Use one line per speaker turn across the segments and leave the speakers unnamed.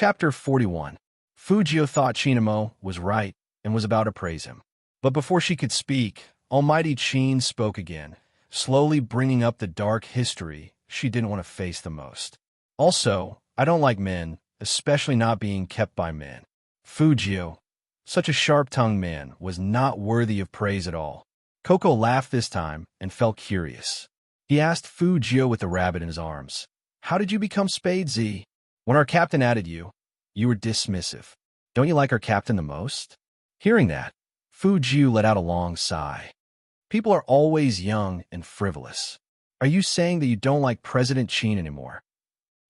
Chapter 41. Fujio thought Chinamo was right and was about to praise him. But before she could speak, Almighty Chin spoke again, slowly bringing up the dark history she didn't want to face the most. Also, I don't like men, especially not being kept by men. Fujio, such a sharp-tongued man, was not worthy of praise at all. Coco laughed this time and felt curious. He asked Fujio with the rabbit in his arms, "How did you become Spade Z? When our captain added you, you were dismissive. Don't you like our captain the most?" Hearing that, Fujio let out a long sigh. People are always young and frivolous. Are you saying that you don't like President Chin anymore?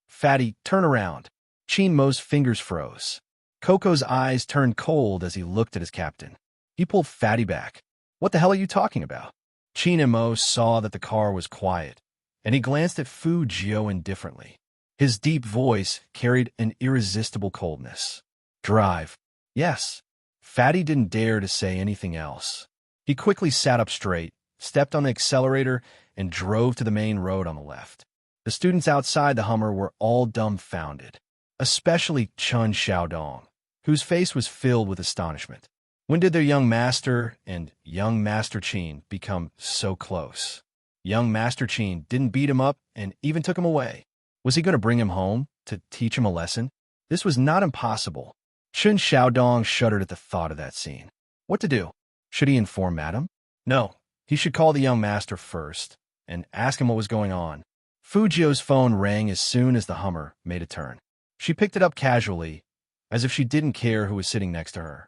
Fatty, turn around. Chinmo's fingers froze. Coco's eyes turned cold as he looked at his captain. He pulled Fatty back. What the hell are you talking about? Chinmo saw that the car was quiet, and he glanced at Fujio indifferently. His deep voice carried an irresistible coldness. Drive. Yes. Fatty didn't dare to say anything else. He quickly sat up straight, stepped on the accelerator, and drove to the main road on the left. The students outside the Hummer were all dumbfounded, especially Chun Xiaodong, whose face was filled with astonishment. When did their young master and young Master Chin become so close? Young Master Chin didn't beat him up and even took him away. Was he going to bring him home to teach him a lesson? This was not impossible. Chun Xiaodong shuddered at the thought of that scene. What to do? Should he inform Madam? No, he should call the young master first and ask him what was going on. Fujio's phone rang as soon as the Hummer made a turn. She picked it up casually, as if she didn't care who was sitting next to her.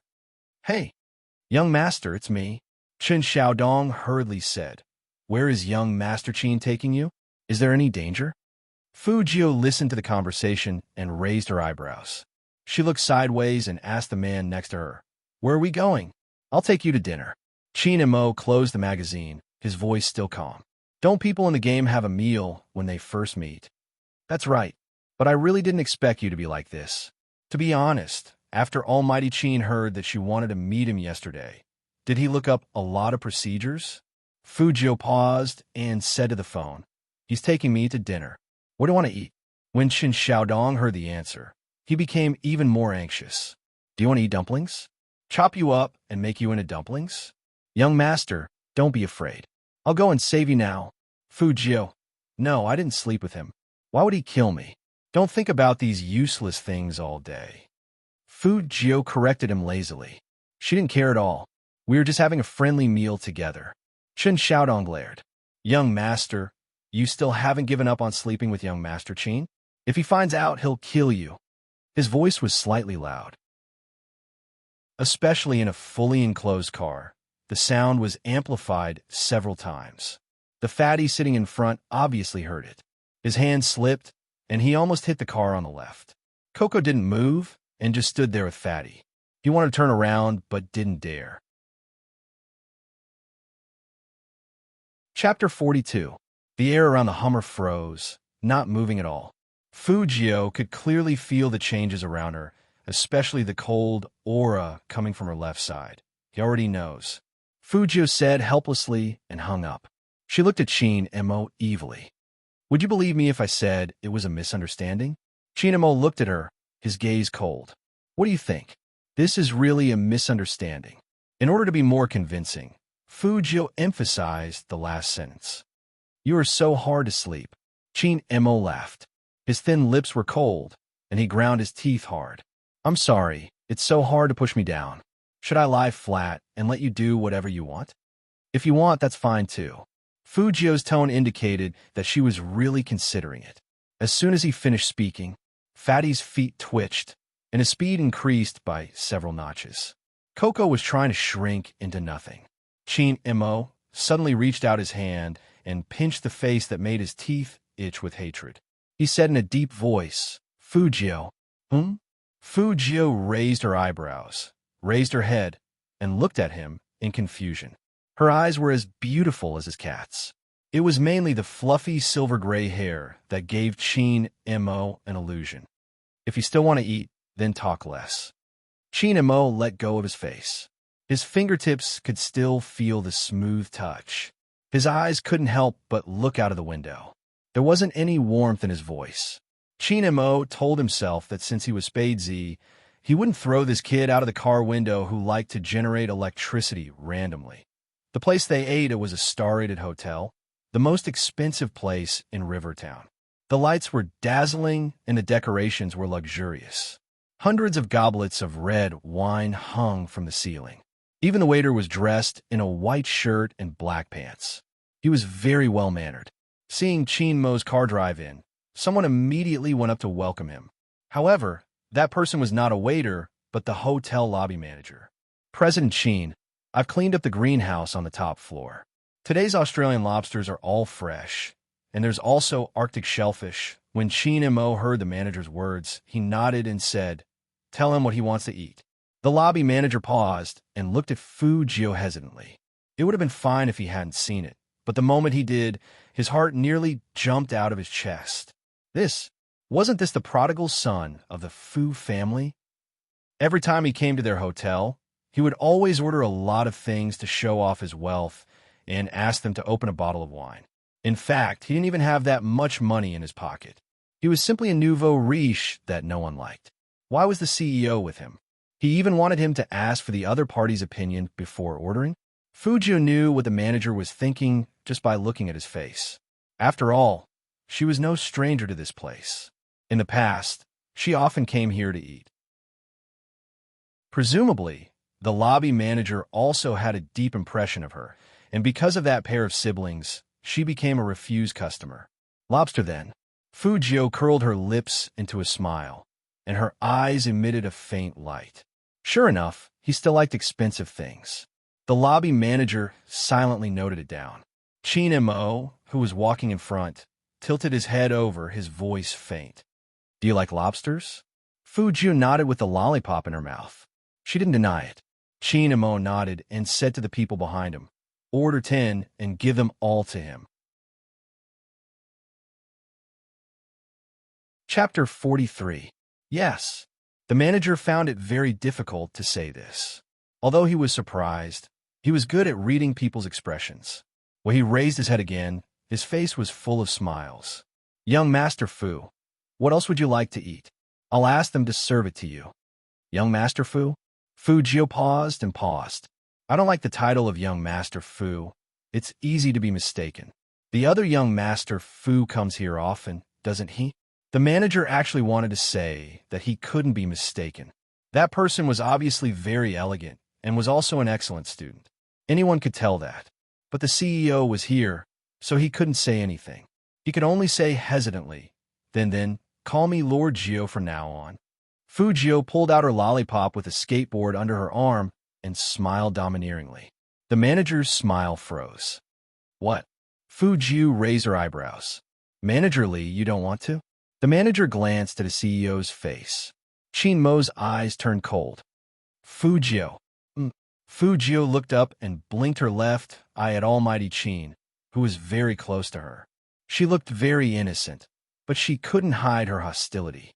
"Hey, young master, it's me," Chun Xiaodong hurriedly said. "Where is young Master Chin taking you? Is there any danger?" Fujio listened to the conversation and raised her eyebrows. She looked sideways and asked the man next to her, "Where are we going?" "I'll take you to dinner." Chinmo closed the magazine, his voice still calm. "Don't people in the game have a meal when they first meet?" "That's right, but I really didn't expect you to be like this. To be honest, after Almighty Chin heard that she wanted to meet him yesterday, did he look up a lot of procedures?" Fujio paused and said to the phone, "He's taking me to dinner. What do you want to eat?" When Chun Xiaodong heard the answer, he became even more anxious. "Do you want to eat dumplings? Chop you up and make you into dumplings?" "Young master, don't be afraid. I'll go and save you now." Fujio, "No, I didn't sleep with him. Why would he kill me? Don't think about these useless things all day." Fujio corrected him lazily. She didn't care at all. We were just having a friendly meal together. Chun Xiaodong glared. "Young master, you still haven't given up on sleeping with young Master Chin? If he finds out, he'll kill you." His voice was slightly loud. Especially in a fully enclosed car, the sound was amplified several times. The fatty sitting in front obviously heard it. His hand slipped, and he almost hit the car on the left. Coco didn't move and just stood there with Fatty. He wanted to turn around, but didn't dare. Chapter 42. The air around the Hummer froze, not moving at all. Fujio could clearly feel the changes around her, especially the cold aura coming from her left side. He already knows. Fujio said helplessly and hung up. She looked at Chinmo evilly. "Would you believe me if I said it was a misunderstanding?" Chinmo looked at her, his gaze cold. "What do you think? This is really a misunderstanding." In order to be more convincing, Fujio emphasized the last sentence. "You are so hard to sleep." Chinmo laughed. His thin lips were cold, and he ground his teeth hard. "I'm sorry, it's so hard to push me down. Should I lie flat and let you do whatever you want?" "If you want, that's fine too." Fujio's tone indicated that she was really considering it. As soon as he finished speaking, Fatty's feet twitched, and his speed increased by several notches. Coco was trying to shrink into nothing. Chinmo suddenly reached out his hand and pinched the face that made his teeth itch with hatred. He said in a deep voice, "Fujio, Fujio raised her eyebrows, raised her head, and looked at him in confusion. Her eyes were as beautiful as his cat's. It was mainly the fluffy silver-gray hair that gave Chinmo an illusion. "If you still want to eat, then talk less." Chinmo let go of his face. His fingertips could still feel the smooth touch. His eyes couldn't help but look out of the window. There wasn't any warmth in his voice. Qin Mo told himself that since he was Spade Z, he wouldn't throw this kid out of the car window who liked to generate electricity randomly. The place they ate at was a star-rated hotel, the most expensive place in Rivertown. The lights were dazzling and the decorations were luxurious. Hundreds of goblets of red wine hung from the ceiling. Even the waiter was dressed in a white shirt and black pants. He was very well-mannered. Seeing Qin Mo's car drive in, someone immediately went up to welcome him. However, that person was not a waiter, but the hotel lobby manager. President Qin, I've cleaned up the greenhouse on the top floor. Today's Australian lobsters are all fresh, and there's also Arctic shellfish. When Qin Mo heard the manager's words, he nodded and said, "Tell him what he wants to eat." The lobby manager paused and looked at Fu Jio hesitantly. It would have been fine if he hadn't seen it, but the moment he did, his heart nearly jumped out of his chest. Wasn't this the prodigal son of the Fu family? Every time he came to their hotel, he would always order a lot of things to show off his wealth and ask them to open a bottle of wine. In fact, he didn't even have that much money in his pocket. He was simply a nouveau riche that no one liked. Why was the CEO with him? He even wanted him to ask for the other party's opinion before ordering. Fujio knew what the manager was thinking just by looking at his face. After all, she was no stranger to this place. In the past, she often came here to eat. Presumably, the lobby manager also had a deep impression of her, and because of that pair of siblings, she became a refused customer. Lobster then. Fujio curled her lips into a smile, and her eyes emitted a faint light. Sure enough, he still liked expensive things. The lobby manager silently noted it down. Qin Mo, who was walking in front, tilted his head over, his voice faint. "Do you like lobsters?" Fujio nodded with the lollipop in her mouth. She didn't deny it. Qin Mo nodded and said to the people behind him, "Order 10 and give them all to him." Chapter 43. Yes. The manager found it very difficult to say this. Although he was surprised, he was good at reading people's expressions. When he raised his head again, his face was full of smiles. "Young Master Fu, what else would you like to eat? I'll ask them to serve it to you." "Young Master Fu?" Fujio paused and paused. "I don't like the title of Young Master Fu. It's easy to be mistaken. The other Young Master Fu comes here often, doesn't he?" The manager actually wanted to say that he couldn't be mistaken. That person was obviously very elegant and was also an excellent student. Anyone could tell that. But the CEO was here, so he couldn't say anything. He could only say hesitantly, Then, call me Lord Gio from now on." Fujio pulled out her lollipop with a skateboard under her arm and smiled domineeringly. The manager's smile froze. "What?" Fujio raised her eyebrows. "Manager Lee, you don't want to?" The manager glanced at the CEO's face. Qin Mo's eyes turned cold. "Fujio." Fujio looked up and blinked her left eye at Almighty Qin, who was very close to her. She looked very innocent, but she couldn't hide her hostility.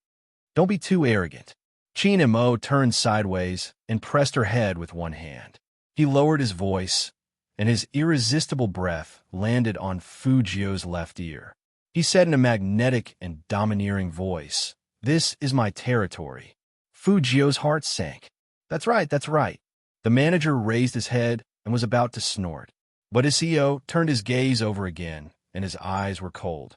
"Don't be too arrogant." Qin Mo turned sideways and pressed her head with one hand. He lowered his voice, and his irresistible breath landed on Fujio's left ear. He said in a magnetic and domineering voice, "This is my territory." Fujio's heart sank. That's right. The manager raised his head and was about to snort. But his CEO turned his gaze over again, and his eyes were cold.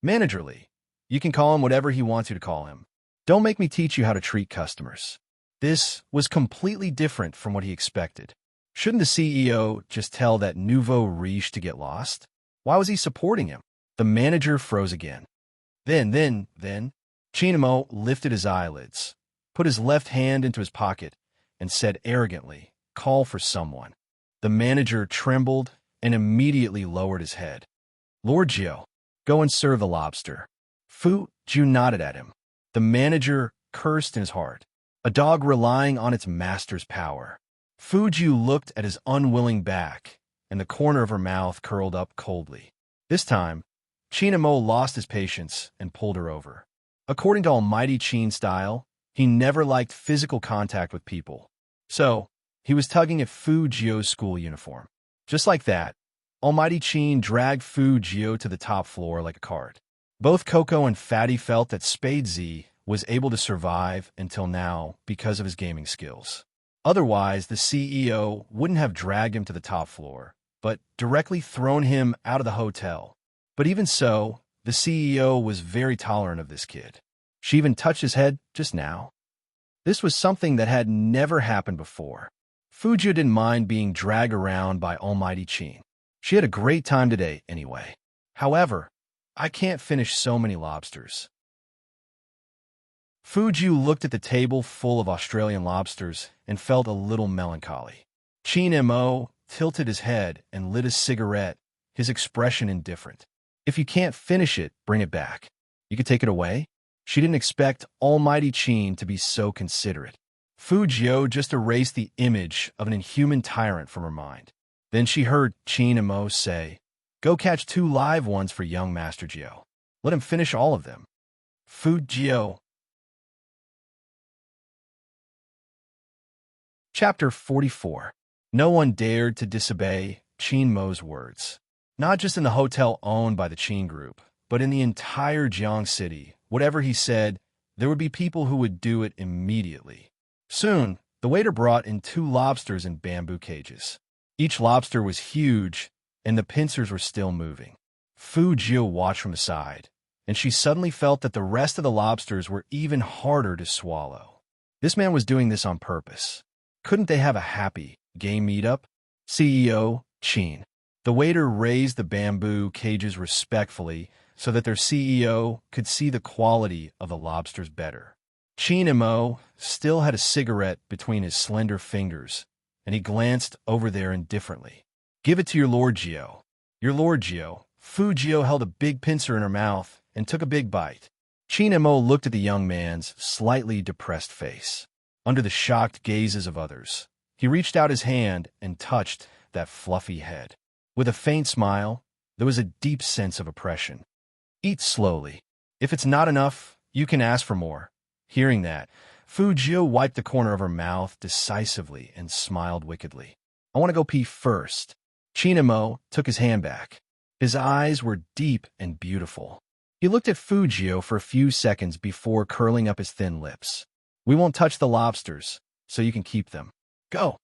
"Manager Lee, you can call him whatever he wants you to call him. Don't make me teach you how to treat customers." This was completely different from what he expected. Shouldn't the CEO just tell that nouveau riche to get lost? Why was he supporting him? The manager froze again. Then, Qin Mo lifted his eyelids, put his left hand into his pocket, and said arrogantly, "Call for someone." The manager trembled and immediately lowered his head. "Lord Gio, go and serve the lobster." Fu Jiu nodded at him. The manager cursed in his heart, a dog relying on its master's power. Fu Jiu looked at his unwilling back, and the corner of her mouth curled up coldly. This time, Qin Mo lost his patience and pulled her over. According to Almighty Qin's style, he never liked physical contact with people. So, he was tugging at Fu Jio's school uniform. Just like that, Almighty Qin dragged Fu Jio to the top floor like a cart. Both Coco and Fatty felt that Spade Z was able to survive until now because of his gaming skills. Otherwise, the CEO wouldn't have dragged him to the top floor, but directly thrown him out of the hotel. But even so, the CEO was very tolerant of this kid. She even touched his head just now. This was something that had never happened before. Fujio didn't mind being dragged around by Almighty Chin. She had a great time today anyway. However, I can't finish so many lobsters. Fujio looked at the table full of Australian lobsters and felt a little melancholy. Chin Mo tilted his head and lit a cigarette, his expression indifferent. If you can't finish it, bring it back. You could take it away? She didn't expect Almighty Chin to be so considerate. Fujio just erased the image of an inhuman tyrant from her mind. Then she heard Chin Mo say, "Go catch 2 live ones for young Master Gio. Let him finish all of them." Fujio. Chapter 44. No one dared to disobey Chin Mo's words. Not just in the hotel owned by the Chin Group, but in the entire Jiang City. Whatever he said, there would be people who would do it immediately. Soon, the waiter brought in 2 lobsters in bamboo cages. Each lobster was huge, and the pincers were still moving. Fujio watched from the side, and she suddenly felt that the rest of the lobsters were even harder to swallow. This man was doing this on purpose. Couldn't they have a happy game meetup? CEO, Chin. The waiter raised the bamboo cages respectfully so that their CEO could see the quality of the lobsters better. Chin Mo still had a cigarette between his slender fingers, and he glanced over there indifferently. "Give it to your Lord Gio." "Your Lord Gio." Fujio held a big pincer in her mouth and took a big bite. Chin Mo looked at the young man's slightly depressed face. Under the shocked gazes of others, he reached out his hand and touched that fluffy head. With a faint smile, there was a deep sense of oppression. "Eat slowly. If it's not enough, you can ask for more." Hearing that, Fujio wiped the corner of her mouth decisively and smiled wickedly. "I want to go pee first." Chin Mo took his hand back. His eyes were deep and beautiful. He looked at Fujio for a few seconds before curling up his thin lips. "We won't touch the lobsters, so you can keep them. Go."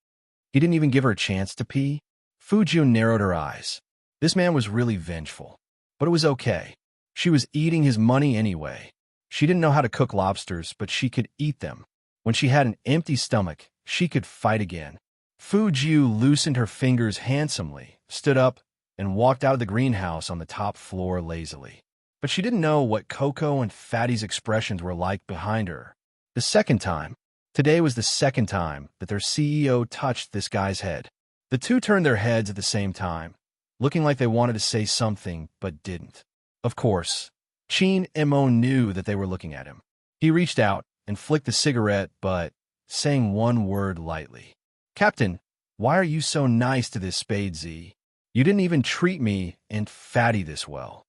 He didn't even give her a chance to pee. Fujio narrowed her eyes. This man was really vengeful. But it was okay. She was eating his money anyway. She didn't know how to cook lobsters, but she could eat them. When she had an empty stomach, she could fight again. Fujio loosened her fingers handsomely, stood up, and walked out of the greenhouse on the top floor lazily. But she didn't know what Coco and Fatty's expressions were like behind her. The second time, today was the second time that their CEO touched this guy's head. The 2 turned their heads at the same time, looking like they wanted to say something but didn't. Of course, Chin Mo knew that they were looking at him. He reached out and flicked the cigarette, but saying one word lightly. "Captain, why are you so nice to this Spade Z? You didn't even treat me and Fatty this well."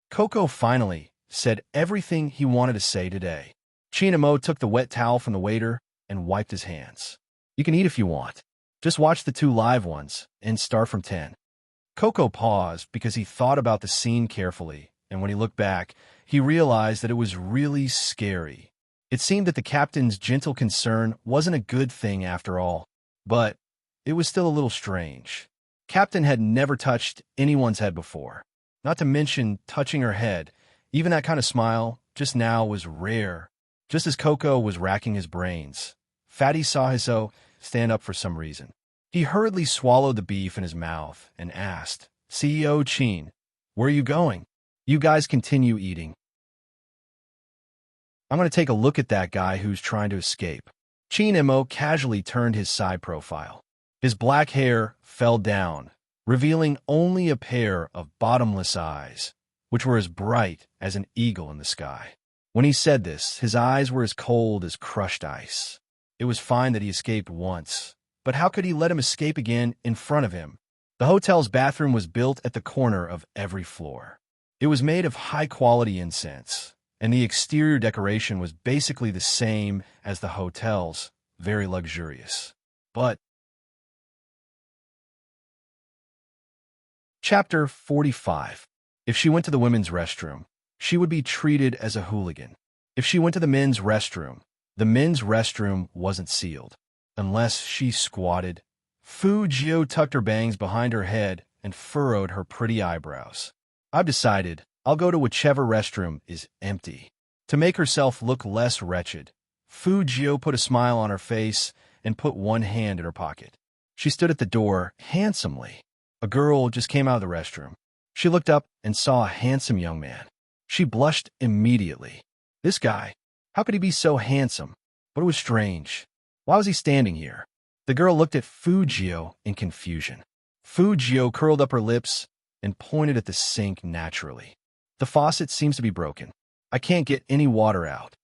Coco finally said everything he wanted to say today. Chin Mo took the wet towel from the waiter and wiped his hands. "You can eat if you want. Just watch the 2 live ones and start from 10. Coco paused because he thought about the scene carefully, and when he looked back, he realized that it was really scary. It seemed that the captain's gentle concern wasn't a good thing after all, but it was still a little strange. Captain had never touched anyone's head before, not to mention touching her head. Even that kind of smile just now was rare. Just as Coco was racking his brains, Fatty saw Hiso stand up for some reason. He hurriedly swallowed the beef in his mouth and asked, "CEO Chin, where are you going?" "You guys continue eating. I'm going to take a look at that guy who's trying to escape." Chin Mo casually turned his side profile. His black hair fell down, revealing only a pair of bottomless eyes, which were as bright as an eagle in the sky. When he said this, his eyes were as cold as crushed ice. It was fine that he escaped once, but how could he let him escape again in front of him? The hotel's bathroom was built at the corner of every floor. It was made of high-quality incense, and the exterior decoration was basically the same as the hotel's, very luxurious. But Chapter 45. If she went to the women's restroom, she would be treated as a hooligan. If she went to the men's restroom wasn't sealed. Unless she squatted. Fujio tucked her bangs behind her head and furrowed her pretty eyebrows. I've decided I'll go to whichever restroom is empty. To make herself look less wretched, Fujio put a smile on her face and put one hand in her pocket. She stood at the door handsomely. A girl just came out of the restroom. She looked up and saw a handsome young man. She blushed immediately. This guy, how could he be so handsome? But it was strange. Why was he standing here? The girl looked at Fujio in confusion. Fujio curled up her lips and pointed at the sink naturally. The faucet seems to be broken. I can't get any water out.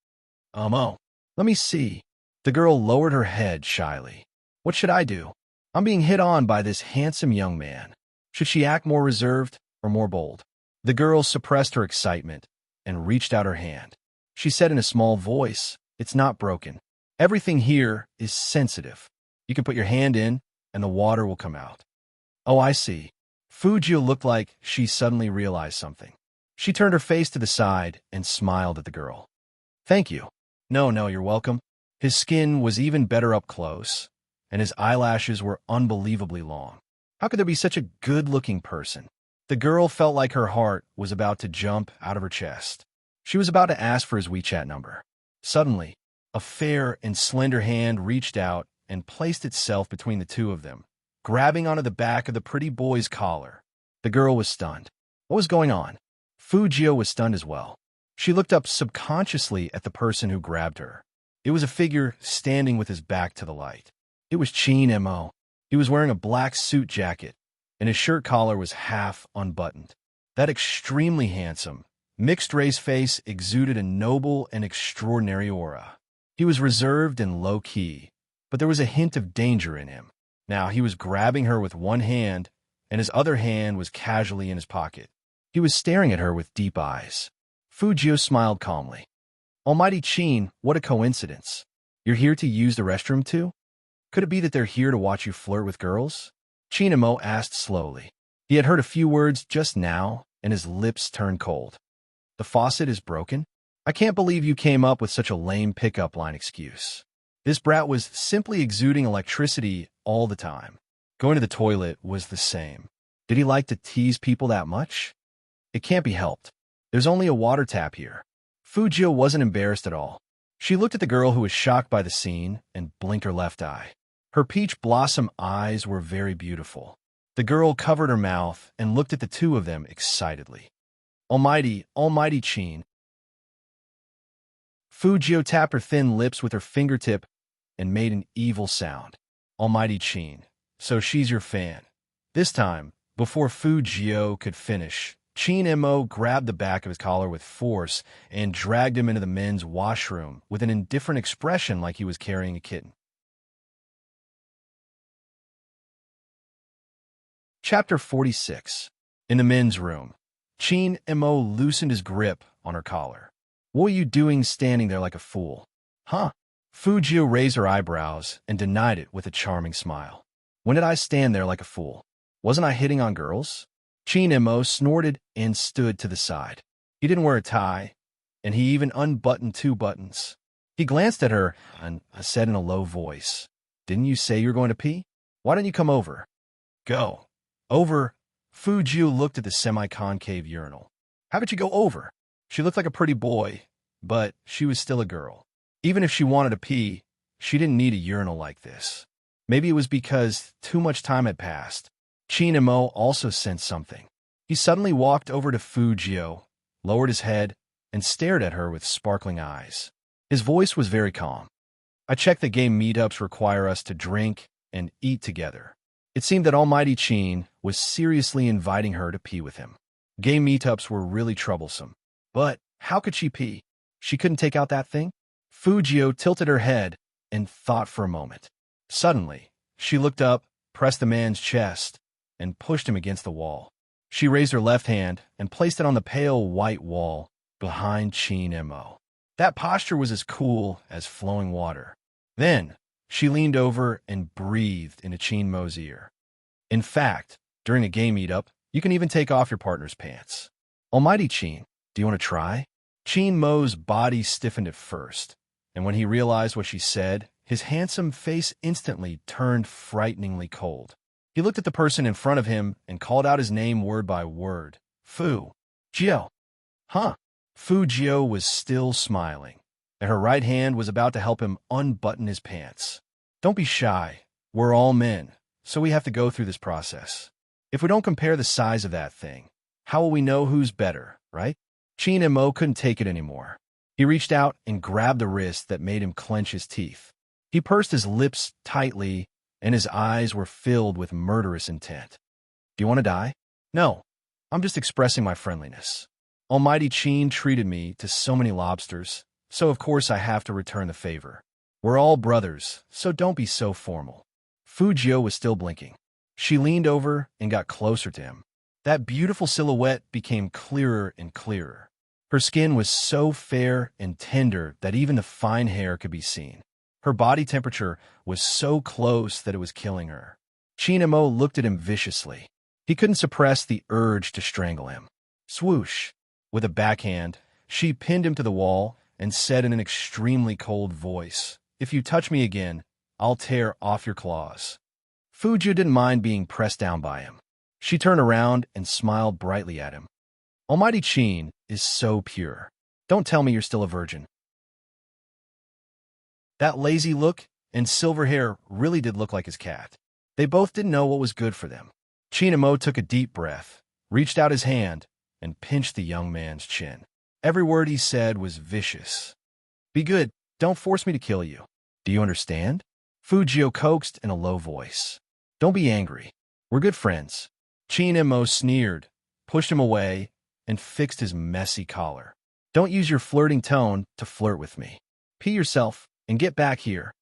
Oh, let me see. The girl lowered her head shyly. What should I do? I'm being hit on by this handsome young man. Should she act more reserved or more bold? The girl suppressed her excitement and reached out her hand. She said in a small voice, "It's not broken. Everything here is sensitive. You can put your hand in and the water will come out." Oh, I see. Fujio looked like she suddenly realized something. She turned her face to the side and smiled at the girl. Thank you. No, you're welcome. His skin was even better up close, and his eyelashes were unbelievably long. How could there be such a good-looking person? The girl felt like her heart was about to jump out of her chest. She was about to ask for his WeChat number. Suddenly, a fair and slender hand reached out and placed itself between the two of them, grabbing onto the back of the pretty boy's collar. The girl was stunned. What was going on? Fujio was stunned as well. She looked up subconsciously at the person who grabbed her. It was a figure standing with his back to the light. It was Chin-mo. He was wearing a black suit jacket, and his shirt collar was half unbuttoned. That extremely handsome, mixed-race face exuded a noble and extraordinary aura. He was reserved and low-key, but there was a hint of danger in him. Now he was grabbing her with one hand, and his other hand was casually in his pocket. He was staring at her with deep eyes. Fujio smiled calmly. Almighty Chin, what a coincidence. You're here to use the restroom too? Could it be that they're here to watch you flirt with girls? Chin-mo asked slowly. He had heard a few words just now, and his lips turned cold. The faucet is broken? I can't believe you came up with such a lame pickup line excuse. This brat was simply exuding electricity all the time. Going to the toilet was the same. Did he like to tease people that much? It can't be helped. There's only a water tap here. Fujio wasn't embarrassed at all. She looked at the girl who was shocked by the scene and blinked her left eye. Her peach blossom eyes were very beautiful. The girl covered her mouth and looked at the two of them excitedly. Almighty Chin. Fujio tapped her thin lips with her fingertip and made an evil sound. Almighty Chin. So she's your fan. This time, before Fujio could finish, Chin-mo grabbed the back of his collar with force and dragged him into the men's washroom with an indifferent expression like he was carrying a kitten. Chapter 46. In the men's room, Chin-mo loosened his grip on her collar. What were you doing standing there like a fool? Huh? Fujio raised her eyebrows and denied it with a charming smile. When did I stand there like a fool? Wasn't I hitting on girls? Chin-mo snorted and stood to the side. He didn't wear a tie, and he even unbuttoned 2 buttons. He glanced at her and said in a low voice, "Didn't you say you were going to pee? Why don't you come over?" Go. Over. Fujio looked at the semi-concave urinal. How could you go over? She looked like a pretty boy, but she was still a girl. Even if she wanted to pee, she didn't need a urinal like this. Maybe it was because too much time had passed. Chin-mo also sensed something. He suddenly walked over to Fujio, lowered his head, and stared at her with sparkling eyes. His voice was very calm. I checked that game meetups require us to drink and eat together. It seemed that Almighty Chin was seriously inviting her to pee with him. Game meetups were really troublesome. But how could she pee? She couldn't take out that thing? Fujio tilted her head and thought for a moment. Suddenly, she looked up, pressed the man's chest, and pushed him against the wall. She raised her left hand and placed it on the pale white wall behind Chin-mo. That posture was as cool as flowing water. Then, she leaned over and breathed into Chin-mo's ear. In fact, during a game meetup, you can even take off your partner's pants. Almighty Chin, Do you want to try? Chin Mo's body stiffened at first, and when he realized what she said, his handsome face instantly turned frighteningly cold. He looked at the person in front of him and called out his name word by word. Fu Jio. Huh? Fu Jio was still smiling, and her right hand was about to help him unbutton his pants. Don't be shy. We're all men, so we have to go through this process. If we don't compare the size of that thing, how will we know who's better, right? Chin and Mo couldn't take it anymore. He reached out and grabbed the wrist that made him clench his teeth. He pursed his lips tightly, and his eyes were filled with murderous intent. Do you want to die? No, I'm just expressing my friendliness. Almighty Chin treated me to so many lobsters, so of course I have to return the favor. We're all brothers, so don't be so formal. Fu Jio was still blinking. She leaned over and got closer to him. That beautiful silhouette became clearer and clearer. Her skin was so fair and tender that even the fine hair could be seen. Her body temperature was so close that it was killing her. Chin Mo looked at him viciously. He couldn't suppress the urge to strangle him. Swoosh! With a backhand, she pinned him to the wall and said in an extremely cold voice, "If you touch me again, I'll tear off your claws." Fu Jio didn't mind being pressed down by him. She turned around and smiled brightly at him. Almighty Chin is so pure. Don't tell me you're still a virgin. That lazy look and silver hair really did look like his cat. They both didn't know what was good for them. Chin Mo took a deep breath, reached out his hand, and pinched the young man's chin. Every word he said was vicious. Be good. Don't force me to kill you. Do you understand? Fu Jio coaxed in a low voice. Don't be angry. We're good friends. Chin Mo sneered, pushed him away, and fixed his messy collar. Don't use your flirting tone to flirt with me. Pee yourself and get back here.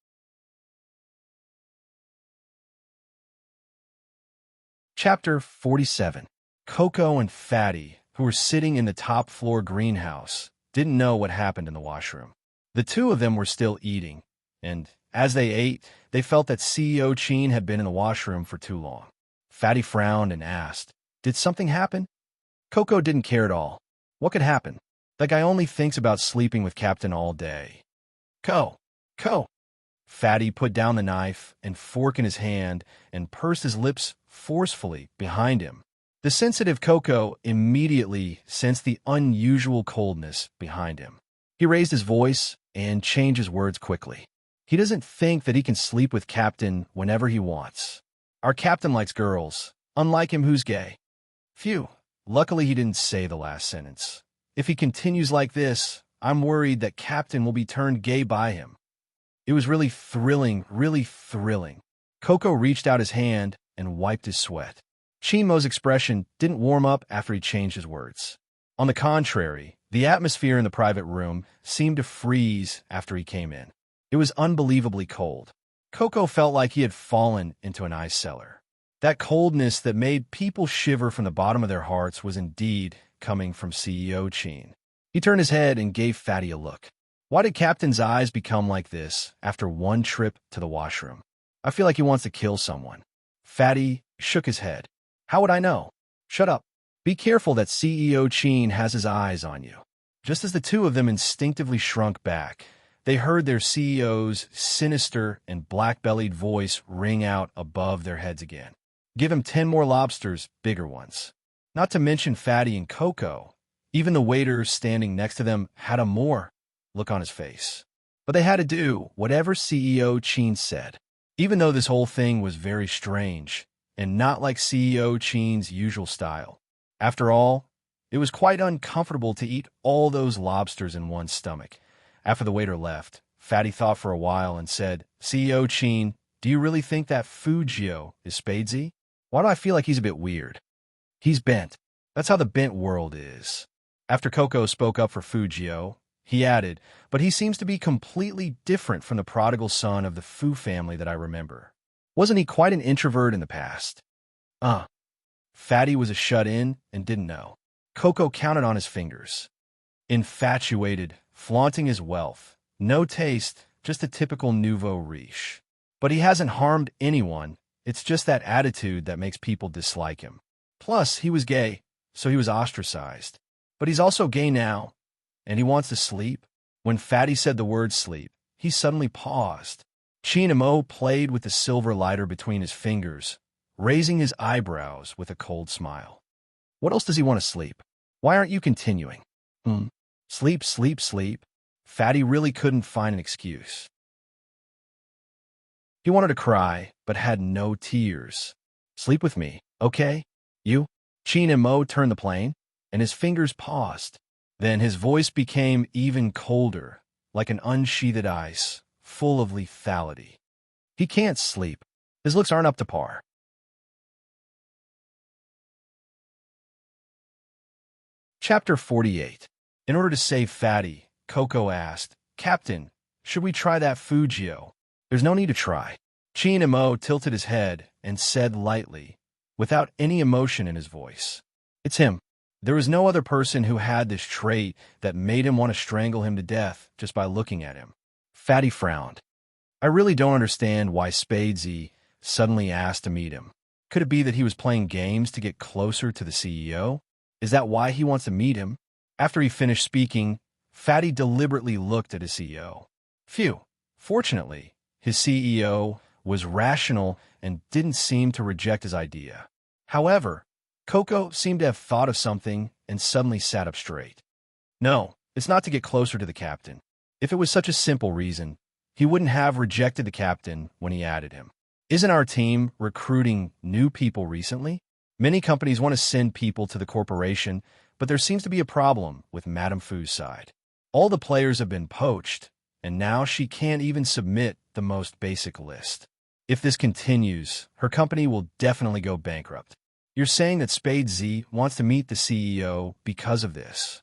Chapter 47. Coco and Fatty, who were sitting in the top floor greenhouse, didn't know what happened in the washroom. The two of them were still eating, and as they ate, they felt that CEO Chin had been in the washroom for too long. Fatty frowned and asked, "Did something happen?" Coco didn't care at all. What could happen? That guy only thinks about sleeping with Captain all day. Co. Fatty put down the knife and fork in his hand and pursed his lips forcefully behind him. The sensitive Coco immediately sensed the unusual coldness behind him. He raised his voice and changed his words quickly. He doesn't think that he can sleep with Captain whenever he wants. Our Captain likes girls, unlike him who's gay. Phew, luckily he didn't say the last sentence. If he continues like this, I'm worried that Captain will be turned gay by him. It was really thrilling, really thrilling. Coco reached out his hand and wiped his sweat. Chin Mo's expression didn't warm up after he changed his words. On the contrary, the atmosphere in the private room seemed to freeze after he came in. It was unbelievably cold. Coco felt like he had fallen into an ice cellar. That coldness that made people shiver from the bottom of their hearts was indeed coming from CEO Chin. He turned his head and gave Fatty a look. Why did Captain's eyes become like this after one trip to the washroom? I feel like he wants to kill someone. Fatty shook his head. How would I know? Shut up. Be careful that CEO Chin has his eyes on you. Just as the two of them instinctively shrunk back, they heard their CEO's sinister and black-bellied voice ring out above their heads again. Give him 10 more lobsters, bigger ones. Not to mention Fatty and Coco. Even the waiter standing next to them had a more look on his face. But they had to do whatever CEO Chin said. Even though this whole thing was very strange and not like CEO Chin's usual style. After all, it was quite uncomfortable to eat all those lobsters in one's stomach. After the waiter left, Fatty thought for a while and said, CEO Chin, do you really think that Fu Jio is Spadesy? Why do I feel like he's a bit weird? He's bent. That's how the bent world is. After Coco spoke up for Fu Jio, he added, but he seems to be completely different from the prodigal son of the Fu family that I remember. Wasn't he quite an introvert in the past? Fatty was a shut-in and didn't know. Coco counted on his fingers. Infatuated, flaunting his wealth. No taste, just a typical nouveau riche. But he hasn't harmed anyone. It's just that attitude that makes people dislike him. Plus, he was gay, so he was ostracized. But he's also gay now, and he wants to sleep. When Fatty said the word sleep, he suddenly paused. Chinamo played with the silver lighter between his fingers, raising his eyebrows with a cold smile. What else does he want to sleep? Why aren't you continuing? Sleep, sleep, sleep. Fatty really couldn't find an excuse. He wanted to cry, but had no tears. Sleep with me, okay? You? Chinamo turned the plane, and his fingers paused. Then his voice became even colder, like an unsheathed ice, full of lethality. He can't sleep. His looks aren't up to par. Chapter 48. In order to save Fatty, Coco asked, Captain, should we try that Fugio? There's no need to try. Chinamo tilted his head and said lightly, without any emotion in his voice, It's him. There was no other person who had this trait that made him want to strangle him to death just by looking at him. Fatty frowned. I really don't understand why Spadesy suddenly asked to meet him. Could it be that he was playing games to get closer to the CEO? Is that why he wants to meet him? After he finished speaking, Fatty deliberately looked at his CEO. Phew. Fortunately, his CEO was rational and didn't seem to reject his idea. However, Coco seemed to have thought of something and suddenly sat up straight. No, it's not to get closer to the captain. If it was such a simple reason, he wouldn't have rejected the captain when he added him. Isn't our team recruiting new people recently? Many companies want to send people to the corporation, but there seems to be a problem with Madame Fu's side. All the players have been poached, and now she can't even submit the most basic list. If this continues, her company will definitely go bankrupt. You're saying that Spade Z wants to meet the CEO because of this?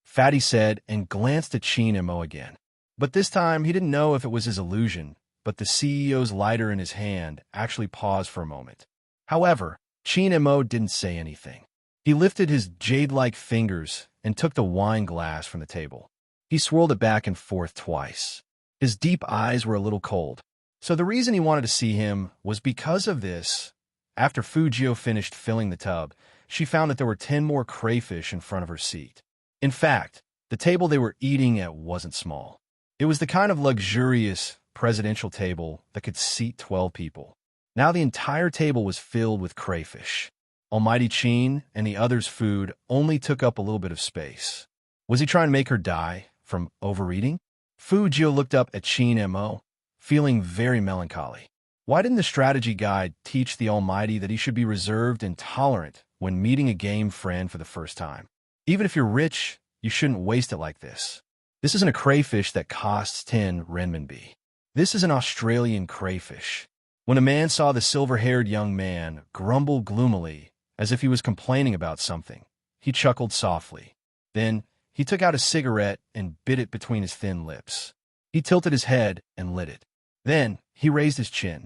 Fatty said and glanced at Chinamo again. But this time he didn't know if it was his illusion, but the CEO's lighter in his hand actually paused for a moment. However, Chinamo didn't say anything. He lifted his jade-like fingers and took the wine glass from the table. He swirled it back and forth twice. His deep eyes were a little cold. So the reason he wanted to see him was because of this. After Fugio finished filling the tub, she found that there were 10 more crayfish in front of her seat. In fact, the table they were eating at wasn't small. It was the kind of luxurious presidential table that could seat 12 people. Now the entire table was filled with crayfish. Almighty Chin and the others' food only took up a little bit of space. Was he trying to make her die from overeating? Fugio looked up at Chinamo, feeling very melancholy. Why didn't the strategy guide teach the Almighty that he should be reserved and tolerant when meeting a game friend for the first time? Even if you're rich, you shouldn't waste it like this. This isn't a crayfish that costs 10 renminbi. This is an Australian crayfish. When a man saw the silver-haired young man grumble gloomily, as if he was complaining about something, he chuckled softly. Then he took out a cigarette and bit it between his thin lips. He tilted his head and lit it. Then he raised his chin.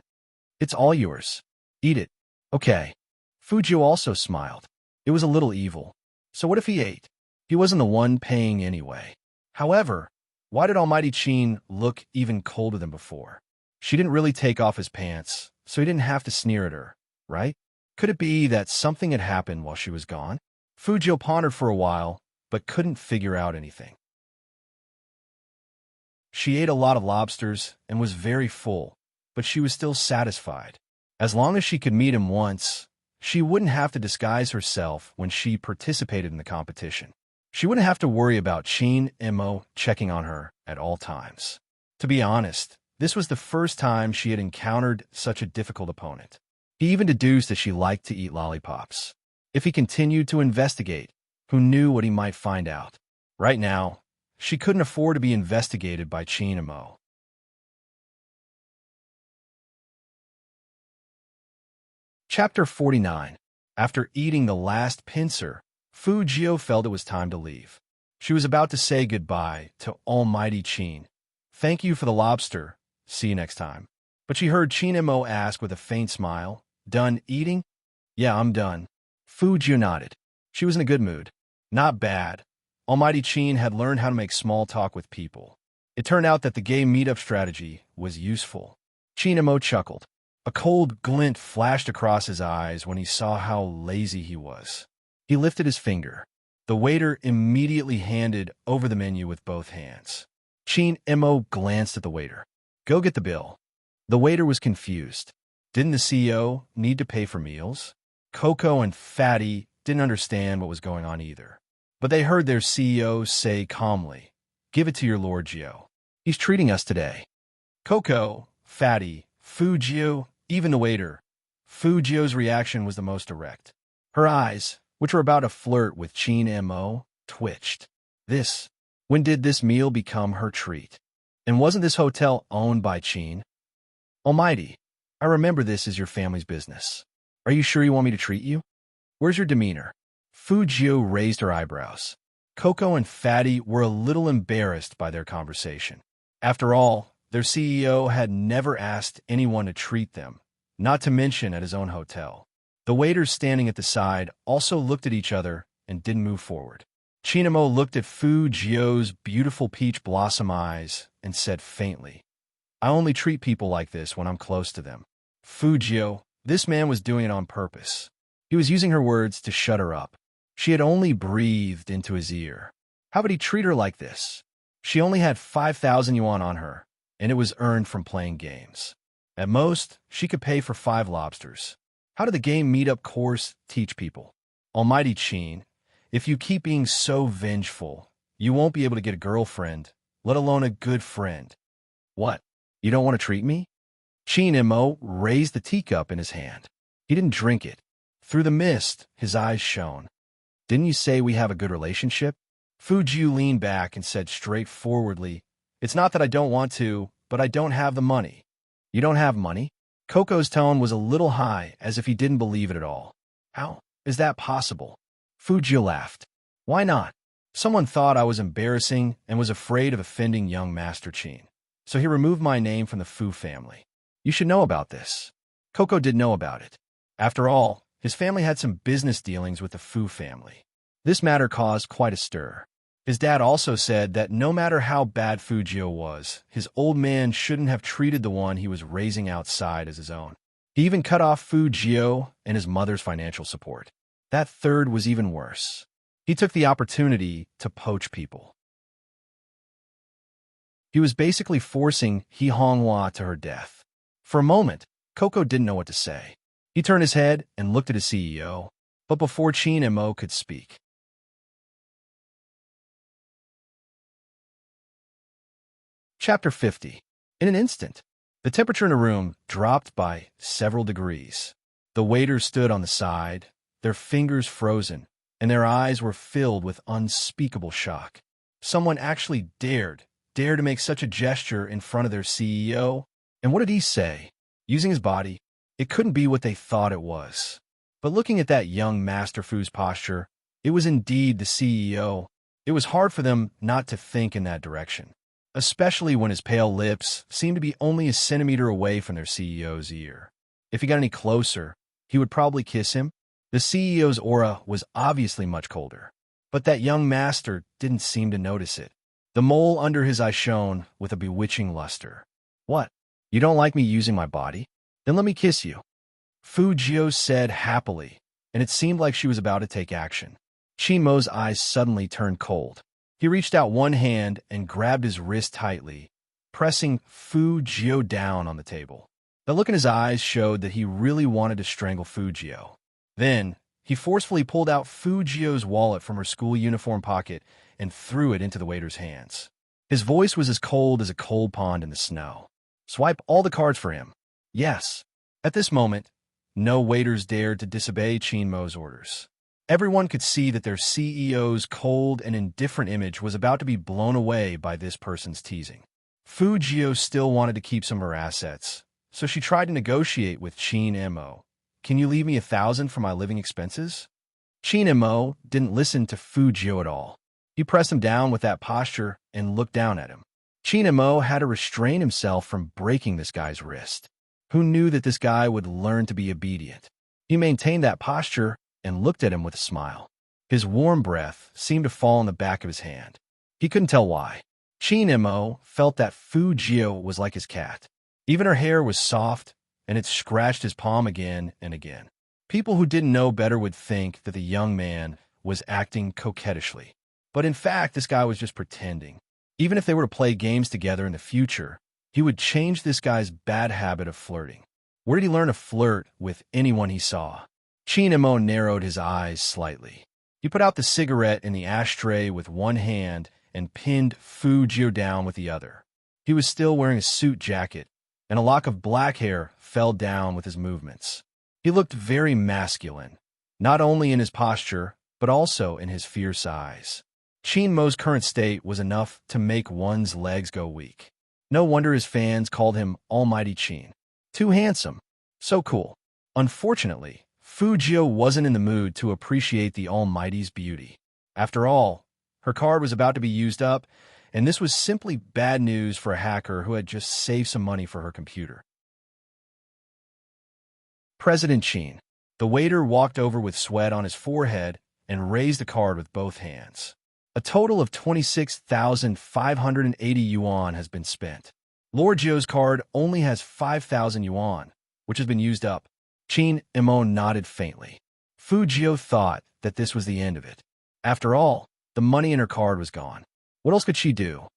It's all yours. Eat it. Okay. Fugio also smiled. It was a little evil. So what if he ate? He wasn't the one paying anyway. However, why did Almighty Chin look even colder than before? She didn't really take off his pants, so he didn't have to sneer at her, right? Could it be that something had happened while she was gone? Fugio pondered for a while, but couldn't figure out anything. She ate a lot of lobsters and was very full, but she was still satisfied. As long as she could meet him once, she wouldn't have to disguise herself when she participated in the competition. She wouldn't have to worry about Chinamo checking on her at all times. To be honest, this was the first time she had encountered such a difficult opponent. He even deduced that she liked to eat lollipops. If he continued to investigate, who knew what he might find out? Right now, she couldn't afford to be investigated by Chinamo. Chapter 49. After eating the last pincer, Fugio felt it was time to leave. She was about to say goodbye to Almighty Chin. Thank you for the lobster. See you next time. But she heard Chinamo ask with a faint smile, Done eating? Yeah, I'm done. Fugio nodded. She was in a good mood. Not bad. Almighty Chin had learned how to make small talk with people. It turned out that the gay meetup strategy was useful. Chinamo chuckled. A cold glint flashed across his eyes when he saw how lazy he was. He lifted his finger. The waiter immediately handed over the menu with both hands. Chin Mo glanced at the waiter. Go get the bill. The waiter was confused. Didn't the CEO need to pay for meals? Coco and Fatty didn't understand what was going on either. But they heard their CEO say calmly, Give it to your Lord Gio. He's treating us today. Coco, Fatty, Fujio, even the waiter. Fujio's reaction was the most direct. Her eyes, which were about to flirt with Chin Mo, twitched. When did this meal become her treat? And wasn't this hotel owned by Chin? Almighty, I remember this is your family's business. Are you sure you want me to treat you? Where's your demeanor? Fujio raised her eyebrows. Coco and Fatty were a little embarrassed by their conversation. After all, their CEO had never asked anyone to treat them, not to mention at his own hotel. The waiters standing at the side also looked at each other and didn't move forward. Chinamo looked at Fujio's beautiful peach blossom eyes and said faintly, I only treat people like this when I'm close to them. Fujio, this man was doing it on purpose. He was using her words to shut her up. She had only breathed into his ear. How would he treat her like this? She only had 5,000 yuan on her, and it was earned from playing games. At most, she could pay for 5 lobsters. How did the game meet-up course teach people? Almighty Chin, if you keep being so vengeful, you won't be able to get a girlfriend, let alone a good friend. What? You don't want to treat me? Chin Mo raised the teacup in his hand. He didn't drink it. Through the mist, his eyes shone. Didn't you say we have a good relationship? Fujiu leaned back and said straightforwardly, It's not that I don't want to, but I don't have the money. You don't have money? Coco's tone was a little high, as if he didn't believe it at all. How is that possible? Fujiu laughed. Why not? Someone thought I was embarrassing and was afraid of offending young Master Chin. So he removed my name from the Fu family. You should know about this. Coco did know about it. After all, his family had some business dealings with the Fu family. This matter caused quite a stir. His dad also said that no matter how bad Fujio was, his old man shouldn't have treated the one he was raising outside as his own. He even cut off Fujio and his mother's financial support. That third was even worse. He took the opportunity to poach people. He was basically forcing He Honghua to her death. For a moment, Coco didn't know what to say. He turned his head and looked at his CEO, but before Chin Mo could speak. Chapter 50. In an instant, the temperature in the room dropped by several degrees. The waiters stood on the side, their fingers frozen, and their eyes were filled with unspeakable shock. Someone actually dared to make such a gesture in front of their CEO? And what did he say? Using his body, it couldn't be what they thought it was. But looking at that young Master Fu's posture, it was indeed the CEO. It was hard for them not to think in that direction, especially when his pale lips seemed to be only a centimeter away from their CEO's ear. If he got any closer, he would probably kiss him. The CEO's aura was obviously much colder, but that young master didn't seem to notice it. The mole under his eye shone with a bewitching luster. What? You don't like me using my body? Then let me kiss you. Fujio said happily, and it seemed like she was about to take action. Chin Mo's eyes suddenly turned cold. He reached out one hand and grabbed his wrist tightly, pressing Fujio down on the table. The look in his eyes showed that he really wanted to strangle Fujio. Then, he forcefully pulled out Fujio's wallet from her school uniform pocket and threw it into the waiter's hands. His voice was as cold as a cold pond in the snow. Swipe all the cards for him. Yes. At this moment, no waiters dared to disobey Chin Mo's orders. Everyone could see that their CEO's cold and indifferent image was about to be blown away by this person's teasing. Fujio still wanted to keep some of her assets, so she tried to negotiate with Chin Mo. Can you leave me 1,000 for my living expenses? Chin Mo didn't listen to Fujio at all. He pressed him down with that posture and looked down at him. Chin Mo had to restrain himself from breaking this guy's wrist. Who knew that this guy would learn to be obedient? He maintained that posture and looked at him with a smile. His warm breath seemed to fall on the back of his hand. He couldn't tell why. Chin Mo felt that Fujio was like his cat. Even her hair was soft, and it scratched his palm again and again. People who didn't know better would think that the young man was acting coquettishly. But in fact, this guy was just pretending. Even if they were to play games together in the future, he would change this guy's bad habit of flirting. Where did he learn to flirt with anyone he saw? Chinemo narrowed his eyes slightly. He put out the cigarette in the ashtray with one hand and pinned Fujio down with the other. He was still wearing a suit jacket, and a lock of black hair fell down with his movements. He looked very masculine, not only in his posture, but also in his fierce eyes. Chinmo's current state was enough to make one's legs go weak. No wonder his fans called him Almighty Chin. Too handsome. So cool. Unfortunately, Fujio wasn't in the mood to appreciate the Almighty's beauty. After all, her card was about to be used up, and this was simply bad news for a hacker who had just saved some money for her computer. President Chin. The waiter walked over with sweat on his forehead and raised the card with both hands. A total of 26,580 yuan has been spent. Lord Zhou's card only has 5,000 yuan, which has been used up. Chinemo nodded faintly. Fujio thought that this was the end of it. After all, the money in her card was gone. What else could she do?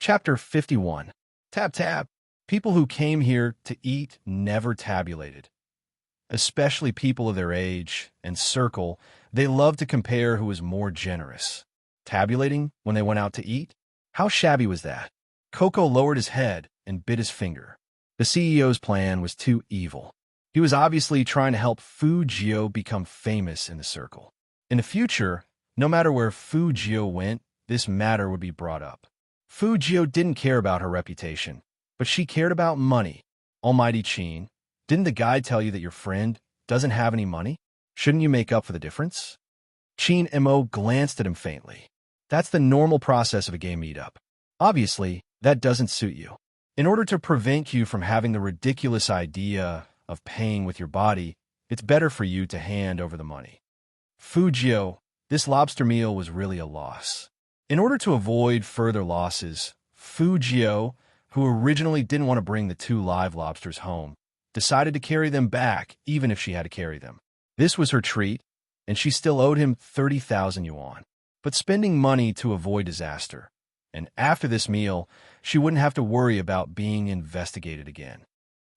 Chapter 51. Tab tab. People who came here to eat never tabulated. Especially people of their age and circle, they loved to compare who was more generous. Tabulating when they went out to eat? How shabby was that? Coco lowered his head and bit his finger. The CEO's plan was too evil. He was obviously trying to help Fujio become famous in the circle. In the future, no matter where Fujio went, this matter would be brought up. Fujio didn't care about her reputation, but she cared about money. Almighty Chin, didn't the guide tell you that your friend doesn't have any money? Shouldn't you make up for the difference? Chinemo glanced at him faintly. That's the normal process of a gay meetup. Obviously, that doesn't suit you. In order to prevent you from having the ridiculous idea of paying with your body, it's better for you to hand over the money. Fujio, this lobster meal was really a loss. In order to avoid further losses, Fujio, who originally didn't want to bring the 2 live lobsters home, decided to carry them back even if she had to carry them. This was her treat, and she still owed him 30,000 yuan. But spending money to avoid disaster. And after this meal, she wouldn't have to worry about being investigated again.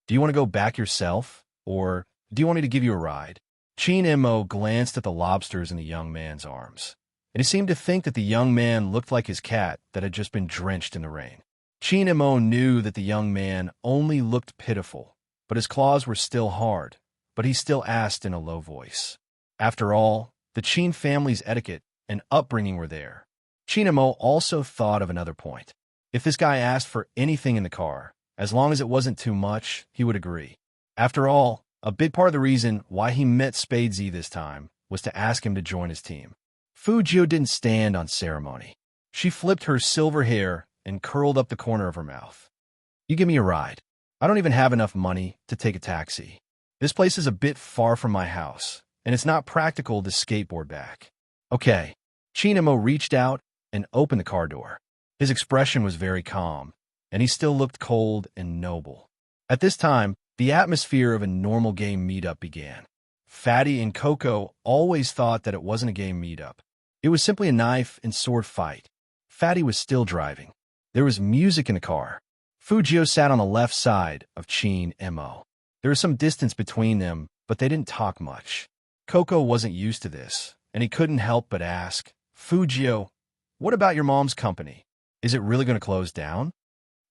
Do you want to go back yourself, or do you want me to give you a ride? Chinemo glanced at the lobsters in the young man's arms, and he seemed to think that the young man looked like his cat that had just been drenched in the rain. Chinemo knew that the young man only looked pitiful, but his claws were still hard, but he still asked in a low voice. After all, the Chin family's etiquette and upbringing were there. Chinemo also thought of another point. If this guy asked for anything in the car, as long as it wasn't too much, he would agree. After all, a big part of the reason why he met Spadesy this time was to ask him to join his team. Fujio didn't stand on ceremony. She flipped her silver hair and curled up the corner of her mouth. You give me a ride. I don't even have enough money to take a taxi. This place is a bit far from my house, and it's not practical to skateboard back. Okay. Chinemo reached out and opened the car door. His expression was very calm, and he still looked cold and noble. At this time, the atmosphere of a normal game meetup began. Fatty and Coco always thought that it wasn't a game meetup. It was simply a knife and sword fight. Fatty was still driving. There was music in the car. Fujio sat on the left side of Chinemo. There was some distance between them, but they didn't talk much. Coco wasn't used to this, and he couldn't help but ask, Fujio, what about your mom's company? Is it really going to close down?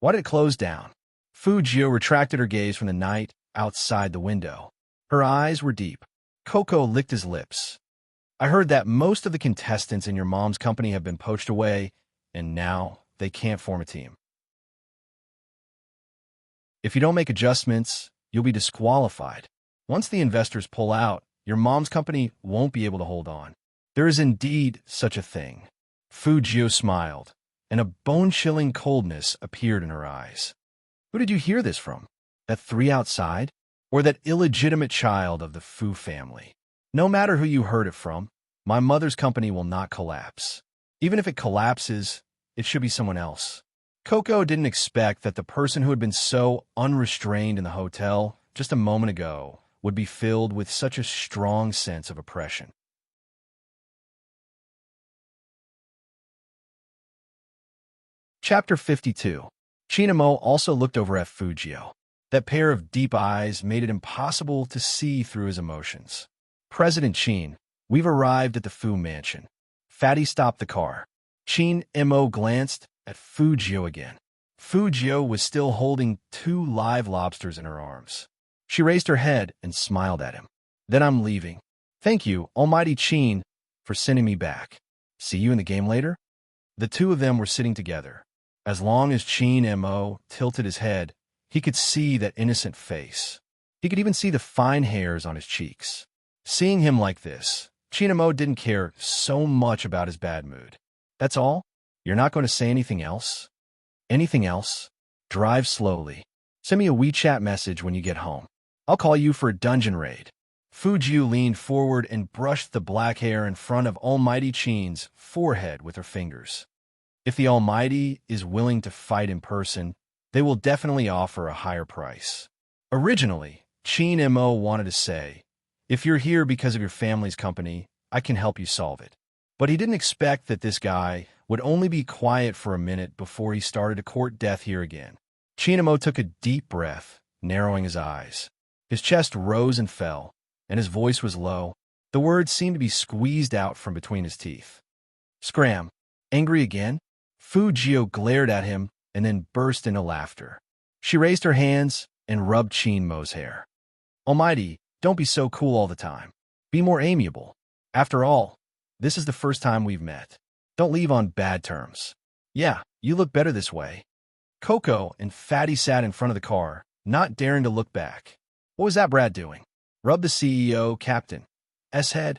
Why did it close down? Fujio retracted her gaze from the night outside the window. Her eyes were deep. Coco licked his lips. I heard that most of the contestants in your mom's company have been poached away, and now they can't form a team. If you don't make adjustments, you'll be disqualified. Once the investors pull out, your mom's company won't be able to hold on. There is indeed such a thing. Fujio smiled, and a bone-chilling coldness appeared in her eyes. Who did you hear this from? That 3 outside? Or that illegitimate child of the Fu family? No matter who you heard it from, my mother's company will not collapse. Even if it collapses, it should be someone else. Coco didn't expect that the person who had been so unrestrained in the hotel just a moment ago would be filled with such a strong sense of oppression. Chapter 52. Chinamo also looked over at Fujio. That pair of deep eyes made it impossible to see through his emotions. President Chin, we've arrived at the Fu mansion. Fatty stopped the car. Chin-mo glanced at Fujio again. Fujio was still holding 2 live lobsters in her arms. She raised her head and smiled at him. Then I'm leaving. Thank you, Almighty Chin, for sending me back. See you in the game later? The two of them were sitting together. As long as Chin-mo tilted his head, he could see that innocent face. He could even see the fine hairs on his cheeks. Seeing him like this, Chin-mo didn't care so much about his bad mood. That's all? You're not going to say anything else? Anything else? Drive slowly. Send me a WeChat message when you get home. I'll call you for a dungeon raid. Fujio leaned forward and brushed the black hair in front of Almighty Chin's forehead with her fingers. If the Almighty is willing to fight in person, they will definitely offer a higher price. Originally, Chin-mo wanted to say, if you're here because of your family's company, I can help you solve it. But he didn't expect that this guy would only be quiet for a minute before he started to court death here again. Chin-mo took a deep breath, narrowing his eyes. His chest rose and fell, and his voice was low. The words seemed to be squeezed out from between his teeth. Scram. Angry again? Fujio glared at him and then burst into laughter. She raised her hands and rubbed Chin-mo's hair. Almighty, don't be so cool all the time. Be more amiable. After all, this is the first time we've met. Don't leave on bad terms. Yeah, you look better this way. Coco and Fatty sat in front of the car, not daring to look back. What was that brat doing? Rub the CEO, Captain's head.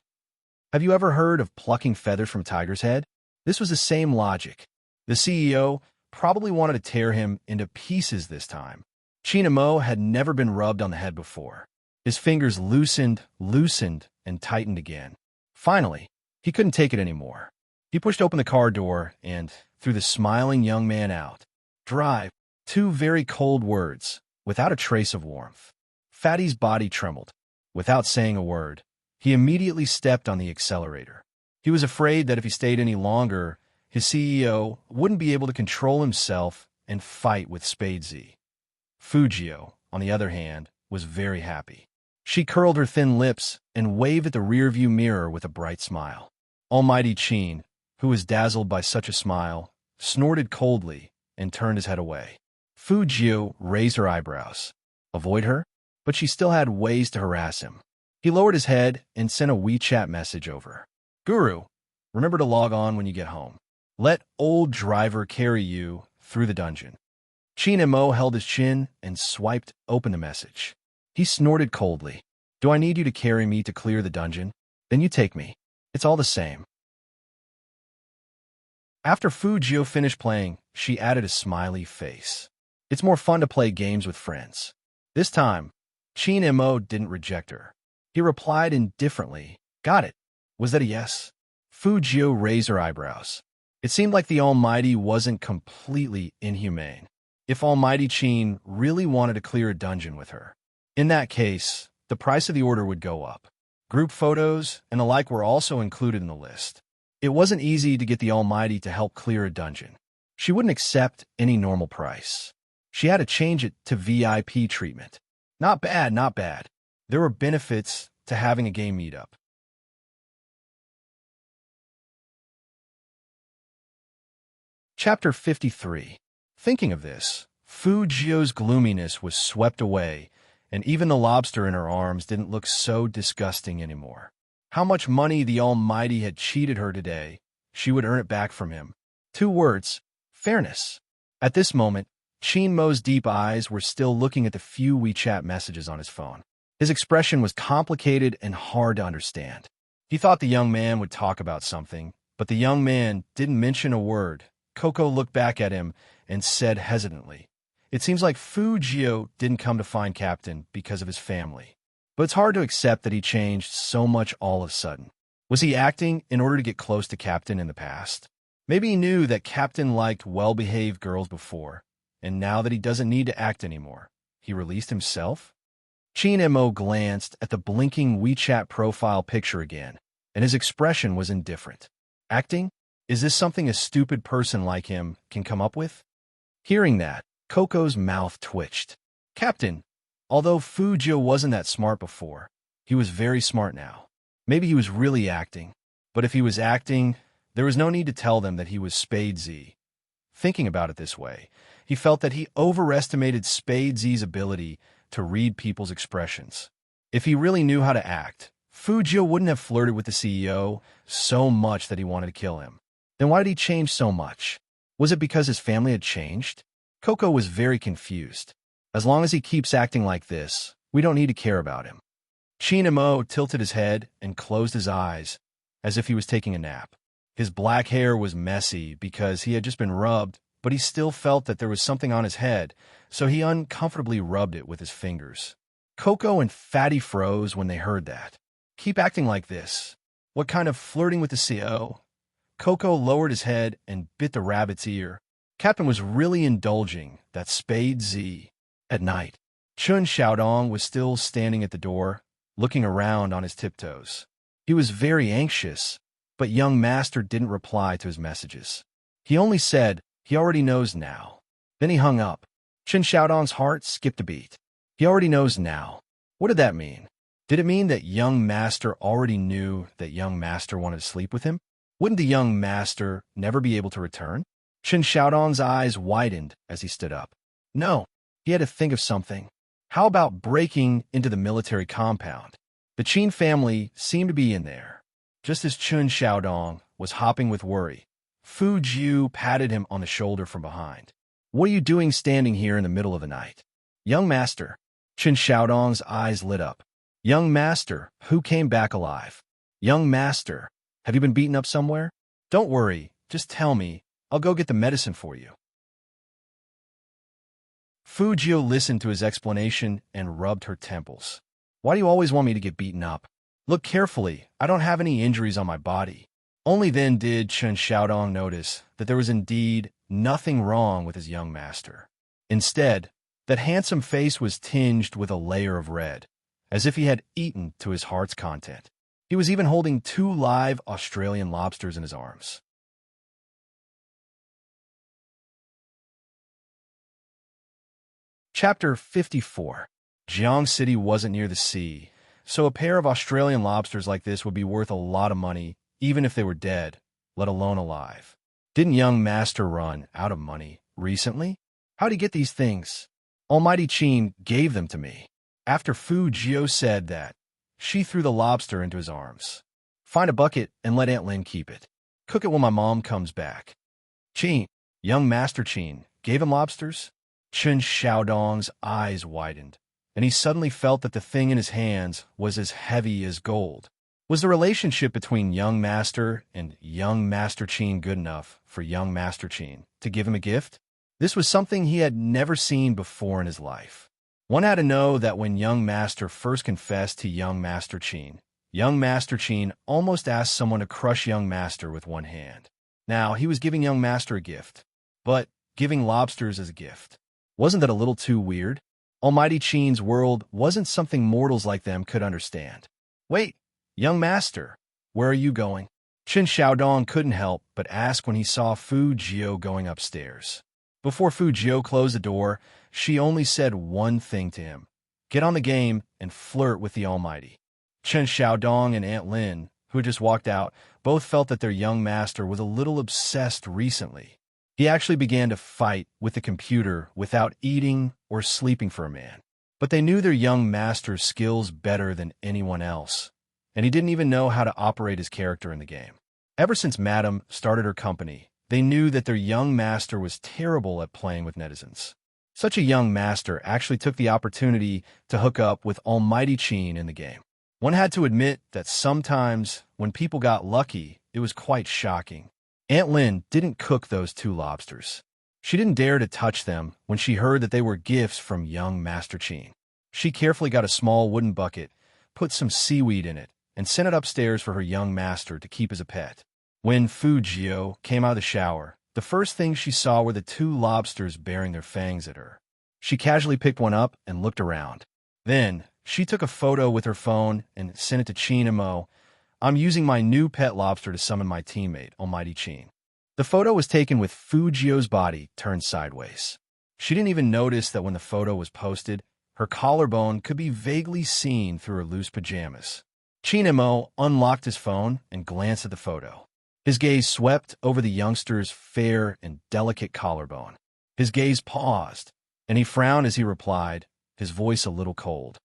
Have you ever heard of plucking feathers from tiger's head? This was the same logic. The CEO probably wanted to tear him into pieces this time. Chin-mo had never been rubbed on the head before. His fingers loosened, and tightened again. Finally, he couldn't take it anymore. He pushed open the car door and threw the smiling young man out. Drive. 2 very cold words, without a trace of warmth. Fatty's body trembled. Without saying a word, he immediately stepped on the accelerator. He was afraid that if he stayed any longer, his CEO wouldn't be able to control himself and fight with Spadesy. Fujio, on the other hand, was very happy. She curled her thin lips and waved at the rearview mirror with a bright smile. Almighty Chin, who was dazzled by such a smile, snorted coldly and turned his head away. Fujio raised her eyebrows. Avoid her? But she still had ways to harass him. He lowered his head and sent a WeChat message over. Guru, remember to log on when you get home. Let old driver carry you through the dungeon. Chin-mo held his chin and swiped open the message. He snorted coldly. Do I need you to carry me to clear the dungeon? Then you take me. It's all the same. After Fujio finished playing, she added a smiley face. It's more fun to play games with friends. This time, Chin-mo didn't reject her. He replied indifferently. Got it. Was that a yes? Fujio raised her eyebrows. It seemed like the Almighty wasn't completely inhumane. If Almighty Chin really wanted to clear a dungeon with her, in that case, the price of the order would go up. Group photos and the like were also included in the list. It wasn't easy to get the Almighty to help clear a dungeon. She wouldn't accept any normal price. She had to change it to VIP treatment. Not bad, not bad. There were benefits to having a game meetup. Chapter 53. Thinking of this, Fujio's gloominess was swept away, and even the lobster in her arms didn't look so disgusting anymore. How much money the Almighty had cheated her today, she would earn it back from him. 2 words, fairness. At this moment, Chin-mo's deep eyes were still looking at the few WeChat messages on his phone. His expression was complicated and hard to understand. He thought the young man would talk about something, but the young man didn't mention a word. Coco looked back at him and said hesitantly, It seems like Fujio didn't come to find Captain because of his family. But it's hard to accept that he changed so much all of a sudden. Was he acting in order to get close to Captain in the past? Maybe he knew that Captain liked well-behaved girls before, and now that he doesn't need to act anymore, he released himself? Chin Mo glanced at the blinking WeChat profile picture again, and his expression was indifferent. Acting? Is this something a stupid person like him can come up with? Hearing that, Coco's mouth twitched. Captain, although Fujio wasn't that smart before, he was very smart now. Maybe he was really acting. But if he was acting, there was no need to tell them that he was Spade Z. Thinking about it this way, he felt that he overestimated Spade Z's ability to read people's expressions. If he really knew how to act, Fujio wouldn't have flirted with the CEO so much that he wanted to kill him. Then why did he change so much? Was it because his family had changed? Coco was very confused. As long as he keeps acting like this, we don't need to care about him. Chin Mo tilted his head and closed his eyes, as if he was taking a nap. His black hair was messy because he had just been rubbed, but he still felt that there was something on his head, so he uncomfortably rubbed it with his fingers. Coco and Fatty froze when they heard that. Keep acting like this. What kind of flirting with the CEO? Coco lowered his head and bit the rabbit's ear. Captain was really indulging that Spade Z. At night, Chun Xiaodong was still standing at the door, looking around on his tiptoes. He was very anxious, but young master didn't reply to his messages. He only said, he already knows now. Then he hung up. Chun Xiaodong's heart skipped a beat. He already knows now. What did that mean? Did it mean that young master already knew that young master wanted to sleep with him? Wouldn't the young master never be able to return? Chun Xiaodong's eyes widened as he stood up. No, he had to think of something. How about breaking into the military compound? The Qin family seemed to be in there. Just as Chun Xiaodong was hopping with worry, Fu Jiu patted him on the shoulder from behind. What are you doing standing here in the middle of the night? Young master. Chun Xiaodong's eyes lit up. Young master, who came back alive? Young master, have you been beaten up somewhere? Don't worry, just tell me. I'll go get the medicine for you. Fu Jiu listened to his explanation and rubbed her temples. Why do you always want me to get beaten up? Look carefully, I don't have any injuries on my body. Only then did Chun Xiaodong notice that there was indeed nothing wrong with his young master. Instead, that handsome face was tinged with a layer of red, as if he had eaten to his heart's content. He was even holding 2 live Australian lobsters in his arms. Chapter 54. Jiang City wasn't near the sea, so a pair of Australian lobsters like this would be worth a lot of money, even if they were dead, let alone alive. Didn't young master run out of money recently? How'd he get these things? Almighty Qin gave them to me. After Fu Jiu said that, she threw the lobster into his arms. Find a bucket and let Aunt Lin keep it. Cook it when my mom comes back. Qin, young master Qin, gave him lobsters? Chun Xiaodong's eyes widened, and he suddenly felt that the thing in his hands was as heavy as gold. Was the relationship between young master and young master Qin good enough for young master Qin to give him a gift? This was something he had never seen before in his life. One had to know that when young master first confessed to young master Qin almost asked someone to crush young master with one hand. Now, he was giving young master a gift, but giving lobsters as a gift. Wasn't that a little too weird? Almighty Qin's world wasn't something mortals like them could understand. Wait, young master, where are you going? Chun Xiaodong couldn't help but ask when he saw Fu Jiu going upstairs. Before Fu Jiu closed the door, she only said one thing to him. Get on the game and flirt with the Almighty. Chun Xiaodong and Aunt Lin, who had just walked out, both felt that their young master was a little obsessed recently. He actually began to fight with the computer without eating or sleeping for a man. But they knew their young master's skills better than anyone else, and he didn't even know how to operate his character in the game. Ever since Madame started her company, they knew that their young master was terrible at playing with netizens. Such a young master actually took the opportunity to hook up with Almighty Qin in the game. One had to admit that sometimes, when people got lucky, it was quite shocking. Aunt Lin didn't cook those 2 lobsters. She didn't dare to touch them when she heard that they were gifts from young Master Qin. She carefully got a small wooden bucket, put some seaweed in it, and sent it upstairs for her young master to keep as a pet. When Fu Jiu came out of the shower, the first thing she saw were the 2 lobsters baring their fangs at her. She casually picked one up and looked around. Then, She took a photo with her phone and sent it to Chin and Mo. I'm using my new pet lobster to summon my teammate, Almighty Chin. The photo was taken with Fujio's body turned sideways. She didn't even notice that when the photo was posted, her collarbone could be vaguely seen through her loose pajamas. Chin and Mo unlocked his phone and glanced at the photo. His gaze swept over the youngster's fair and delicate collarbone. His gaze paused, and he frowned as he replied, his voice a little cold.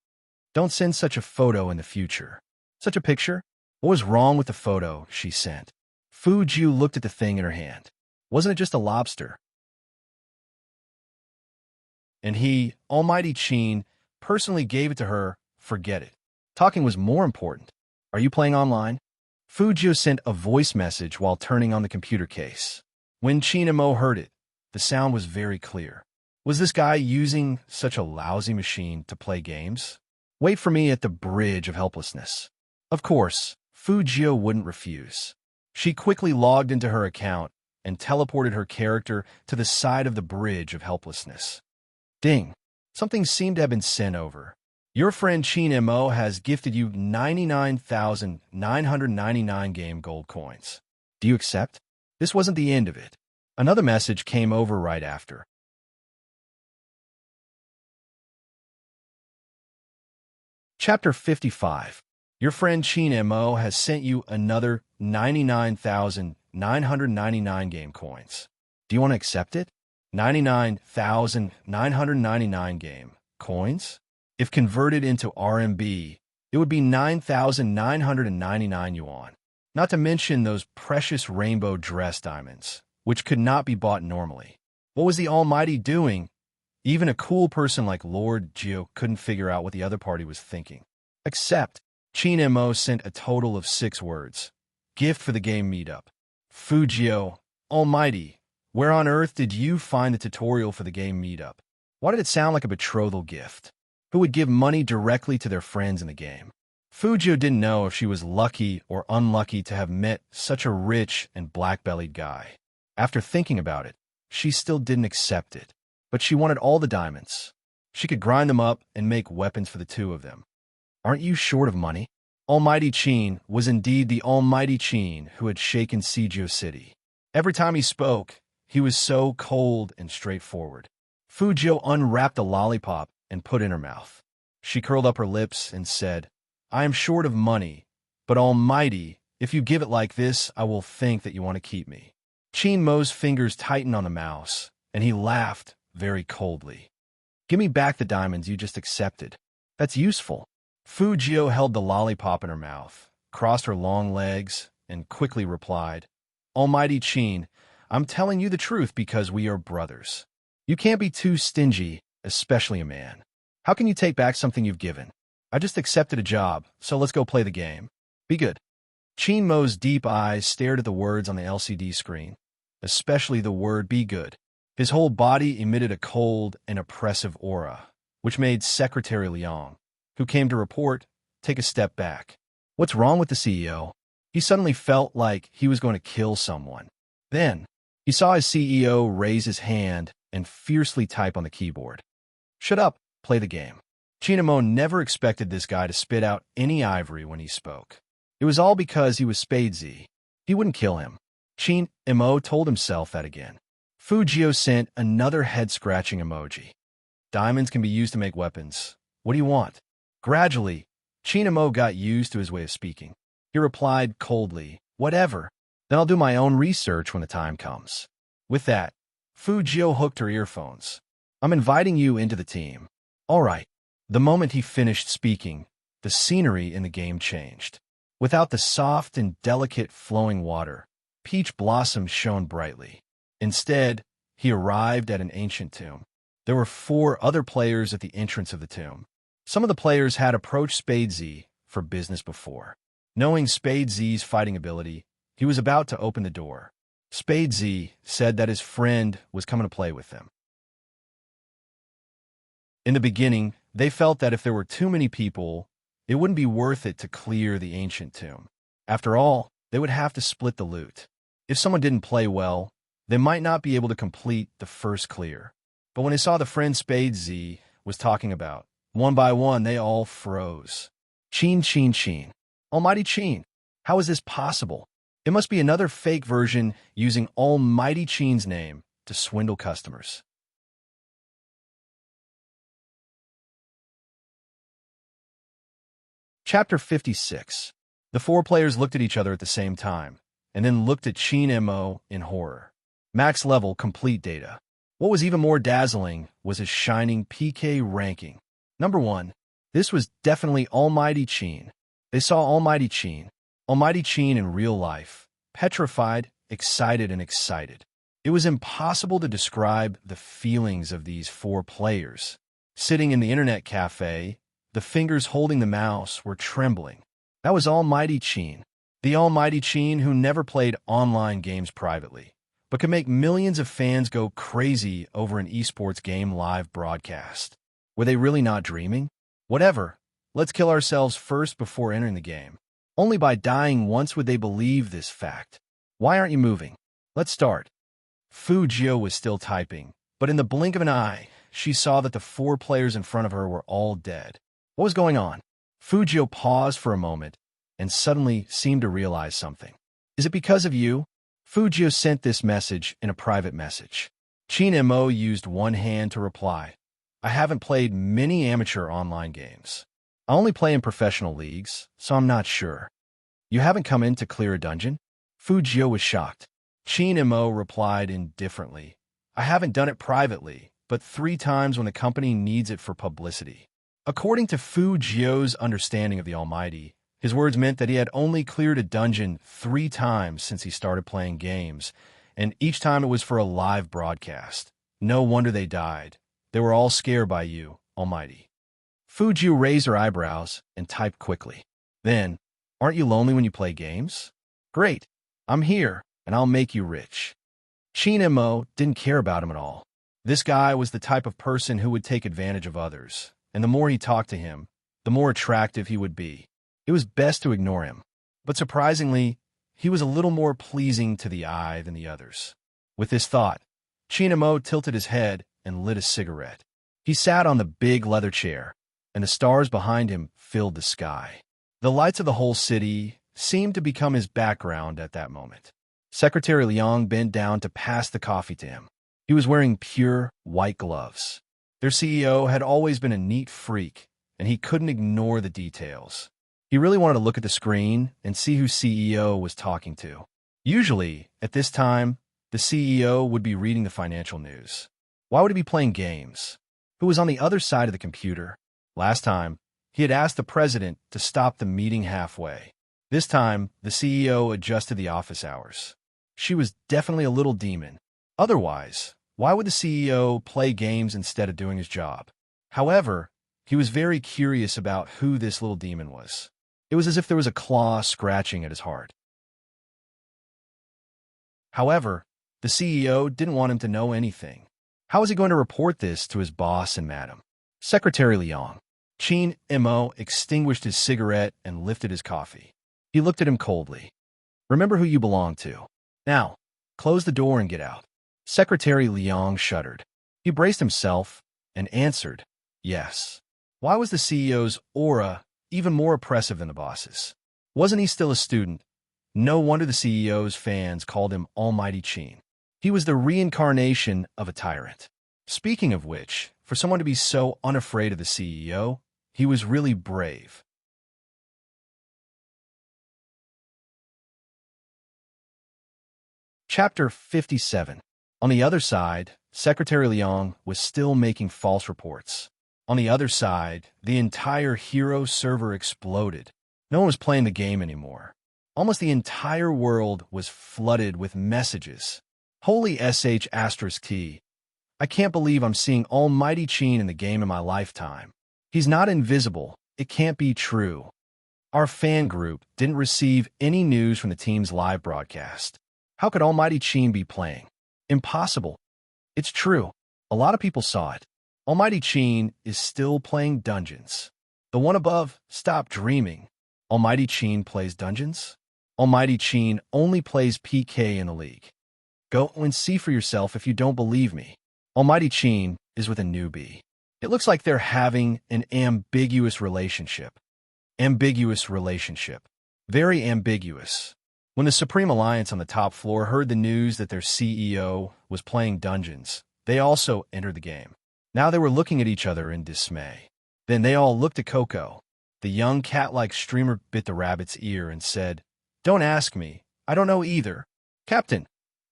Don't send such a photo in the future. Such a picture? What was wrong with the photo she sent? Fujiu looked at the thing in her hand. Wasn't it just a lobster? And he, Almighty Chin, personally gave it to her. Forget it. Talking was more important. Are you playing online? Fujiu sent a voice message while turning on the computer case. When Chin and Mo heard it, the sound was very clear. Was this guy using such a lousy machine to play games? Wait for me at the bridge of helplessness. Of course, Fujiu wouldn't refuse. She quickly logged into her account and teleported her character to the side of the bridge of helplessness. Ding! Something seemed to have been sent over. Your friend Chin Mo has gifted you 99,999 game gold coins. Do you accept? This wasn't the end of it. Another message came over right after. Chapter 55. Your friend Chin Mo has sent you another 99,999 game coins. Do you want to accept it? 99,999 game coins? If converted into RMB, it would be 9,999 yuan. Not to mention those precious rainbow dress diamonds, which could not be bought normally. What was the Almighty doing? Even a cool person like Lord Gio couldn't figure out what the other party was thinking. Accept. Chin Mo sent a total of 6 words. Gift for the game meetup. Fujio, Almighty, where on earth did you find the tutorial for the game meetup? Why did it sound like a betrothal gift? Who would give money directly to their friends in the game? Fujio didn't know if she was lucky or unlucky to have met such a rich and black-bellied guy. After thinking about it, she still didn't accept it. But she wanted all the diamonds. She could grind them up and make weapons for the two of them. Aren't you short of money? Almighty Chin was indeed the Almighty Chin who had shaken Seijo City. Every time he spoke, he was so cold and straightforward. Fujio unwrapped a lollipop and put in her mouth. She curled up her lips and said, I am short of money, but Almighty, if you give it like this, I will think that you want to keep me. Chin Mo's fingers tightened on the mouse, and he laughed very coldly. Give me back the diamonds you just accepted. That's useful. Fujio held the lollipop in her mouth, crossed her long legs, and quickly replied, Almighty Chin, I'm telling you the truth because we are brothers. You can't be too stingy, especially a man. How can you take back something you've given? I just accepted a job, so let's go play the game. Be good. Chin Mo's deep eyes stared at the words on the LCD screen, especially the word be good. His whole body emitted a cold and oppressive aura, which made Secretary Liang, who came to report, take a step back. What's wrong with the CEO? He suddenly felt like he was going to kill someone. Then, he saw his CEO raise his hand and fiercely type on the keyboard. Shut up, play the game. Chin Mo never expected this guy to spit out any ivory when he spoke. It was all because he was Spadesy. He wouldn't kill him. Chin Mo told himself that again. Fujio sent another head-scratching emoji. Diamonds can be used to make weapons. What do you want? Gradually, Chin Mo got used to his way of speaking. He replied coldly, whatever. Then I'll do my own research when the time comes. With that, Fujio hooked her earphones. I'm inviting you into the team. All right. The moment he finished speaking, the scenery in the game changed. Without the soft and delicate flowing water, peach blossoms shone brightly. Instead, he arrived at an ancient tomb. There were 4 other players at the entrance of the tomb. Some of the players had approached Spadesy for business before. Knowing Spadesy's fighting ability, he was about to open the door. Spadesy said that his friend was coming to play with them. In the beginning, they felt that if there were too many people, it wouldn't be worth it to clear the ancient tomb. After all, they would have to split the loot. If someone didn't play well, they might not be able to complete the first clear. But when they saw the friend Spadesy was talking about, One by one, they all froze. Cheen, Cheen, Cheen. Almighty Cheen. How is this possible? It must be another fake version using Almighty Cheen's name to swindle customers. Chapter 56. The four players looked at each other at the same time, and then looked at Cheen Mo in horror. Max level complete data. What was even more dazzling was his shining PK ranking. Number 1. This was definitely Almighty Cheen. They saw Almighty Cheen in real life, petrified, excited, and excited. It was impossible to describe the feelings of these four players. Sitting in the internet cafe, the fingers holding the mouse were trembling. That was Almighty Cheen. The Almighty Cheen who never played online games privately, but could make millions of fans go crazy over an esports game live broadcast. Were they really not dreaming? Whatever. Let's kill ourselves first before entering the game. Only by dying once would they believe this fact. Why aren't you moving? Let's start. Fujio was still typing, but in the blink of an eye, she saw that the four players in front of her were all dead. What was going on? Fujio paused for a moment and suddenly seemed to realize something. Is it because of you? Fujio sent this message in a private message. Cheen Mo used one hand to reply. I haven't played many amateur online games. I only play in professional leagues, so I'm not sure. You haven't come in to clear a dungeon? Fujio was shocked. Cheen Mo replied indifferently. I haven't done it privately, but 3 times when the company needs it for publicity. According to Fujio's understanding of the Almighty, his words meant that he had only cleared a dungeon 3 times since he started playing games, and each time it was for a live broadcast. No wonder they died. They were all scared by you, Almighty. Fujio raised her eyebrows and typed quickly. Then, aren't you lonely when you play games? Great. I'm here, and I'll make you rich. Cheen Mo didn't care about him at all. This guy was the type of person who would take advantage of others, and the more he talked to him, the more attractive he would be. It was best to ignore him. But surprisingly, he was a little more pleasing to the eye than the others. With this thought, Cheen Mo tilted his head and lit a cigarette. He sat on the big leather chair, and the stars behind him filled the sky. The lights of the whole city seemed to become his background at that moment. Secretary Liang bent down to pass the coffee to him. He was wearing pure white gloves. Their CEO had always been a neat freak, and he couldn't ignore the details. He really wanted to look at the screen and see who CEO was talking to. Usually, at this time, the CEO would be reading the financial news. Why would he be playing games? Who was on the other side of the computer? Last time, he had asked the president to stop the meeting halfway. This time, the CEO adjusted the office hours. She was definitely a little demon. Otherwise, why would the CEO play games instead of doing his job? However, he was very curious about who this little demon was. It was as if there was a claw scratching at his heart. However, the CEO didn't want him to know anything. How was he going to report this to his boss and madam? Secretary Liang. Cheen Mo extinguished his cigarette and lifted his coffee. He looked at him coldly. Remember who you belong to. Now, close the door and get out. Secretary Liang shuddered. He braced himself and answered, yes. Why was the CEO's aura even more oppressive than the boss's? Wasn't he still a student? No wonder the CEO's fans called him Almighty Cheen. He was the reincarnation of a tyrant. Speaking of which, for someone to be so unafraid of the CEO, he was really brave. Chapter 57. On the other side, Secretary Liang was still making false reports. On the other side, the entire Hero server exploded. No one was playing the game anymore. Almost the entire world was flooded with messages. Holy sh*T. I can't believe I'm seeing Almighty Cheen in the game in my lifetime. He's not invisible. It can't be true. Our fan group didn't receive any news from the team's live broadcast. How could Almighty Cheen be playing? Impossible. It's true. A lot of people saw it. Almighty Cheen is still playing dungeons. The one above stopped dreaming. Almighty Cheen plays dungeons? Almighty Cheen only plays PK in the league. Go and see for yourself if you don't believe me. Almighty Cheen is with a newbie. It looks like they're having an ambiguous relationship. Ambiguous relationship. Very ambiguous. When the Supreme Alliance on the top floor heard the news that their CEO was playing dungeons, they also entered the game. Now they were looking at each other in dismay. Then they all looked at Coco. The young cat-like streamer bit the rabbit's ear and said, "Don't ask me. I don't know either. Captain,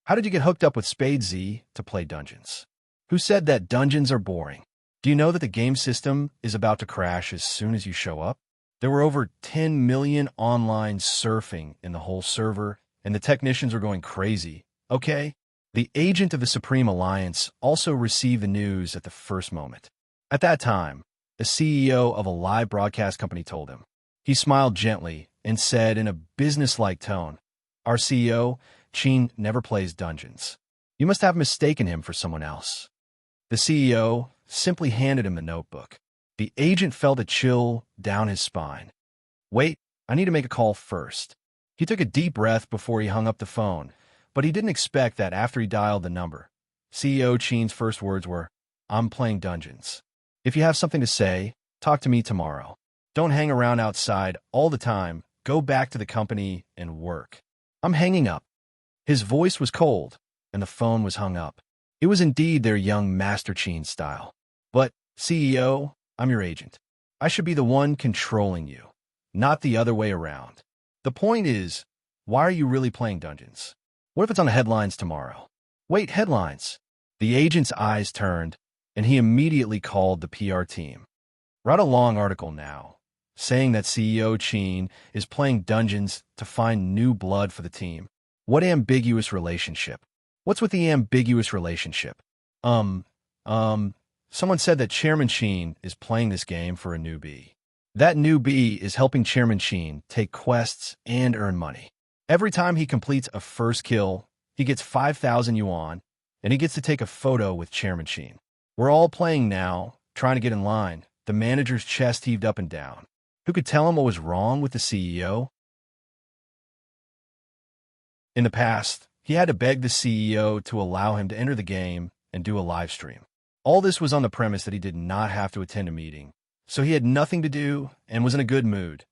how did you get hooked up with Spade Z to play dungeons? Who said that dungeons are boring? Do you know that the game system is about to crash as soon as you show up? There were over 10 million online surfing in the whole server, and the technicians were going crazy, okay?" The agent of the Supreme Alliance also received the news at the first moment. At that time, the CEO of a live broadcast company told him. He smiled gently and said in a businesslike tone, "Our CEO, Chin, never plays dungeons. You must have mistaken him for someone else." The CEO simply handed him the notebook. The agent felt a chill down his spine. "Wait, I need to make a call first." He took a deep breath before he hung up the phone, but he didn't expect that after he dialed the number. CEO Chin's first words were, "I'm playing dungeons. If you have something to say, talk to me tomorrow. Don't hang around outside all the time. Go back to the company and work." "I'm hanging up." His voice was cold, and the phone was hung up. It was indeed their young Master Chin style. "But, CEO, I'm your agent. I should be the one controlling you, not the other way around. The point is, why are you really playing dungeons? What if it's on the headlines tomorrow?" "Wait, headlines?" The agent's eyes turned, and he immediately called the PR team. "Write a long article now, saying that CEO Chin is playing dungeons to find new blood for the team. What ambiguous relationship? What's with the ambiguous relationship? Someone said that Chairman Chin is playing this game for a newbie. That newbie is helping Chairman Chin take quests and earn money. Every time he completes a first kill, he gets 5,000 yuan, and he gets to take a photo with Chairman Chin. We're all playing now, trying to get in line." The manager's chest heaved up and down. Who could tell him what was wrong with the CEO? In the past, he had to beg the CEO to allow him to enter the game and do a live stream. All this was on the premise that he did not have to attend a meeting, so he had nothing to do and was in a good mood.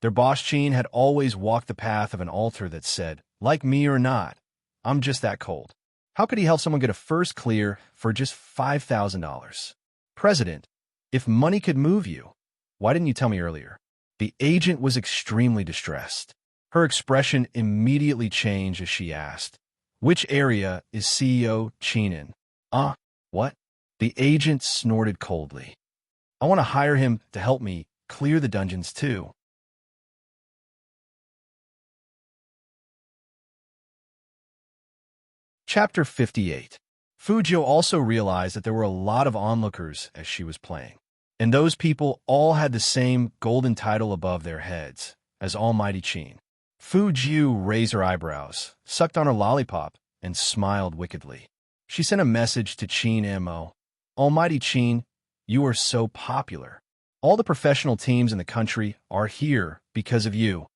Their boss Chin had always walked the path of an altar that said, "Like me or not, I'm just that cold." How could he help someone get a first clear for just $5,000? "President, if money could move you, why didn't you tell me earlier?" The agent was extremely distressed. Her expression immediately changed as she asked, "Which area is CEO Chin in?" What?" The agent snorted coldly. "I want to hire him to help me clear the dungeons too." Chapter 58. Fujio also realized that there were a lot of onlookers as she was playing, and those people all had the same golden title above their heads as Almighty Chin. Fujio raised her eyebrows, sucked on her lollipop, and smiled wickedly. She sent a message to Chin Mo. "Almighty Chin, you are so popular. All the professional teams in the country are here because of you."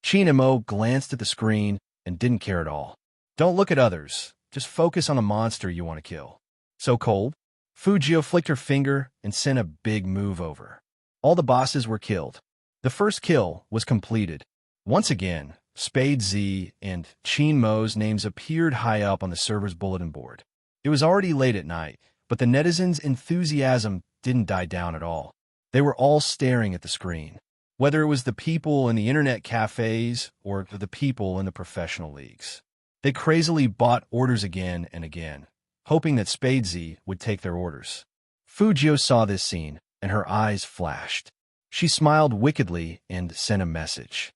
Chin Mo glanced at the screen and didn't care at all. "Don't look at others. Just focus on the monster you want to kill." "So cold?" Fujio flicked her finger and sent a big move over. All the bosses were killed. The first kill was completed. Once again, Spade Z and Chin Mo's names appeared high up on the server's bulletin board. It was already late at night, but the netizens' enthusiasm didn't die down at all. They were all staring at the screen, whether it was the people in the internet cafes or the people in the professional leagues. They crazily bought orders again and again, hoping that Spadesy would take their orders. Fujio saw this scene, and her eyes flashed. She smiled wickedly and sent a message.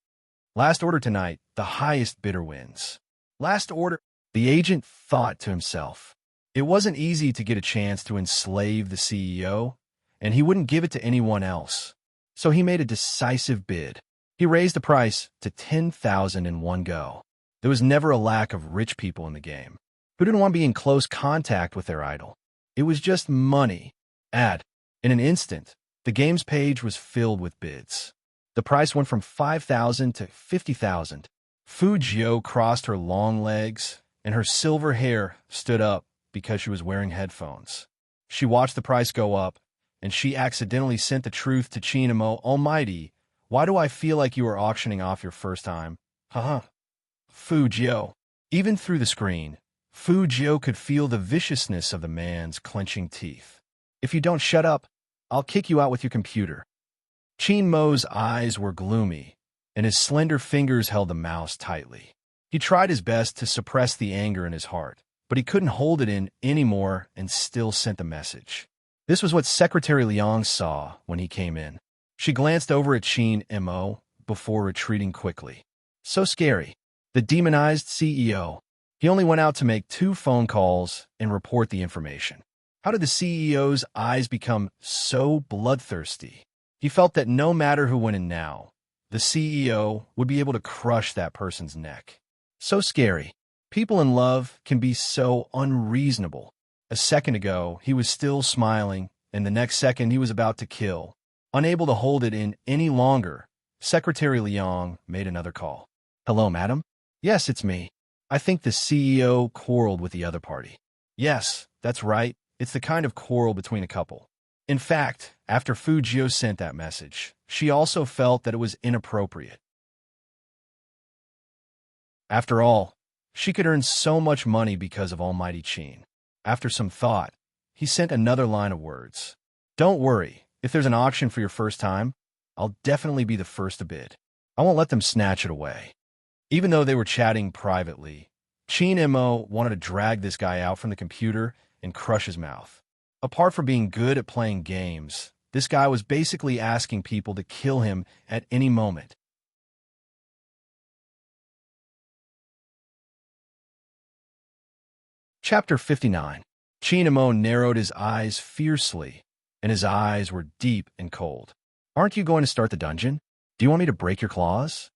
"Last order tonight, the highest bidder wins." Last order? The agent thought to himself. It wasn't easy to get a chance to enslave the CEO, and he wouldn't give it to anyone else. So he made a decisive bid. He raised the price to 10,000 in one go. There was never a lack of rich people in the game. Who didn't want to be in close contact with their idol? It was just money. In an instant, the game's page was filled with bids. The price went from 5,000 to 50,000. Fujio crossed her long legs, and her silver hair stood up because she was wearing headphones. She watched the price go up, and she accidentally sent the truth to Chinamo. Almighty, why do I feel like you are auctioning off your first time? Haha. Fujio. Even through the screen, Fujio could feel the viciousness of the man's clenching teeth. If you don't shut up, I'll kick you out with your computer. Chinmo's eyes were gloomy, and his slender fingers held the mouse tightly. He tried his best to suppress the anger in his heart, but he couldn't hold it in anymore and still sent the message. This was what Secretary Liang saw when he came in. She glanced over at Chin Mo before retreating quickly. So scary. The demonized CEO. He only went out to make 2 phone calls and report the information. How did the CEO's eyes become so bloodthirsty? He felt that no matter who went in now, the CEO would be able to crush that person's neck. So scary. People in love can be so unreasonable. A second ago, he was still smiling, and the next second he was about to kill. Unable to hold it in any longer, Secretary Liang made another call. Hello, madam? Yes, it's me. I think the CEO quarreled with the other party. Yes, that's right. It's the kind of quarrel between a couple. In fact, after Fujio sent that message, she also felt that it was inappropriate. After all, she could earn so much money because of Almighty Chin. After some thought, he sent another line of words. Don't worry, if there's an auction for your first time, I'll definitely be the first to bid. I won't let them snatch it away. Even though they were chatting privately, Chin Mo wanted to drag this guy out from the computer and crush his mouth. Apart from being good at playing games, this guy was basically asking people to kill him at any moment. Chapter 59. Chinamo narrowed his eyes fiercely, and his eyes were deep and cold. Aren't you going to start the dungeon? Do you want me to break your claws?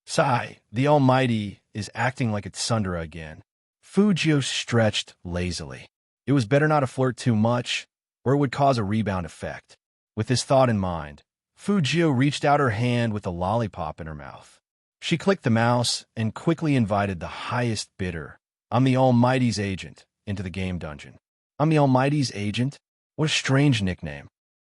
Sigh, the Almighty is acting like it's Sundara again. Fujio stretched lazily. It was better not to flirt too much, or it would cause a rebound effect. With this thought in mind, Fujio reached out her hand with a lollipop in her mouth. She clicked the mouse and quickly invited the highest bidder. I'm the Almighty's agent, into the game dungeon. I'm the Almighty's agent? What a strange nickname.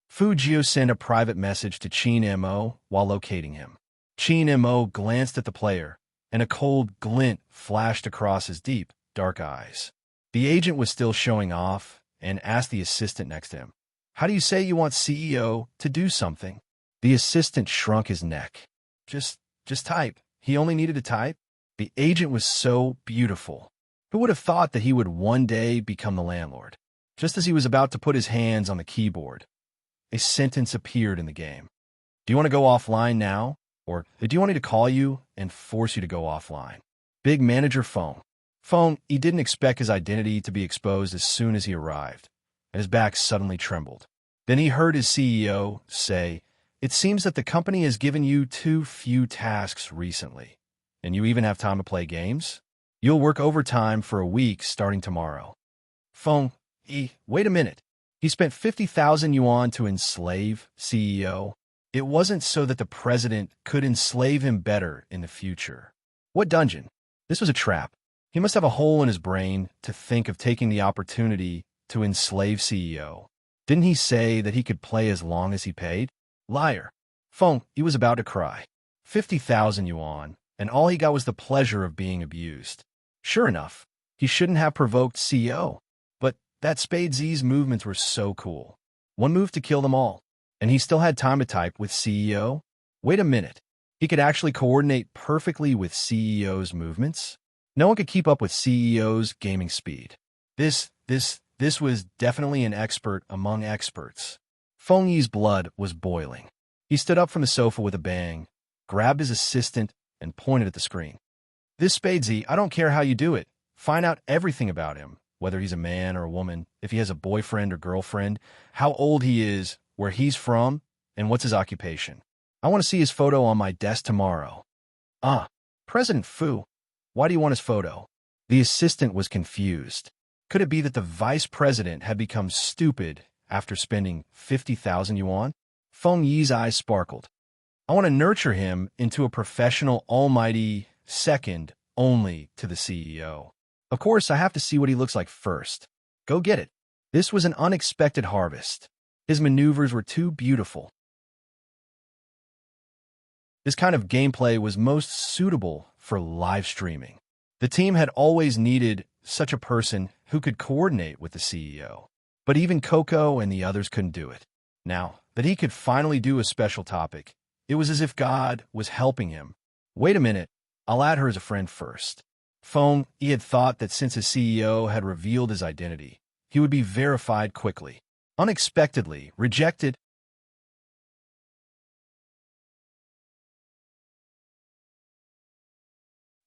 Fujio sent a private message to Chin Mo while locating him. Chin Mo glanced at the player, and a cold glint flashed across his deep, dark eyes. The agent was still showing off and asked the assistant next to him, How do you say you want CEO to do something? The assistant shrunk his neck. Just type. He only needed to type. The agent was so beautiful. Who would have thought that he would one day become the landlord? Just as he was about to put his hands on the keyboard, a sentence appeared in the game. Do you want to go offline now? Or do you want me to call you and force you to go offline? Big manager phone. He didn't expect his identity to be exposed as soon as he arrived, and his back suddenly trembled. Then he heard his CEO say, It seems that the company has given you too few tasks recently, and you even have time to play games? You'll work overtime for a week starting tomorrow. Wait a minute. He spent 50,000 yuan to enslave CEO. It wasn't so that the president could enslave him better in the future. What dungeon? This was a trap. He must have a hole in his brain to think of taking the opportunity to enslave CEO. Didn't he say that he could play as long as he paid? Liar. He was about to cry. 50,000 yuan, and all he got was the pleasure of being abused. Sure enough, he shouldn't have provoked CEO. But that Spade Z's movements were so cool. One move to kill them all. And he still had time to type with CEO? Wait a minute. He could actually coordinate perfectly with CEO's movements? No one could keep up with CEO's gaming speed. This was definitely an expert among experts. Feng Yi's blood was boiling. He stood up from the sofa with a bang, grabbed his assistant, and pointed at the screen. This Spadesy, I don't care how you do it. Find out everything about him, whether he's a man or a woman, if he has a boyfriend or girlfriend, how old he is, where he's from, and what's his occupation. I want to see his photo on my desk tomorrow. President Fu. Why do you want his photo? The assistant was confused. Could it be that the vice president had become stupid after spending 50,000 yuan? Feng Yi's eyes sparkled. I want to nurture him into a professional almighty second only to the CEO. Of course, I have to see what he looks like first. Go get it. This was an unexpected harvest. His maneuvers were too beautiful. This kind of gameplay was most suitable for live streaming. The team had always needed such a person who could coordinate with the CEO. But even Coco and the others couldn't do it. Now that he could finally do a special topic, it was as if God was helping him. Wait a minute, I'll add her as a friend first. Phone, he had thought that since his CEO had revealed his identity, he would be verified quickly. Unexpectedly, rejected.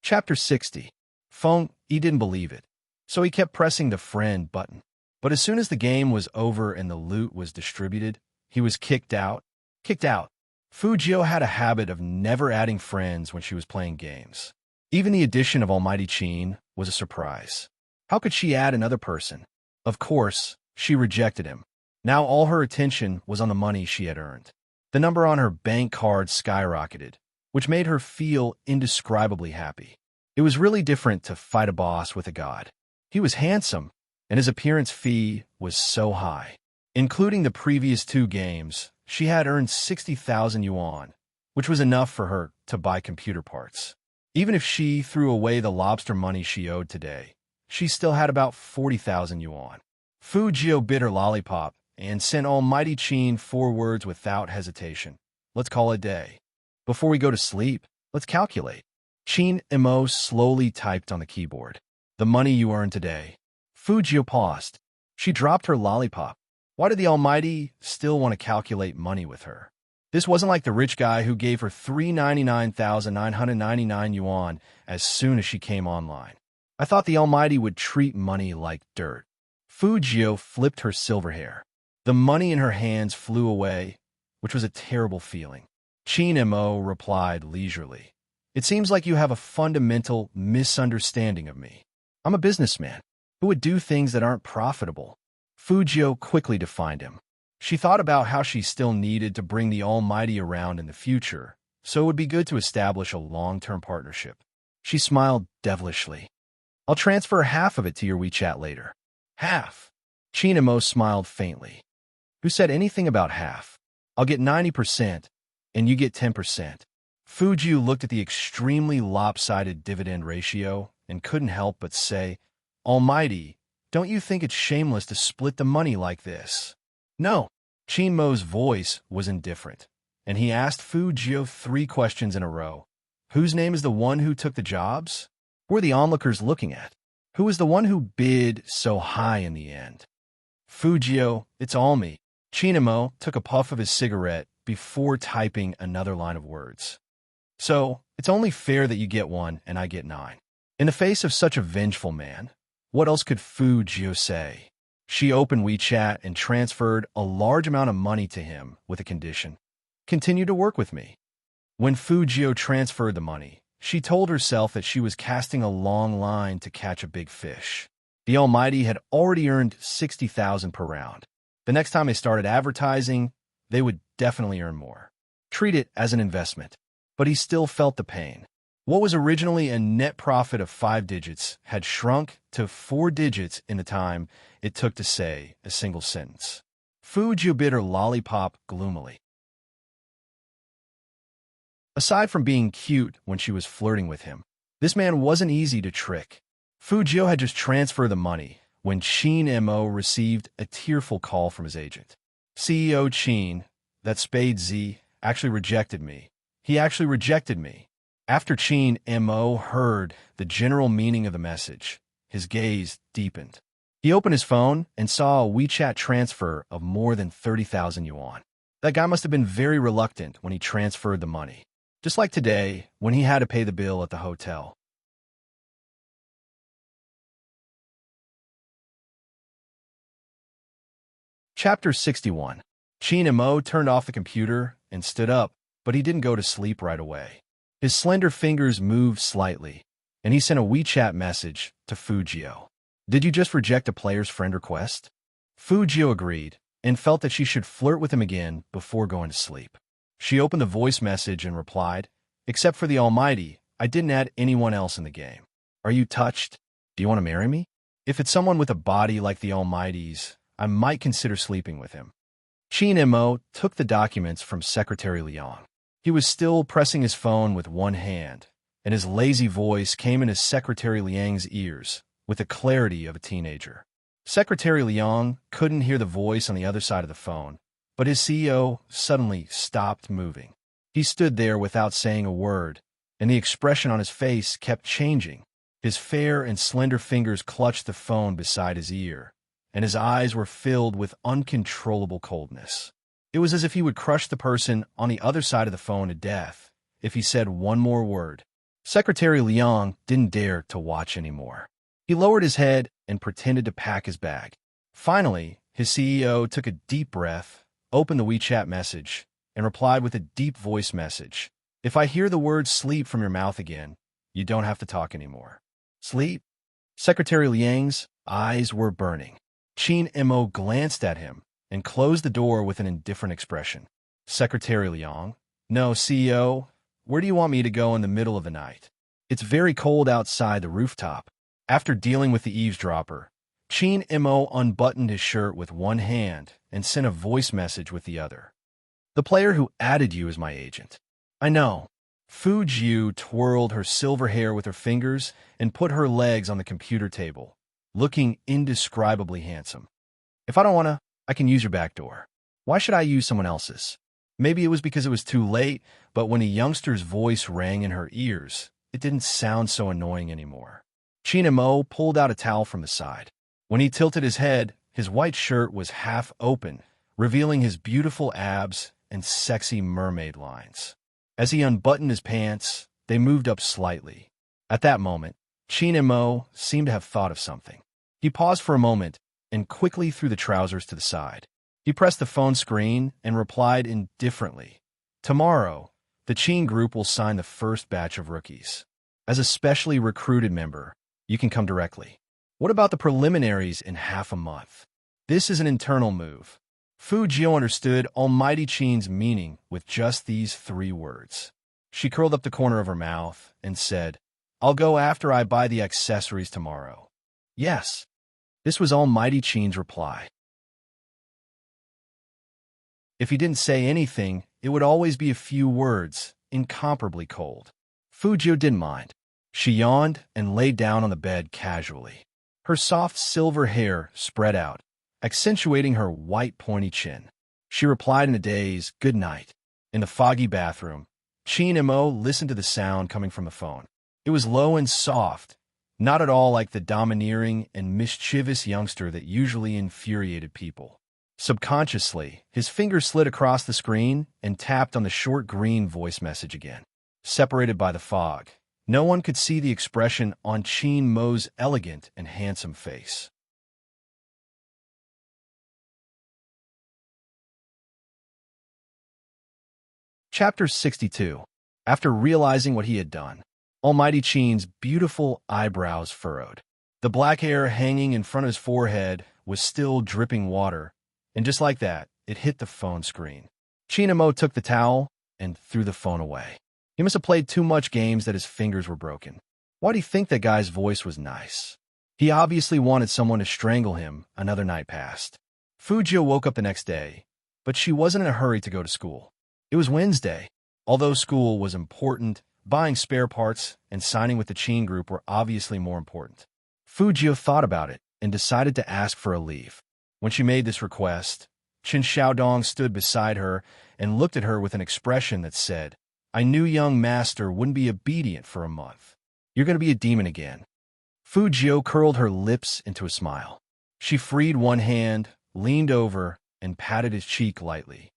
Chapter 60. Phone, he didn't believe it, so he kept pressing the friend button. But as soon as the game was over and the loot was distributed, he was kicked out. Kicked out. Fujio had a habit of never adding friends when she was playing games. Even the addition of Almighty Chin was a surprise. How could she add another person? Of course, she rejected him. Now all her attention was on the money she had earned. The number on her bank card skyrocketed, which made her feel indescribably happy. It was really different to fight a boss with a god. He was handsome, and his appearance fee was so high. Including the previous 2 games, she had earned 60,000 yuan, which was enough for her to buy computer parts. Even if she threw away the lobster money she owed today, she still had about 40,000 yuan. Fujio bit her lollipop and sent Almighty Chin 4 words without hesitation. Let's call it a day. Before we go to sleep, let's calculate. Chin Imo slowly typed on the keyboard. The money you earned today. Fujio paused. She dropped her lollipop. Why did the Almighty still want to calculate money with her? This wasn't like the rich guy who gave her 399,999 yuan as soon as she came online. I thought the Almighty would treat money like dirt. Fujio flipped her silver hair. The money in her hands flew away, which was a terrible feeling. Chin Mo replied leisurely. It seems like you have a fundamental misunderstanding of me. I'm a businessman who would do things that aren't profitable. Fujio quickly defined him. She thought about how she still needed to bring the Almighty around in the future, so it would be good to establish a long-term partnership. She smiled devilishly. I'll transfer half of it to your WeChat later. Half? Chinamo smiled faintly. Who said anything about half? I'll get 90%, and you get 10%. Fujio looked at the extremely lopsided dividend ratio and couldn't help but say, Almighty, don't you think it's shameless to split the money like this? No. Chinmo's voice was indifferent, and he asked Fujio 3 questions in a row. Whose name is the one who took the jobs? Who are the onlookers looking at? Who is the one who bid so high in the end? Fujio, it's all me. Chinmo took a puff of his cigarette before typing another line of words. So, it's only fair that you get 1 and I get 9. In the face of such a vengeful man, what else could Fujio say? She opened WeChat and transferred a large amount of money to him with a condition. Continue to work with me. When Fujio transferred the money, she told herself that she was casting a long line to catch a big fish. The Almighty had already earned 60,000 per round. The next time they started advertising, they would definitely earn more. Treat it as an investment. But he still felt the pain. What was originally a net profit of 5 digits had shrunk to 4 digits in the time it took to say a single sentence. Fujio bit her lollipop gloomily. Aside from being cute when she was flirting with him, this man wasn't easy to trick. Fujio had just transferred the money when Chin Mo received a tearful call from his agent. CEO Chin, that Spade Z, actually rejected me. He actually rejected me. After Chin Mo heard the general meaning of the message, his gaze deepened. He opened his phone and saw a WeChat transfer of more than 30,000 yuan. That guy must have been very reluctant when he transferred the money. Just like today, when he had to pay the bill at the hotel. Chapter 61. Chin Mo turned off the computer and stood up, but he didn't go to sleep right away. His slender fingers moved slightly, and he sent a WeChat message to Fujio. Did you just reject a player's friend request? Fujio agreed, and felt that she should flirt with him again before going to sleep. She opened the voice message and replied, Except for the Almighty, I didn't add anyone else in the game. Are you touched? Do you want to marry me? If it's someone with a body like the Almighty's, I might consider sleeping with him. Qin Mo took the documents from Secretary Liang. He was still pressing his phone with one hand, and his lazy voice came into Secretary Liang's ears with the clarity of a teenager. Secretary Liang couldn't hear the voice on the other side of the phone, but his CEO suddenly stopped moving. He stood there without saying a word, and the expression on his face kept changing. His fair and slender fingers clutched the phone beside his ear, and his eyes were filled with uncontrollable coldness. It was as if he would crush the person on the other side of the phone to death if he said one more word. Secretary Liang didn't dare to watch anymore. He lowered his head and pretended to pack his bag. Finally, his CEO took a deep breath, opened the WeChat message, and replied with a deep voice message. If I hear the word sleep from your mouth again, you don't have to talk anymore. Sleep? Secretary Liang's eyes were burning. Qin Mo glanced at him and closed the door with an indifferent expression. Secretary Liang? No, CEO. Where do you want me to go in the middle of the night? It's very cold outside the rooftop. After dealing with the eavesdropper, Qin Mo unbuttoned his shirt with one hand and sent a voice message with the other. The player who added you is my agent. I know. Fu Jiu twirled her silver hair with her fingers and put her legs on the computer table, looking indescribably handsome. If I don't want to, I can use your back door. Why should I use someone else's? Maybe it was because it was too late, but when a youngster's voice rang in her ears, it didn't sound so annoying anymore. Qin Mo pulled out a towel from the side. When he tilted his head, his white shirt was half open, revealing his beautiful abs and sexy mermaid lines. As he unbuttoned his pants, they moved up slightly. At that moment, Qin Mo seemed to have thought of something. He paused for a moment and quickly threw the trousers to the side. He pressed the phone screen and replied indifferently. Tomorrow, the Qin group will sign the first batch of rookies. As a specially recruited member, you can come directly. What about the preliminaries in half a month? This is an internal move. Fu Jiu understood Almighty Qin's meaning with just these 3 words. She curled up the corner of her mouth and said, I'll go after I buy the accessories tomorrow. Yes. This was Almighty Qin's reply. If he didn't say anything, it would always be a few words, incomparably cold. Fu Jiu didn't mind. She yawned and lay down on the bed casually. Her soft silver hair spread out, accentuating her white pointy chin. She replied in a daze, good night. In the foggy bathroom, Qin Mo listened to the sound coming from the phone. It was low and soft, not at all like the domineering and mischievous youngster that usually infuriated people. Subconsciously, his finger slid across the screen and tapped on the short green voice message again. Separated by the fog, no one could see the expression on Qin Mo's elegant and handsome face. Chapter 62. After realizing what he had done, Almighty Qin's beautiful eyebrows furrowed. The black hair hanging in front of his forehead was still dripping water, and just like that, it hit the phone screen. Qin Mo took the towel and threw the phone away. He must have played too much games that his fingers were broken. Why do you think that guy's voice was nice? He obviously wanted someone to strangle him. Another night passed. Fu Jiu woke up the next day, but she wasn't in a hurry to go to school. It was Wednesday. Although school was important, buying spare parts and signing with the Qin group were obviously more important. Fu Jiu thought about it and decided to ask for a leave. When she made this request, Qin Xiaodong stood beside her and looked at her with an expression that said, I knew young master wouldn't be obedient for a month. You're going to be a demon again. Fu Jiu curled her lips into a smile. She freed one hand, leaned over, and patted his cheek lightly.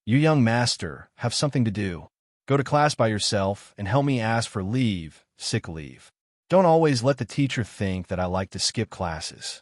You young master, have something to do. Go to class by yourself and help me ask for leave, sick leave. Don't always let the teacher think that I like to skip classes.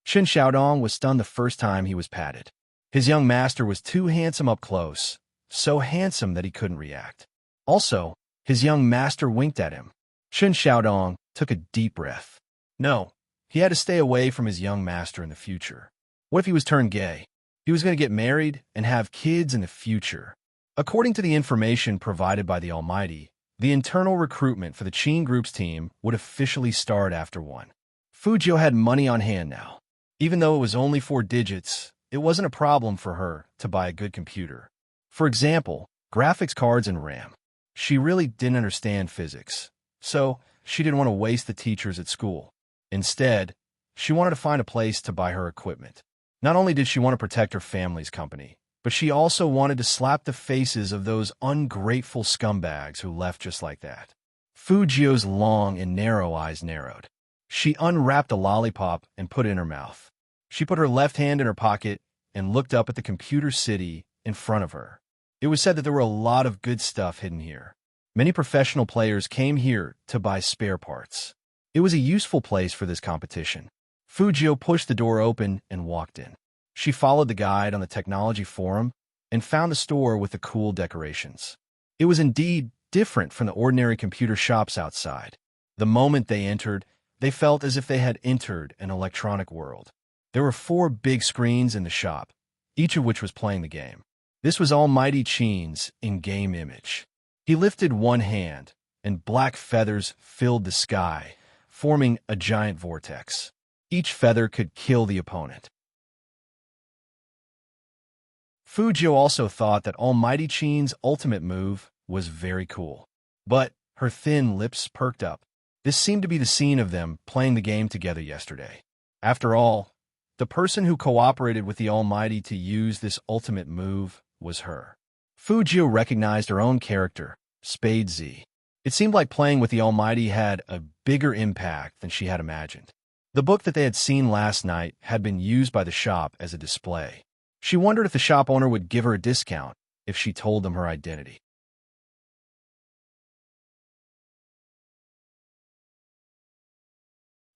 Qin Xiaodong was stunned the first time he was patted. His young master was too handsome up close, so handsome that he couldn't react. Also, his young master winked at him. Qin Xiaodong took a deep breath. No, he had to stay away from his young master in the future. What if he was turned gay? He was going to get married and have kids in the future. According to the information provided by the Almighty, the internal recruitment for the Qin Group's team would officially start after 1. Fu Jiu had money on hand now. Even though it was only 4 digits, it wasn't a problem for her to buy a good computer. For example, graphics cards and RAM. She really didn't understand physics, so she didn't want to waste the teachers at school. Instead, she wanted to find a place to buy her equipment. Not only did she want to protect her family's company, but she also wanted to slap the faces of those ungrateful scumbags who left just like that. Fujio's long and narrow eyes narrowed. She unwrapped a lollipop and put it in her mouth. She put her left hand in her pocket and looked up at the computer city in front of her. It was said that there were a lot of good stuff hidden here. Many professional players came here to buy spare parts. It was a useful place for this competition. Fujio pushed the door open and walked in. She followed the guide on the technology forum and found the store with the cool decorations. It was indeed different from the ordinary computer shops outside. The moment they entered, they felt as if they had entered an electronic world. There were 4 big screens in the shop, each of which was playing the game. This was Almighty Chin's in-game image. He lifted one hand, and black feathers filled the sky, forming a giant vortex. Each feather could kill the opponent. Fujio also thought that Almighty Chin's ultimate move was very cool. But her thin lips perked up. This seemed to be the scene of them playing the game together yesterday. After all, the person who cooperated with the Almighty to use this ultimate move was her. Fujio recognized her own character, Spade Z. It seemed like playing with the Almighty had a bigger impact than she had imagined. The book that they had seen last night had been used by the shop as a display. She wondered if the shop owner would give her a discount if she told them her identity.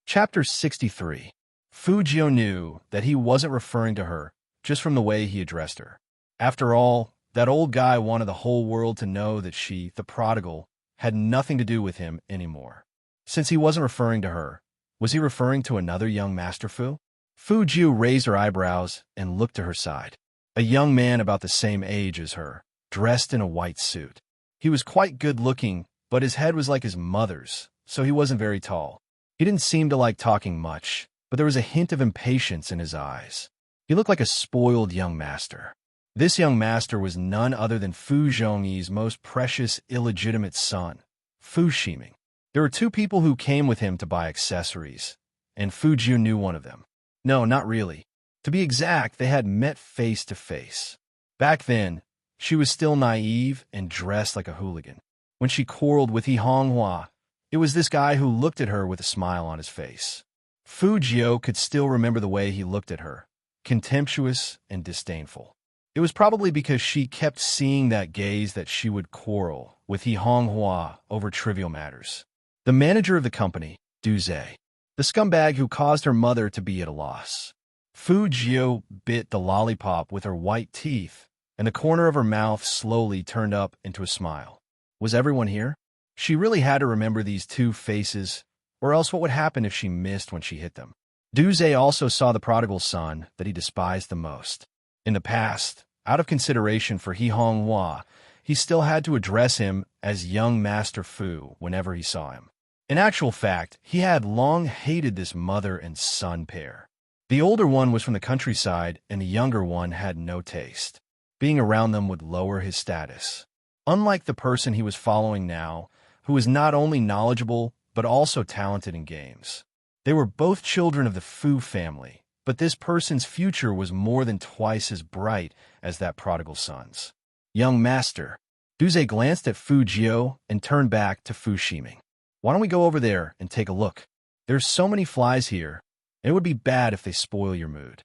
Chapter 63. Fujio knew that he wasn't referring to her just from the way he addressed her. After all, that old guy wanted the whole world to know that she, the prodigal, had nothing to do with him anymore. Since he wasn't referring to her, was he referring to another young Master Fu? Fujio raised her eyebrows and looked to her side. A young man about the same age as her, dressed in a white suit. He was quite good-looking, but his head was like his mother's, so he wasn't very tall. He didn't seem to like talking much, but there was a hint of impatience in his eyes. He looked like a spoiled young master. This young master was none other than Fu Zhongyi's most precious illegitimate son, Fu Ximing. There were 2 people who came with him to buy accessories, and Fujio knew one of them. No, not really. To be exact, they had met face to face. Back then, she was still naive and dressed like a hooligan. When she quarreled with He Honghua, it was this guy who looked at her with a smile on his face. Fujio could still remember the way he looked at her, contemptuous and disdainful. It was probably because she kept seeing that gaze that she would quarrel with He Honghua over trivial matters. The manager of the company, Duze, the scumbag who caused her mother to be at a loss. Fujio bit the lollipop with her white teeth, and the corner of her mouth slowly turned up into a smile. Was everyone here? She really had to remember these 2 faces, or else what would happen if she missed when she hit them? Duze also saw the prodigal son that he despised the most. In the past, out of consideration for He Honghua, he still had to address him as young Master Fu whenever he saw him. In actual fact, he had long hated this mother and son pair. The older one was from the countryside, and the younger one had no taste. Being around them would lower his status. Unlike the person he was following now, who was not only knowledgeable, but also talented in games. They were both children of the Fu family, but this person's future was more than twice as bright as that prodigal son's. Young master. Duze glanced at Fujio and turned back to Fu Ximing. Why don't we go over there and take a look? There's so many flies here, and it would be bad if they spoil your mood.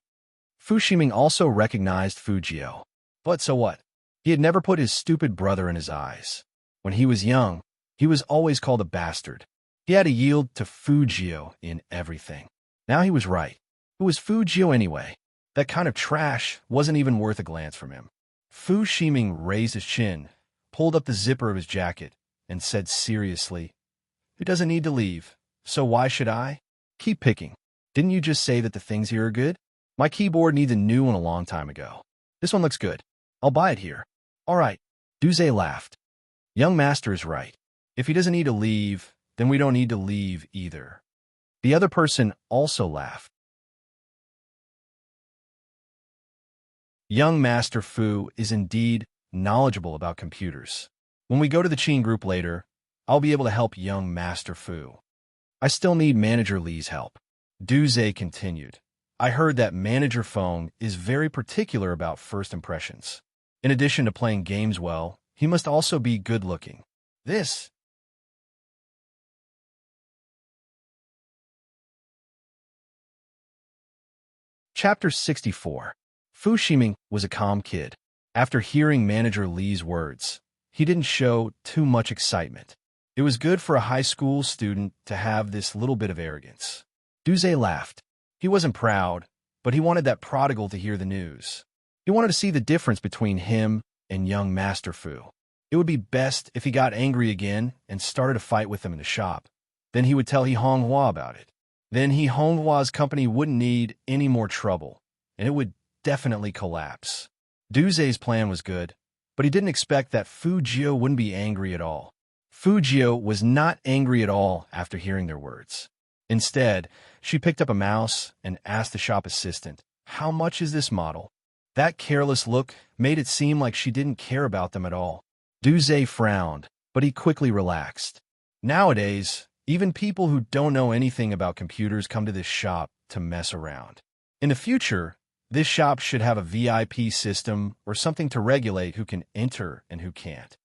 Fu Ximing also recognized Fujio. But so what? He had never put his stupid brother in his eyes. When he was young, he was always called a bastard. He had to yield to Fujio in everything. Now he was right. Who was Fujio anyway? That kind of trash wasn't even worth a glance from him. Fu Ximing raised his chin, pulled up the zipper of his jacket, and said seriously, "He doesn't need to leave, so why should I? Keep picking. Didn't you just say that the things here are good? My keyboard needs a new one a long time ago. This one looks good. I'll buy it here." All right. Duze laughed. Young master is right. If he doesn't need to leave, then we don't need to leave either. The other person also laughed. Young Master Fu is indeed knowledgeable about computers. When we go to the Qin group later, I'll be able to help young Master Fu. I still need Manager Li's help. Duze continued. I heard that Manager Feng is very particular about first impressions. In addition to playing games well, he must also be good-looking. This Chapter 64. Fu Ximing was a calm kid. After hearing Manager Li's words, he didn't show too much excitement. It was good for a high school student to have this little bit of arrogance. Duze laughed. He wasn't proud, but he wanted that prodigal to hear the news. He wanted to see the difference between him and young Master Fu. It would be best if he got angry again and started a fight with him in the shop. Then he would tell He Honghua about it. Then He Honghua's company wouldn't need any more trouble, and it would definitely collapse. Duze's plan was good, but he didn't expect that Fu Jio wouldn't be angry at all. Fu Jio was not angry at all after hearing their words. Instead, she picked up a mouse and asked the shop assistant, "How much is this model?" That careless look made it seem like she didn't care about them at all. Duze frowned, but he quickly relaxed. Nowadays, even people who don't know anything about computers come to this shop to mess around. In the future, this shop should have a VIP system or something to regulate who can enter and who can't.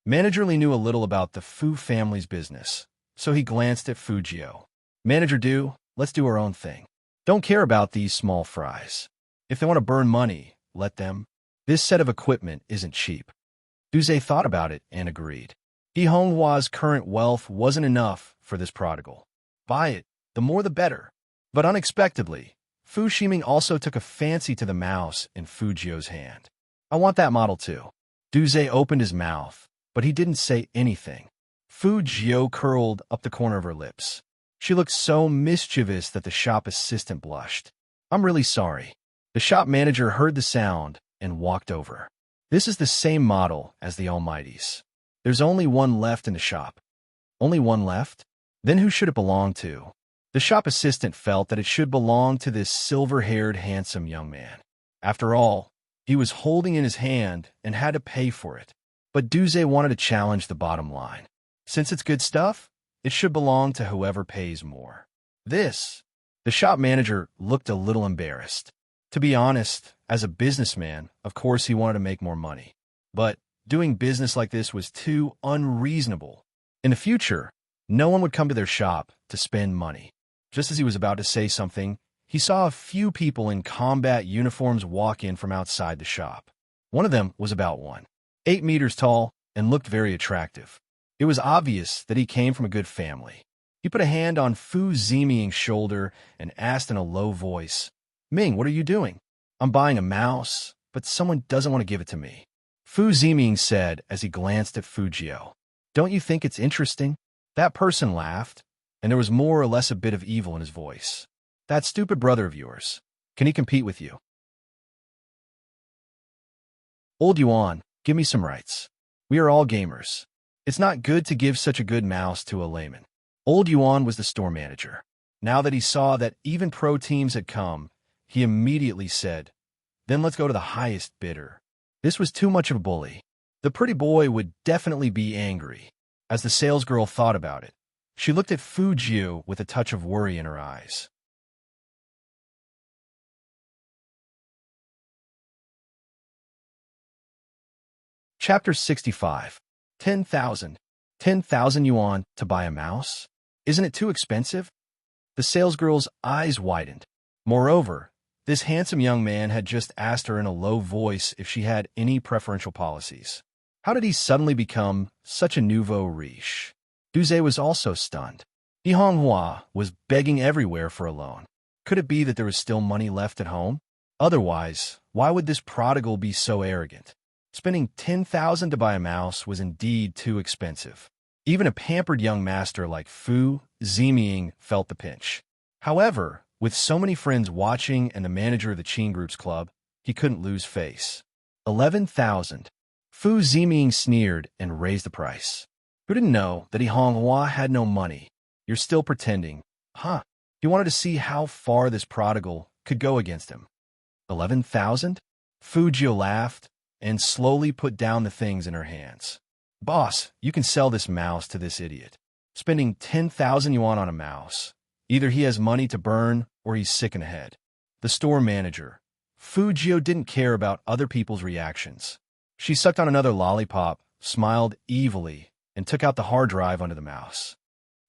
Manager Li knew a little about the Fu family's business, so he glanced at Fu Jio. "Manager Du, let's do our own thing. Don't care about these small fries. If they want to burn money, let them. This set of equipment isn't cheap." Duze thought about it and agreed. He Honghua's current wealth wasn't enough for this prodigal. Buy it, the more the better. But unexpectedly, Fu Ximing also took a fancy to the mouse in Fu Jio's hand. "I want that model too." Duze opened his mouth, but he didn't say anything. Fu Jio curled up the corner of her lips. She looked so mischievous that the shop assistant blushed. "I'm really sorry." The shop manager heard the sound and walked over. "This is the same model as the Almighty's. There's only one left in the shop." "Only one left? Then who should it belong to?" The shop assistant felt that it should belong to this silver-haired, handsome young man. After all, he was holding in his hand and had to pay for it. But Duze wanted to challenge the bottom line. Since it's good stuff, it should belong to whoever pays more. The shop manager looked a little embarrassed. To be honest, as a businessman, of course he wanted to make more money. But doing business like this was too unreasonable. In the future, no one would come to their shop to spend money. Just as he was about to say something, he saw a few people in combat uniforms walk in from outside the shop. One of them was about 1.8 meters tall and looked very attractive. It was obvious that he came from a good family. He put a hand on Fu Ziming's shoulder and asked in a low voice, "Ming, what are you doing?" "I'm buying a mouse, but someone doesn't want to give it to me," Fu Ziming said as he glanced at Fu Jio. "Don't you think it's interesting?" That person laughed, and there was more or less a bit of evil in his voice. "That stupid brother of yours, can he compete with you?" "Old Yuan, give me some rights. We are all gamers. It's not good to give such a good mouse to a layman." Old Yuan was the store manager. Now that he saw that even pro teams had come, he immediately said, "Then let's go to the highest bidder." This was too much of a bully. The pretty boy would definitely be angry. As the salesgirl thought about it, she looked at Fu Jio with a touch of worry in her eyes. Chapter 65. 10,000. 10,000 yuan to buy a mouse? Isn't it too expensive? The salesgirl's eyes widened. Moreover, this handsome young man had just asked her in a low voice if she had any preferential policies. How did he suddenly become such a nouveau riche? Duze was also stunned. He Honghua was begging everywhere for a loan. Could it be that there was still money left at home? Otherwise, why would this prodigal be so arrogant? Spending 10,000 to buy a mouse was indeed too expensive. Even a pampered young master like Fu Ziming felt the pinch. However, with so many friends watching and the manager of the Qin Group's club, he couldn't lose face. 11,000. Fu Ziming sneered and raised the price. Who didn't know that He Honghua had no money? You're still pretending. Huh. He wanted to see how far this prodigal could go against him. 11,000? Fujio laughed and slowly put down the things in her hands. Boss, you can sell this mouse to this idiot. Spending 10,000 yuan on a mouse. Either he has money to burn or he's sick in the head. The store manager. Fujio didn't care about other people's reactions. She sucked on another lollipop, smiled evilly, and took out the hard drive under the mouse.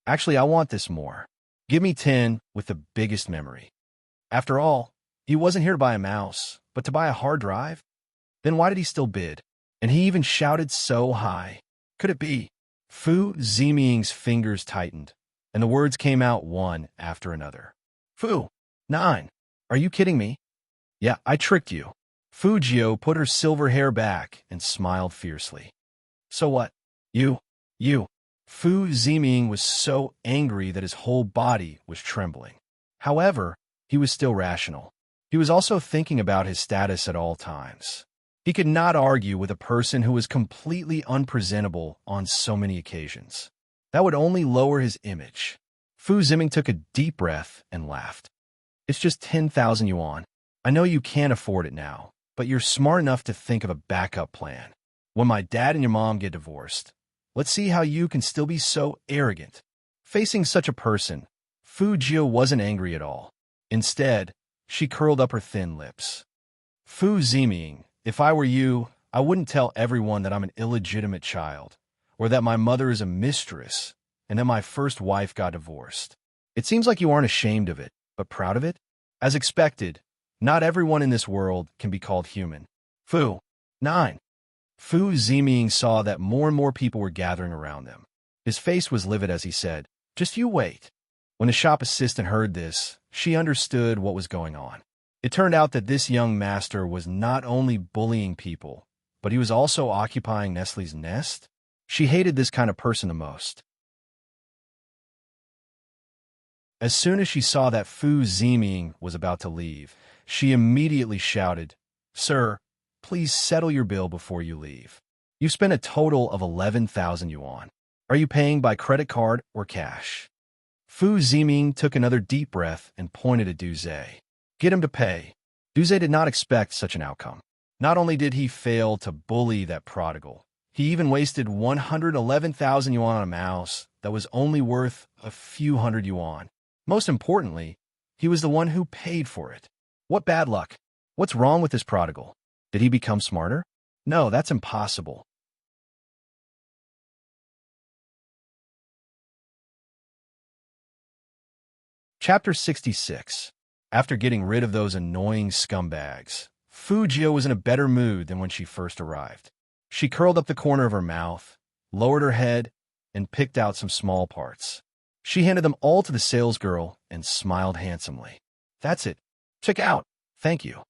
Actually, I want this more. Give me 10 with the biggest memory. After all, he wasn't here to buy a mouse, but to buy a hard drive? Then why did he still bid? And he even shouted so high. Could it be? Fu Ziming's fingers tightened, and the words came out one after another. Fu, 9. Are you kidding me? Yeah, I tricked you. Fujio put her silver hair back and smiled fiercely. So what? You. Fu Ziming was so angry that his whole body was trembling. However, he was still rational. He was also thinking about his status at all times. He could not argue with a person who was completely unpresentable on so many occasions. That would only lower his image. Fu Ziming took a deep breath and laughed. It's just 10,000 yuan. I know you can't afford it now, but you're smart enough to think of a backup plan. When my dad and your mom get divorced, let's see how you can still be so arrogant. Facing such a person, Fujio wasn't angry at all. Instead, she curled up her thin lips. Fu Ziming, if I were you, I wouldn't tell everyone that I'm an illegitimate child, or that my mother is a mistress, and that my first wife got divorced. It seems like you aren't ashamed of it, but proud of it? As expected, not everyone in this world can be called human. Fu, 9. Fu Ziming saw that more and more people were gathering around them. His face was livid as he said, just you wait. When the shop assistant heard this, she understood what was going on. It turned out that this young master was not only bullying people, but he was also occupying Nestle's nest. She hated this kind of person the most. As soon as she saw that Fu Ziming was about to leave, she immediately shouted, Sir, please settle your bill before you leave. You've spent a total of 11,000 yuan. Are you paying by credit card or cash? Fu Ziming took another deep breath and pointed at Duze. Get him to pay. Duze did not expect such an outcome. Not only did he fail to bully that prodigal, he even wasted 111,000 yuan on a mouse that was only worth a few hundred yuan. Most importantly, he was the one who paid for it. What bad luck. What's wrong with this prodigal? Did he become smarter? No, that's impossible. Chapter 66. After getting rid of those annoying scumbags, Fujio was in a better mood than when she first arrived. She curled up the corner of her mouth, lowered her head, and picked out some small parts. She handed them all to the salesgirl and smiled handsomely. That's it. Check out. Thank you.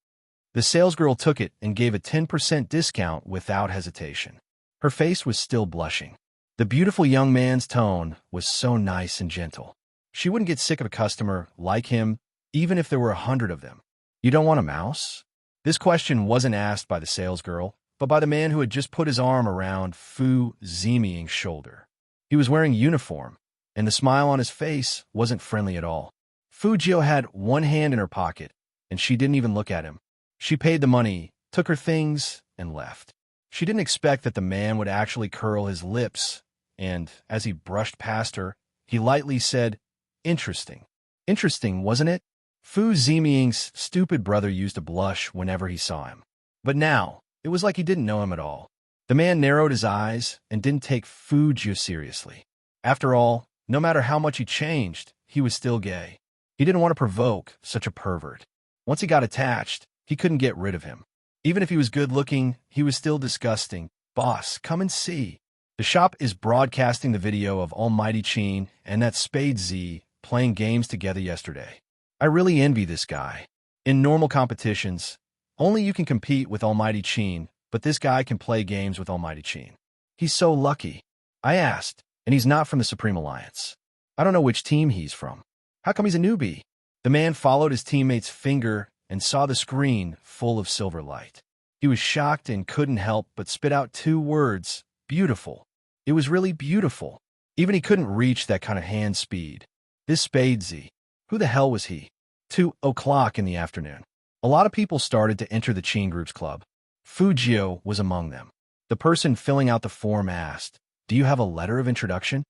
The salesgirl took it and gave a 10% discount without hesitation. Her face was still blushing. The beautiful young man's tone was so nice and gentle. She wouldn't get sick of a customer like him, even if there were 100 of them. You don't want a mouse? This question wasn't asked by the salesgirl, but by the man who had just put his arm around Fu Ziming's shoulder. He was wearing uniform, and the smile on his face wasn't friendly at all. Fujio had one hand in her pocket, and she didn't even look at him. She paid the money, took her things, and left. She didn't expect that the man would actually curl his lips, and as he brushed past her, he lightly said, Interesting. Interesting, wasn't it? Fu Ziming's stupid brother used to blush whenever he saw him. But now, it was like he didn't know him at all. The man narrowed his eyes and didn't take Fujio seriously. After all, no matter how much he changed, he was still gay. He didn't want to provoke such a pervert. Once he got attached, he couldn't get rid of him. Even if he was good-looking, he was still disgusting. Boss, come and see. The shop is broadcasting the video of Almighty Qin and that Spade Z playing games together yesterday. I really envy this guy. In normal competitions, only you can compete with Almighty Qin, but this guy can play games with Almighty Qin. He's so lucky. I asked, and he's not from the Supreme Alliance. I don't know which team he's from. How come he's a newbie? The man followed his teammate's finger and saw the screen full of silver light. He was shocked and couldn't help but spit out 2 words, beautiful. It was really beautiful. Even he couldn't reach that kind of hand speed. This Spade Z. Who the hell was he? 2 o'clock in the afternoon. A lot of people started to enter the Qin Group's club. Fujio was among them. The person filling out the form asked, "Do you have a letter of introduction?"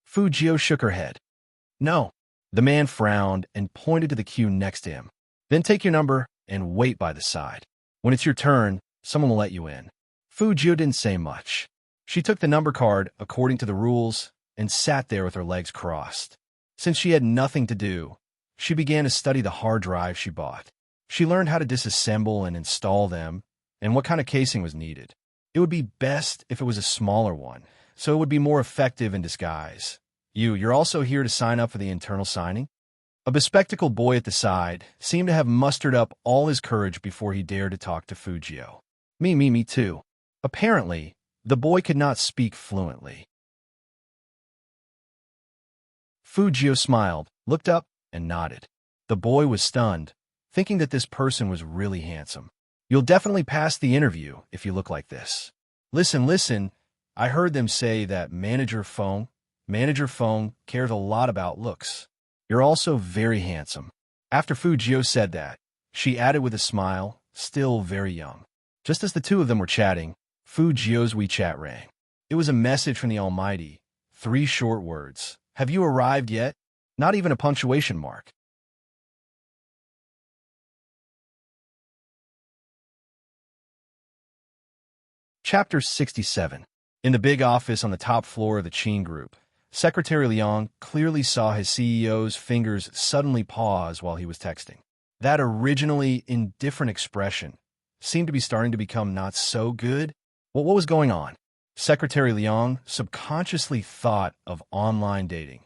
Fujio shook her head. "No." The man frowned and pointed to the queue next to him. "Then take your number and wait by the side. When it's your turn, someone will let you in." Fujio didn't say much. She took the number card according to the rules and sat there with her legs crossed. Since she had nothing to do, she began to study the hard drive she bought. She learned how to disassemble and install them and what kind of casing was needed. It would be best if it was a smaller one, so it would be more effective in disguise. You're also here to sign up for the internal signing?" A bespectacled boy at the side seemed to have mustered up all his courage before he dared to talk to Fujio. Me too." Apparently, the boy could not speak fluently. Fujio smiled, looked up, and nodded. The boy was stunned, thinking that this person was really handsome. "You'll definitely pass the interview if you look like this." Listen, I heard them say that Manager Feng cares a lot about looks. You're also very handsome." After Fujio said that, she added with a smile, still very young. Just as the two of them were chatting, Fujio's WeChat rang. It was a message from the Almighty. 3 short words. "Have you arrived yet?" Not even a punctuation mark. Chapter 67. In the big office on the top floor of the Qin Group, Secretary Liang clearly saw his CEO's fingers suddenly pause while he was texting. That originally indifferent expression seemed to be starting to become not so good. What was going on? Secretary Liang subconsciously thought of online dating.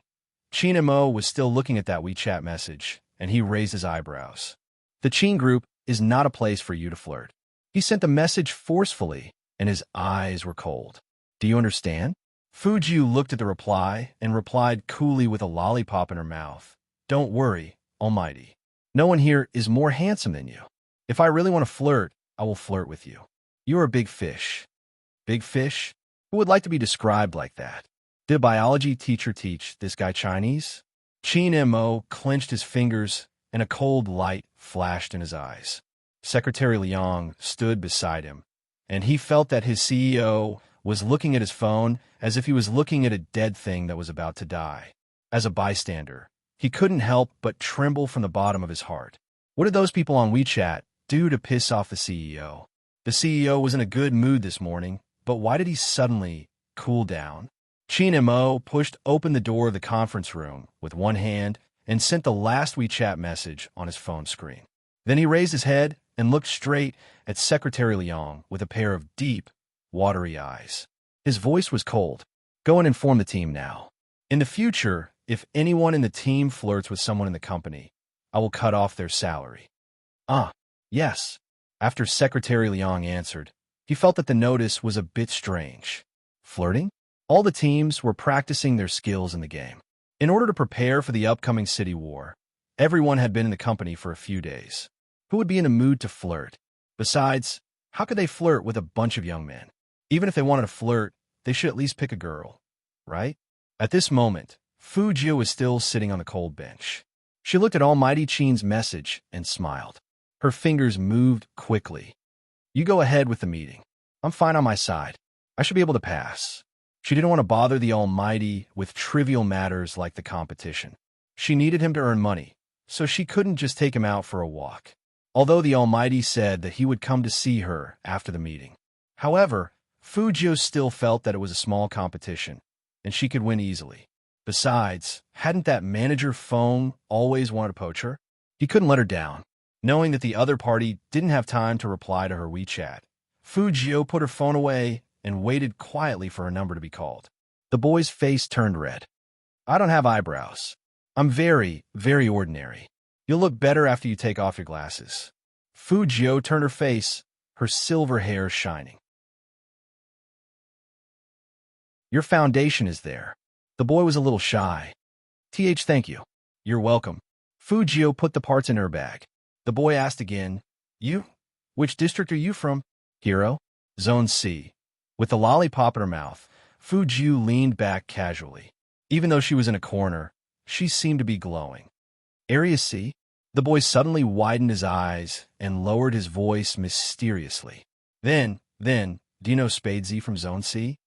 Qin Mo was still looking at that WeChat message, and he raised his eyebrows. "The Qin Group is not a place for you to flirt." He sent the message forcefully, and his eyes were cold. "Do you understand?" Fujiu looked at the reply and replied coolly with a lollipop in her mouth. "Don't worry, Almighty. No one here is more handsome than you. If I really want to flirt, I will flirt with you. You are a big fish." Big fish? Who would like to be described like that? Did a biology teacher teach this guy Chinese? Qin Mo clenched his fingers, and a cold light flashed in his eyes. Secretary Liang stood beside him, and he felt that his CEO was looking at his phone as if he was looking at a dead thing that was about to die. As a bystander, he couldn't help but tremble from the bottom of his heart. What did those people on WeChat do to piss off the CEO? The CEO was in a good mood this morning, but why did he suddenly cool down? Qin Mo pushed open the door of the conference room with one hand and sent the last WeChat message on his phone screen. Then he raised his head and looked straight at Secretary Liang with a pair of deep, watery eyes. His voice was cold. "Go and inform the team now. In the future, if anyone in the team flirts with someone in the company, I will cut off their salary." "Ah, yes." After Secretary Liang answered, he felt that the notice was a bit strange. Flirting? All the teams were practicing their skills in the game. In order to prepare for the upcoming city war, everyone had been in the company for a few days. Who would be in the mood to flirt? Besides, how could they flirt with a bunch of young men? Even if they wanted to flirt, they should at least pick a girl, right? At this moment, Fujio was still sitting on the cold bench. She looked at Almighty Qin's message and smiled. Her fingers moved quickly. "You go ahead with the meeting. I'm fine on my side. I should be able to pass." She didn't want to bother the Almighty with trivial matters like the competition. She needed him to earn money, so she couldn't just take him out for a walk. Although the Almighty said that he would come to see her after the meeting. However, Fujio still felt that it was a small competition, and she could win easily. Besides, hadn't that Manager Feng always wanted to poach her? He couldn't let her down. Knowing that the other party didn't have time to reply to her WeChat, Fujio put her phone away and waited quietly for her number to be called. The boy's face turned red. "I don't have eyebrows. I'm very, very ordinary. You'll look better after you take off your glasses." Fujio turned her face, her silver hair shining. "Your foundation is there." The boy was a little shy. Thank you." "You're welcome." Fujio put the parts in her bag. The boy asked again, "You? Which district are you from?" "Hero. Zone C." With the lollipop in her mouth, Fujio leaned back casually. Even though she was in a corner, she seemed to be glowing. "Area C?" The boy suddenly widened his eyes and lowered his voice mysteriously. Then, do you know Spadesy from Zone C?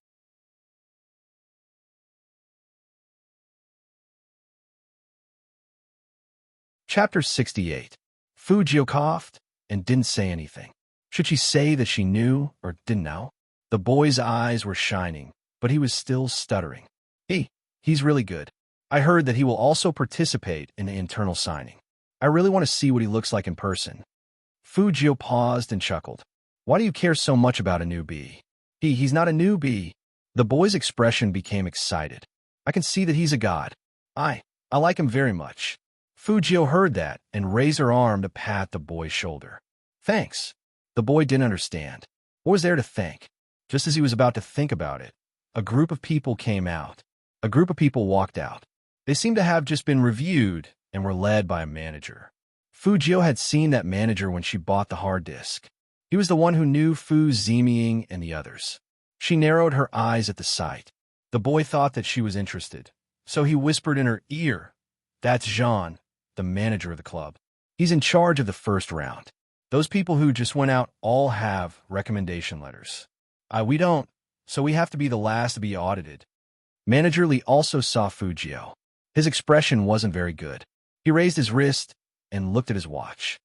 Chapter 68. Fujio coughed and didn't say anything. Should she say that she knew or didn't know? The boy's eyes were shining, but he was still stuttering. He's really good. I heard that he will also participate in the internal signing. I really want to see what he looks like in person. Fujio paused and chuckled. Why do you care so much about a newbie? He's not a newbie. The boy's expression became excited. I can see that he's a god. I like him very much. Fujio heard that and raised her arm to pat the boy's shoulder. Thanks. The boy didn't understand. What was there to thank? Just as he was about to think about it, a group of people came out. A group of people walked out. They seemed to have just been reviewed and were led by a manager. Fujio had seen that manager when she bought the hard disk. He was the one who knew Fu Ziming and the others. She narrowed her eyes at the sight. The boy thought that she was interested, so he whispered in her ear, "That's Jean, the manager of the club. He's in charge of the first round. Those people who just went out all have recommendation letters. We don't, so we have to be the last to be audited." Manager Lee also saw Fujio. His expression wasn't very good. He raised his wrist and looked at his watch.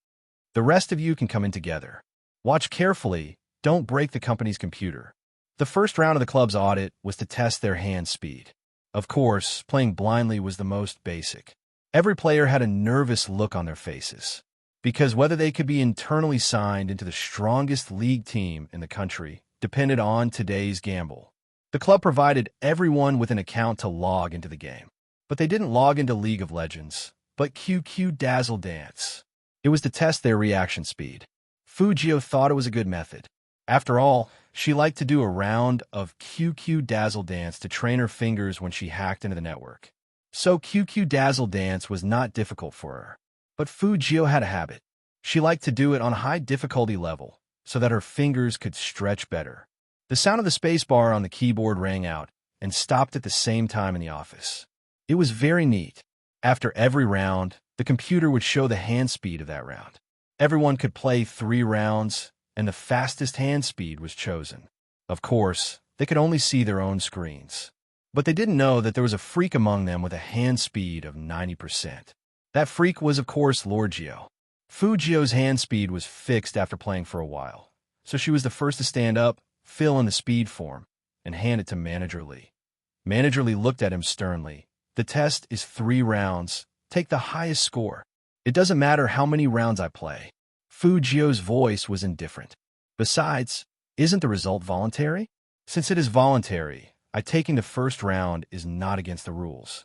The rest of you can come in together. Watch carefully, don't break the company's computer. The first round of the club's audit was to test their hand speed. Of course, playing blindly was the most basic. Every player had a nervous look on their faces, because whether they could be internally signed into the strongest league team in the country depended on today's gamble. The club provided everyone with an account to log into the game, but they didn't log into League of Legends, but QQ Dazzle Dance. It was to test their reaction speed. Fujio thought it was a good method. After all, she liked to do a round of QQ Dazzle Dance to train her fingers when she hacked into the network. So QQ Dazzle Dance was not difficult for her. But Fujio had a habit. She liked to do it on a high difficulty level so that her fingers could stretch better. The sound of the spacebar on the keyboard rang out and stopped at the same time in the office. It was very neat. After every round, the computer would show the hand speed of that round. Everyone could play 3 rounds, and the fastest hand speed was chosen. Of course, they could only see their own screens. But they didn't know that there was a freak among them with a hand speed of 90%. That freak was, of course, Lorgio. Fujio's hand speed was fixed after playing for a while, so she was the first to stand up, fill in the speed form, and hand it to Manager Lee. Manager Lee looked at him sternly. The test is 3 rounds. Take the highest score. It doesn't matter how many rounds I play. Fujio's voice was indifferent. Besides, isn't the result voluntary? Since it is voluntary, taking the first round is not against the rules.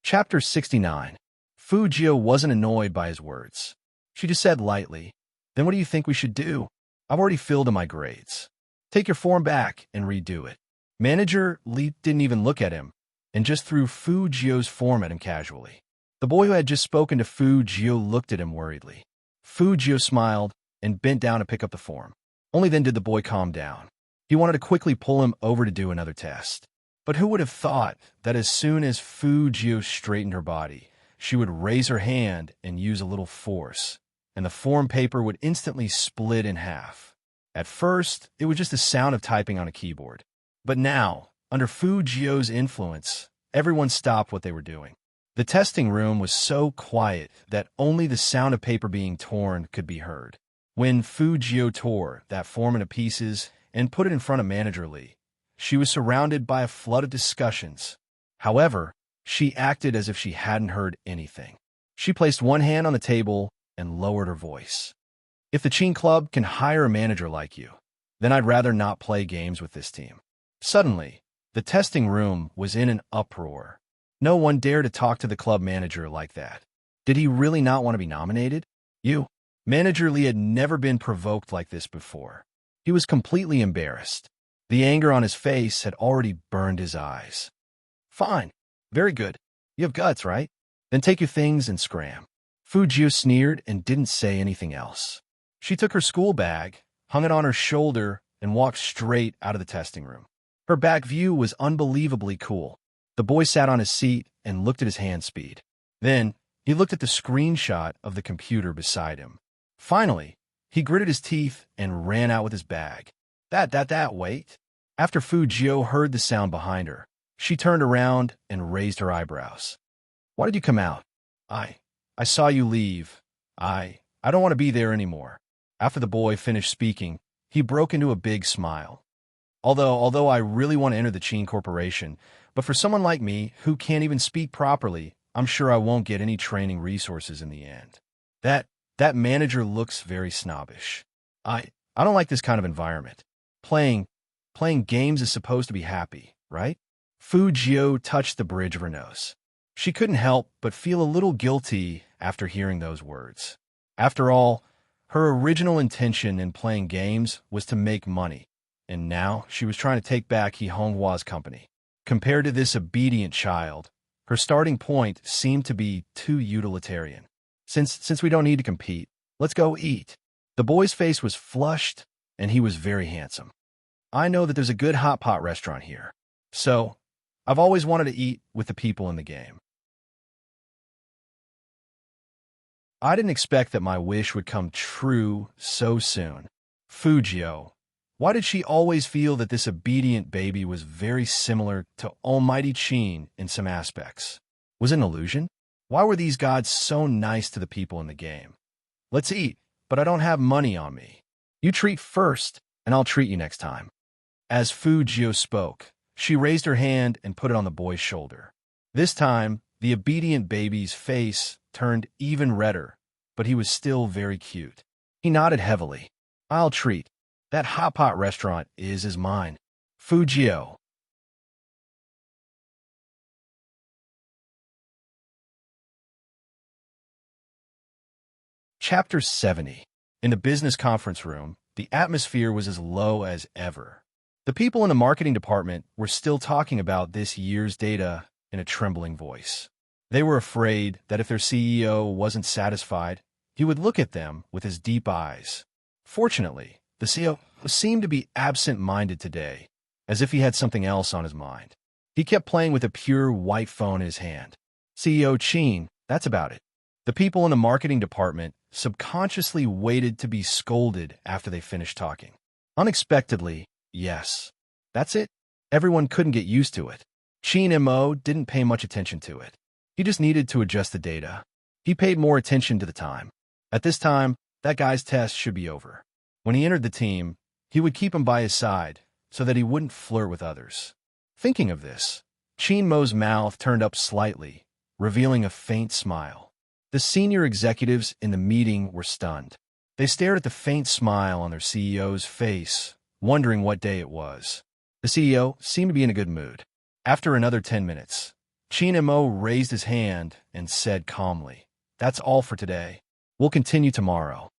Chapter 69. Fujio wasn't annoyed by his words. She just said lightly, "Then what do you think we should do? I've already filled in my grades. Take your form back and redo it." Manager Lee didn't even look at him and just threw Fujio's form at him casually. The boy who had just spoken to Fujio looked at him worriedly. Fujio smiled and bent down to pick up the form. Only then did the boy calm down. He wanted to quickly pull him over to do another test. But who would have thought that as soon as Fujio straightened her body, she would raise her hand and use a little force, and the form paper would instantly split in half. At first, it was just the sound of typing on a keyboard. But now, under Fujio's influence, everyone stopped what they were doing. The testing room was so quiet that only the sound of paper being torn could be heard. When Fujio tore that form into pieces and put it in front of Manager Lee, she was surrounded by a flood of discussions. However, she acted as if she hadn't heard anything. She placed one hand on the table and lowered her voice. "If the Chin Club can hire a manager like you, then I'd rather not play games with this team." Suddenly, the testing room was in an uproar. No one dared to talk to the club manager like that. Did he really not want to be nominated? Manager Lee had never been provoked like this before. He was completely embarrassed. The anger on his face had already burned his eyes. "Fine. Very good. You have guts, right? Then take your things and scram." Fujio sneered and didn't say anything else. She took her school bag, hung it on her shoulder, and walked straight out of the testing room. Her back view was unbelievably cool. The boy sat on his seat and looked at his hand speed. Then, he looked at the screenshot of the computer beside him. Finally, he gritted his teeth and ran out with his bag. Wait. After Fujio heard the sound behind her, she turned around and raised her eyebrows. Why did you come out? I saw you leave. I don't want to be there anymore. After the boy finished speaking, he broke into a big smile. Although I really want to enter the Chin Corporation, but for someone like me who can't even speak properly, I'm sure I won't get any training resources in the end. That manager looks very snobbish. I don't like this kind of environment. Playing games is supposed to be happy, right? Fujio touched the bridge of her nose. She couldn't help but feel a little guilty after hearing those words. After all, her original intention in playing games was to make money, and now she was trying to take back He Honghua's company. Compared to this obedient child, her starting point seemed to be too utilitarian. Since we don't need to compete, let's go eat. The boy's face was flushed, and he was very handsome. I know that there's a good hot pot restaurant here, so I've always wanted to eat with the people in the game. I didn't expect that my wish would come true so soon. Fujio. Why did she always feel that this obedient baby was very similar to Almighty Chin in some aspects? Was it an illusion? Why were these gods so nice to the people in the game? Let's eat, but I don't have money on me. You treat first, and I'll treat you next time. As Fujio spoke, she raised her hand and put it on the boy's shoulder. This time, the obedient baby's face turned even redder, but he was still very cute. He nodded heavily. I'll treat. That hot pot restaurant is mine. Fujio. Chapter 70. In the business conference room, the atmosphere was as low as ever. The people in the marketing department were still talking about this year's data in a trembling voice. They were afraid that if their CEO wasn't satisfied, he would look at them with his deep eyes. Fortunately, the CEO seemed to be absent-minded today, as if he had something else on his mind. He kept playing with a pure white phone in his hand. CEO Chin, that's about it. The people in the marketing department subconsciously waited to be scolded after they finished talking. Unexpectedly, yes. That's it. Everyone couldn't get used to it. Chin Mo didn't pay much attention to it. He just needed to adjust the data. He paid more attention to the time. At this time, that guy's test should be over. When he entered the team, he would keep him by his side so that he wouldn't flirt with others. Thinking of this, Chin Mo's mouth turned up slightly, revealing a faint smile. The senior executives in the meeting were stunned. They stared at the faint smile on their CEO's face, wondering what day it was. The CEO seemed to be in a good mood. After another 10 minutes, Chin Mo raised his hand and said calmly, "That's all for today. We'll continue tomorrow."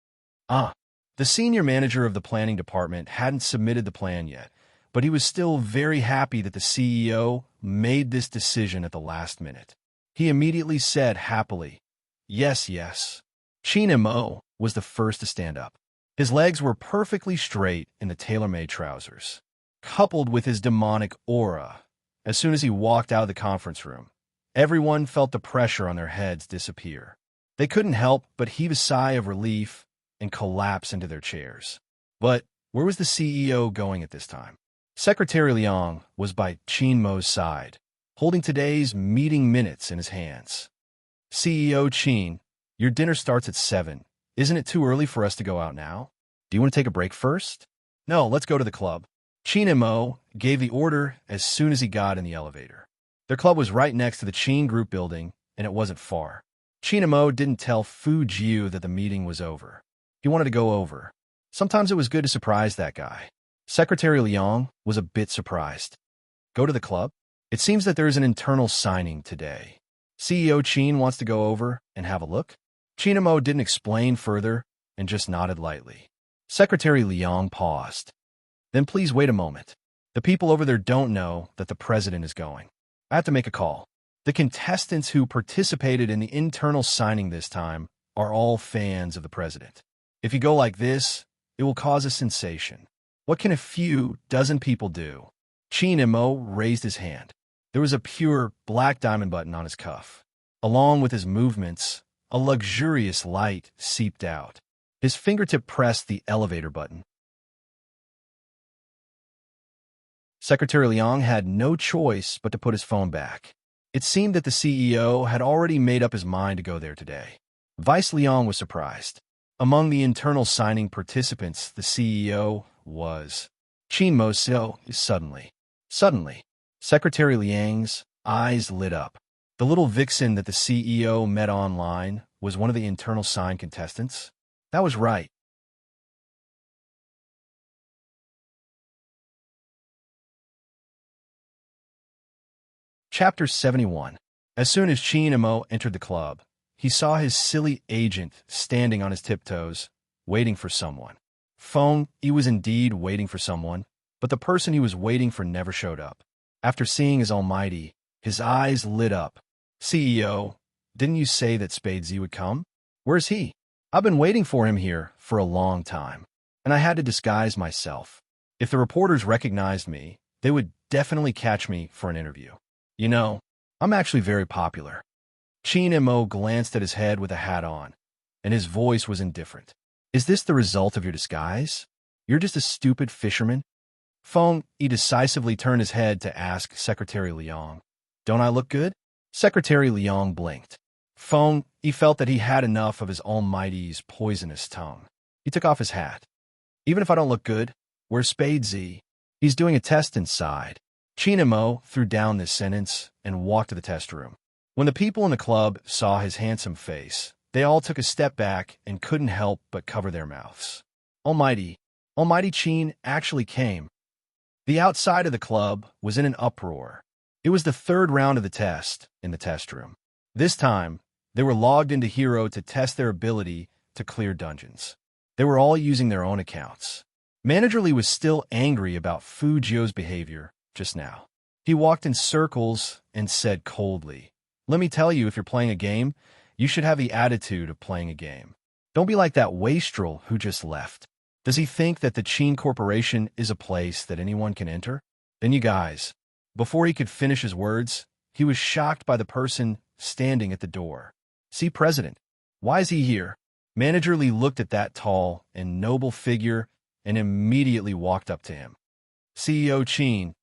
The senior manager of the planning department hadn't submitted the plan yet, but he was still very happy that the CEO made this decision at the last minute. He immediately said happily, Yes. Chin Mo was the first to stand up. His legs were perfectly straight in the tailor-made trousers. Coupled with his demonic aura, as soon as he walked out of the conference room, everyone felt the pressure on their heads disappear. They couldn't help but heave a sigh of relief and collapse into their chairs. But where was the CEO going at this time? Secretary Liang was by Chin Mo's side, holding today's meeting minutes in his hands. CEO Chin, your dinner starts at 7. Isn't it too early for us to go out now? Do you want to take a break first? No, let's go to the club. Chin Mo gave the order as soon as he got in the elevator. Their club was right next to the Chin Group building, and it wasn't far. Chin Mo didn't tell Fu Jiu that the meeting was over. He wanted to go over. Sometimes it was good to surprise that guy. Secretary Liang was a bit surprised. Go to the club? It seems that there is an internal signing today. CEO Chin wants to go over and have a look? Chin Mo didn't explain further and just nodded lightly. Secretary Liang paused. Then please wait a moment. The people over there don't know that the president is going. I have to make a call. The contestants who participated in the internal signing this time are all fans of the president. If you go like this, it will cause a sensation. What can a few dozen people do? Chinemo raised his hand. There was a pure black diamond button on his cuff. Along with his movements, a luxurious light seeped out. His fingertip pressed the elevator button. Secretary Liang had no choice but to put his phone back. It seemed that the CEO had already made up his mind to go there today. Vice Liang was surprised. Among the internal signing participants, the CEO was Qin Mo Seo. Suddenly, Secretary Liang's eyes lit up. The little vixen that the CEO met online was one of the internal sign contestants. That was right. Chapter 71. As soon as Qin Mo entered the club, he saw his silly agent standing on his tiptoes, waiting for someone. Phone, he was indeed waiting for someone, but the person he was waiting for never showed up. After seeing his almighty, his eyes lit up. CEO, didn't you say that Spadesy would come? Where's he? I've been waiting for him here for a long time, and I had to disguise myself. If the reporters recognized me, they would definitely catch me for an interview. You know, I'm actually very popular. Qin Mo glanced at his head with a hat on, and his voice was indifferent. Is this the result of your disguise? You're just a stupid fisherman? Feng, he decisively turned his head to ask Secretary Liang. Don't I look good? Secretary Liang blinked. Feng, he felt that he had enough of his almighty's poisonous tongue. He took off his hat. Even if I don't look good, where's Spadesy? He's doing a test inside. Qin Mo threw down this sentence and walked to the test room. When the people in the club saw his handsome face, they all took a step back and couldn't help but cover their mouths. Almighty Qin actually came. The outside of the club was in an uproar. It was the third round of the test in the test room. This time, they were logged into Hero to test their ability to clear dungeons. They were all using their own accounts. Manager Lee was still angry about Fu Jio's behavior just now. He walked in circles and said coldly, let me tell you, if you're playing a game, you should have the attitude of playing a game. Don't be like that wastrel who just left. Does he think that the Qin Corporation is a place that anyone can enter? Then you guys. Before he could finish his words, he was shocked by the person standing at the door. See, President, why is he here? Manager Lee looked at that tall and noble figure and immediately walked up to him. CEO Qin.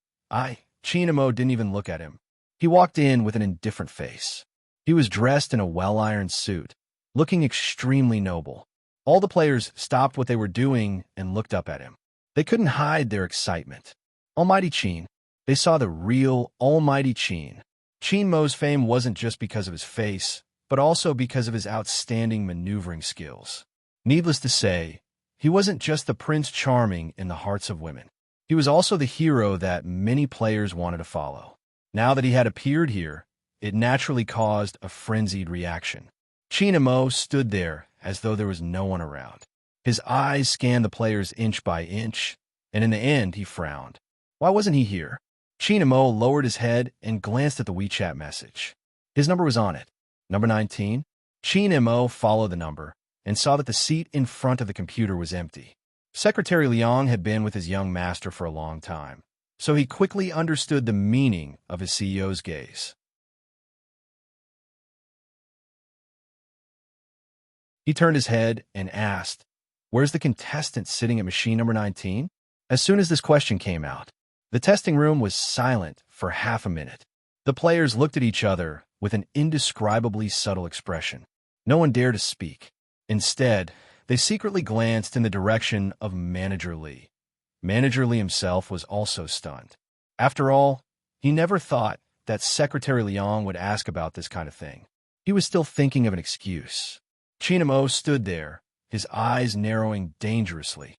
Qin Mo didn't even look at him. He walked in with an indifferent face. He was dressed in a well-ironed suit, looking extremely noble. All the players stopped what they were doing and looked up at him. They couldn't hide their excitement. Almighty Qin. They saw the real Almighty Qin. Qin Mo's fame wasn't just because of his face, but also because of his outstanding maneuvering skills. Needless to say, he wasn't just the Prince Charming in the hearts of women. He was also the hero that many players wanted to follow. Now that he had appeared here, it naturally caused a frenzied reaction. Qin Mo stood there as though there was no one around. His eyes scanned the players inch by inch, and in the end he frowned. Why wasn't he here? Qin Mo lowered his head and glanced at the WeChat message. His number was on it. Number 19. Qin Mo followed the number and saw that the seat in front of the computer was empty. Secretary Liang had been with his young master for a long time, so he quickly understood the meaning of his CEO's gaze. He turned his head and asked, where's the contestant sitting at machine number 19? As soon as this question came out, the testing room was silent for half a minute. The players looked at each other with an indescribably subtle expression. No one dared to speak. Instead, they secretly glanced in the direction of Manager Lee. Manager Lee himself was also stunned. After all, he never thought that Secretary Liang would ask about this kind of thing. He was still thinking of an excuse. Qin Mo stood there, his eyes narrowing dangerously.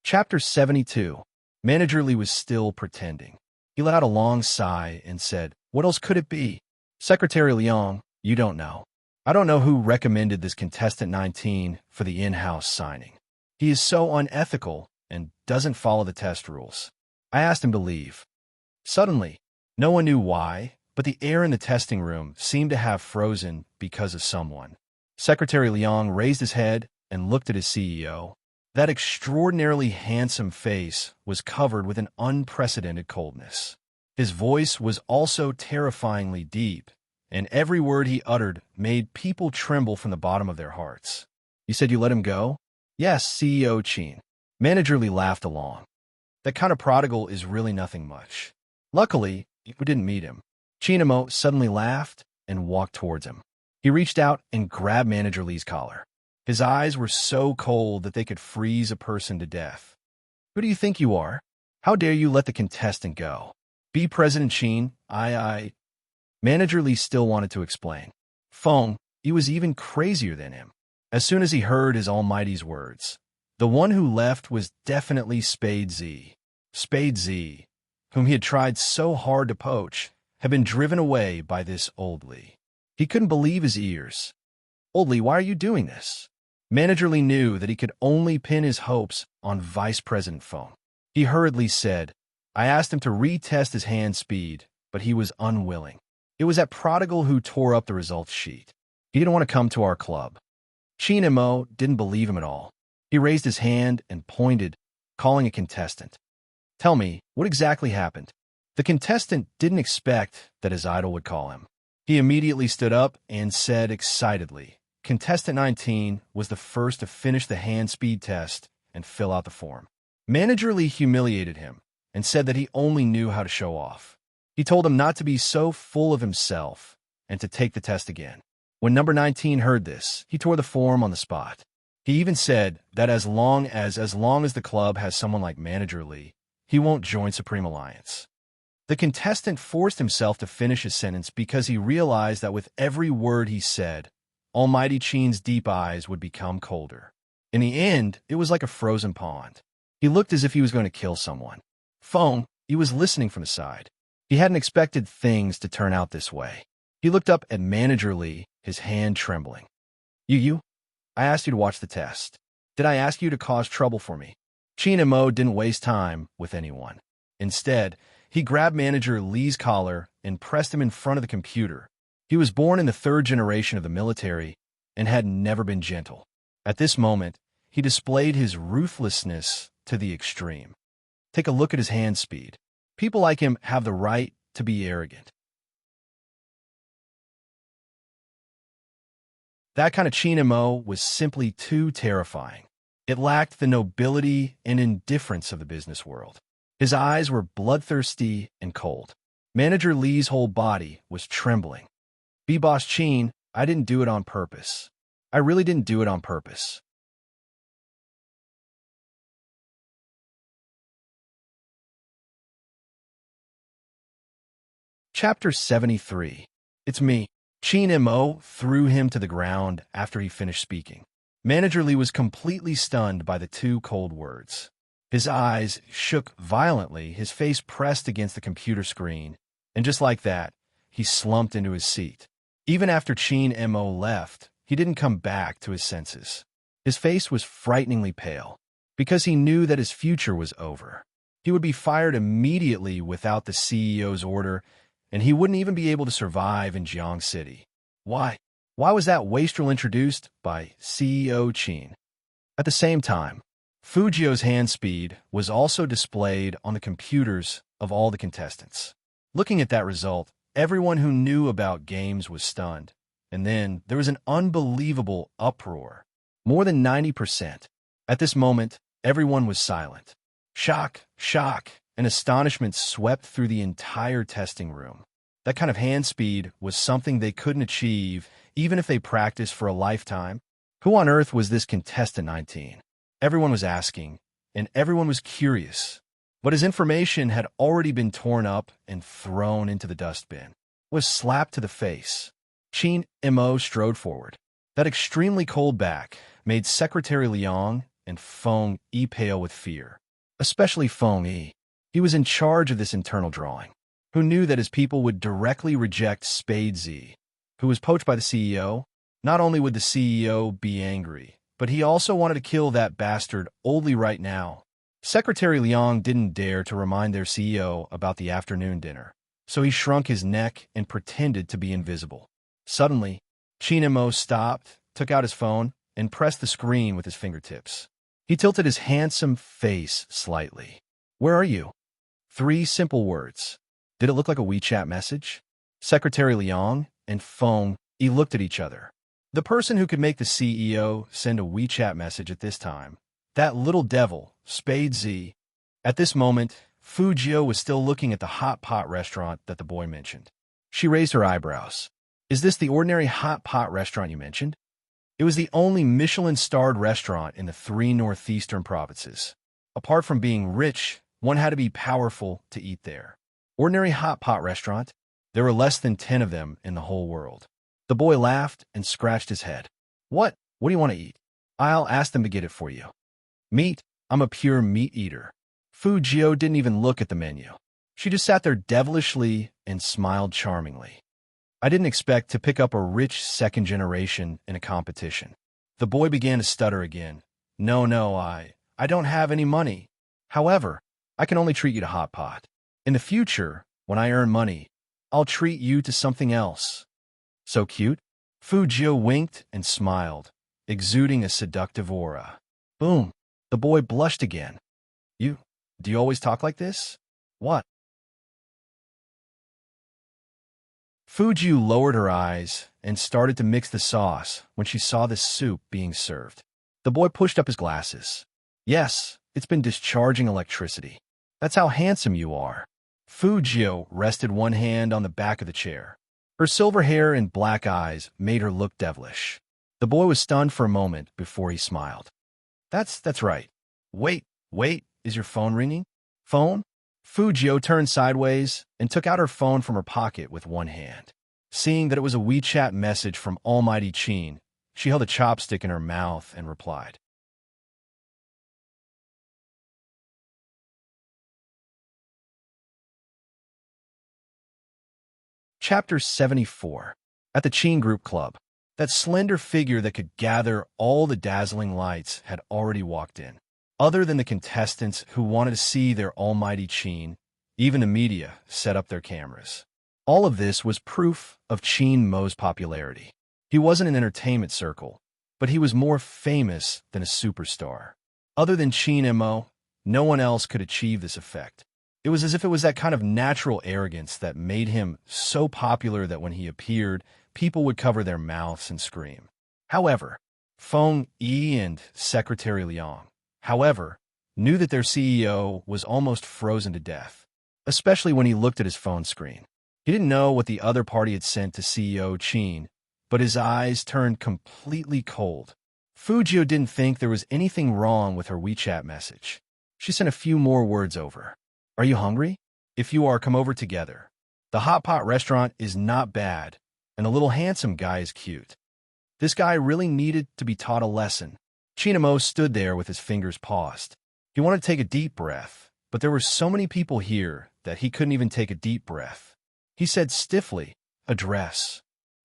Chapter 72. Manager Lee was still pretending. He let out a long sigh and said, what else could it be? Secretary Liang, you don't know. I don't know who recommended this contestant 19 for the in-house signing. He is so unethical and doesn't follow the test rules. I asked him to leave. Suddenly, no one knew why, but the air in the testing room seemed to have frozen because of someone. Secretary Liang raised his head and looked at his CEO. That extraordinarily handsome face was covered with an unprecedented coldness. His voice was also terrifyingly deep, and every word he uttered made people tremble from the bottom of their hearts. "You said you let him go?" "Yes, CEO Qin." Manager Li laughed along. "That kind of prodigal is really nothing much. Luckily, we didn't meet him." Chinamo suddenly laughed and walked towards him. He reached out and grabbed Manager Li's collar. His eyes were so cold that they could freeze a person to death. "Who do you think you are? How dare you let the contestant go?" "Be President Qin, I... Manager Li still wanted to explain. Feng, he was even crazier than him. As soon as he heard his almighty's words, the one who left was definitely Spade Z. Spade Z, whom he had tried so hard to poach, had been driven away by this old Li. He couldn't believe his ears. "Old Li, why are you doing this?" Manager Li knew that he could only pin his hopes on Vice President Feng. He hurriedly said, "I asked him to retest his hand speed, but he was unwilling. It was that prodigal who tore up the results sheet. He didn't want to come to our club." Qin and Mo didn't believe him at all. He raised his hand and pointed, calling a contestant. "Tell me, what exactly happened?" The contestant didn't expect that his idol would call him. He immediately stood up and said excitedly, "Contestant 19 was the first to finish the hand speed test and fill out the form." Manager Li humiliated him and said that he only knew how to show off. He told him not to be so full of himself and to take the test again. When number 19 heard this, he tore the form on the spot. He even said that as long as the club has someone like Manager Li, he won't join Supreme Alliance. The contestant forced himself to finish his sentence because he realized that with every word he said, Almighty Qin's deep eyes would become colder. In the end, it was like a frozen pond. He looked as if he was going to kill someone. Feng, he was listening from the side. He hadn't expected things to turn out this way. He looked up at Manager Li, his hand trembling. You? I asked you to watch the test. Did I ask you to cause trouble for me?" Qin and Mo didn't waste time with anyone. Instead, he grabbed Manager Li's collar and pressed him in front of the computer. He was born in the third generation of the military and had never been gentle. At this moment, he displayed his ruthlessness to the extreme. Take a look at his hand speed. People like him have the right to be arrogant. That kind of Qin and Mo was simply too terrifying. It lacked the nobility and indifference of the business world. His eyes were bloodthirsty and cold. Manager Li's whole body was trembling. "Be Boss Qin, I didn't do it on purpose. I really didn't do it on purpose." Chapter 73. It's me. Qin and Mo threw him to the ground after he finished speaking. Manager Li was completely stunned by the two cold words. His eyes shook violently, his face pressed against the computer screen, and just like that, he slumped into his seat. Even after Qin and Mo left, he didn't come back to his senses. His face was frighteningly pale, because he knew that his future was over. He would be fired immediately without the CEO's order, and he wouldn't even be able to survive in Jiang City. Why? Why was that wastrel introduced by CEO Qin? At the same time, Fujio's hand speed was also displayed on the computers of all the contestants. Looking at that result, everyone who knew about games was stunned, and then there was an unbelievable uproar. More than 90%. At this moment, everyone was silent. Shock, and astonishment swept through the entire testing room. That kind of hand speed was something they couldn't achieve even if they practiced for a lifetime. Who on earth was this contestant 19? Everyone was asking, and everyone was curious. But his information had already been torn up and thrown into the dustbin. Was slapped to the face. Qin and Mo strode forward. That extremely cold back made Secretary Liang and Feng Yi pale with fear. Especially Feng Yi. He was in charge of this internal drawing, who knew that his people would directly reject Spade Z, who was poached by the CEO. Not only would the CEO be angry, but he also wanted to kill that bastard Oldly right now. Secretary Liang didn't dare to remind their CEO about the afternoon dinner, so he shrunk his neck and pretended to be invisible. Suddenly, Qin and Mo stopped to took out his phone and pressed the screen with his fingertips. He tilted his handsome face slightly. "Where are you?" 3 simple words. Did it look like a WeChat message? Secretary Liang and Feng Yi looked at each other. The person who could make the CEO send a WeChat message at this time. That little devil, Spade Z. At this moment, Fu Jio was still looking at the hot pot restaurant that the boy mentioned. She raised her eyebrows. "Is this the ordinary hot pot restaurant you mentioned?" It was the only Michelin-starred restaurant in the 3 northeastern provinces. Apart from being rich, one had to be powerful to eat there. Ordinary hot pot restaurant? There were less than 10 of them in the whole world. The boy laughed and scratched his head. What do you want to eat?" "I'll ask them to get it for you." "Meat? I'm a pure meat eater." Fu Jio didn't even look at the menu. She just sat there devilishly and smiled charmingly. "I didn't expect to pick up a rich second generation in a competition." The boy began to stutter again. No, I don't have any money. However, I can only treat you to hot pot. In the future, when I earn money, I'll treat you to something else." "So cute?" Fu Jio winked and smiled, exuding a seductive aura. Boom! The boy blushed again. Do you always talk like this?" "What?" Fu Jio lowered her eyes and started to mix the sauce when she saw the soup being served. The boy pushed up his glasses. "Yes, it's been discharging electricity. That's how handsome you are." Fu Jio rested one hand on the back of the chair. Her silver hair and black eyes made her look devilish. The boy was stunned for a moment before he smiled. That's right. Wait, is your phone ringing?" "Phone?" Fu Jio turned sideways and took out her phone from her pocket with one hand. Seeing that it was a WeChat message from Almighty Qin, she held a chopstick in her mouth and replied. Chapter 74. At the Qin Group Club. That slender figure that could gather all the dazzling lights had already walked in. Other than the contestants who wanted to see their almighty Qin, even the media set up their cameras. All of this was proof of Qin Mo's popularity. He wasn't an entertainment circle, but he was more famous than a superstar. Other than Qin Mo, no one else could achieve this effect. It was as if it was that kind of natural arrogance that made him so popular that when he appeared, people would cover their mouths and scream. However, Feng Yi and Secretary Liang, knew that their CEO was almost frozen to death, especially when he looked at his phone screen. He didn't know what the other party had sent to CEO Qin, but his eyes turned completely cold. Fu Jio didn't think there was anything wrong with her WeChat message. She sent a few more words over. "Are you hungry? If you are, come over together. The hot pot restaurant is not bad, and the little handsome guy is cute." This guy really needed to be taught a lesson. Chinamo stood there with his fingers paused. He wanted to take a deep breath, but there were so many people here that he couldn't even take a deep breath. He said stiffly, "Address."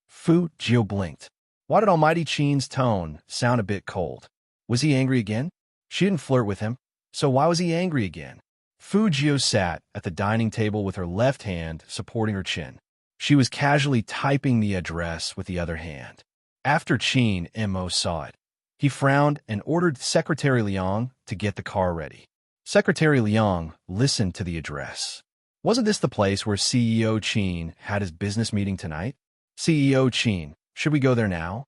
Fu Jio blinked. Why did Almighty Qin's tone sound a bit cold? Was he angry again? She didn't flirt with him, so why was he angry again? Fu Jio sat at the dining table with her left hand supporting her chin. She was casually typing the address with the other hand. After Qin Mo saw it, he frowned and ordered Secretary Liang to get the car ready. Secretary Liang listened to the address. Wasn't this the place where CEO Qin had his business meeting tonight? "CEO Qin, should we go there now?"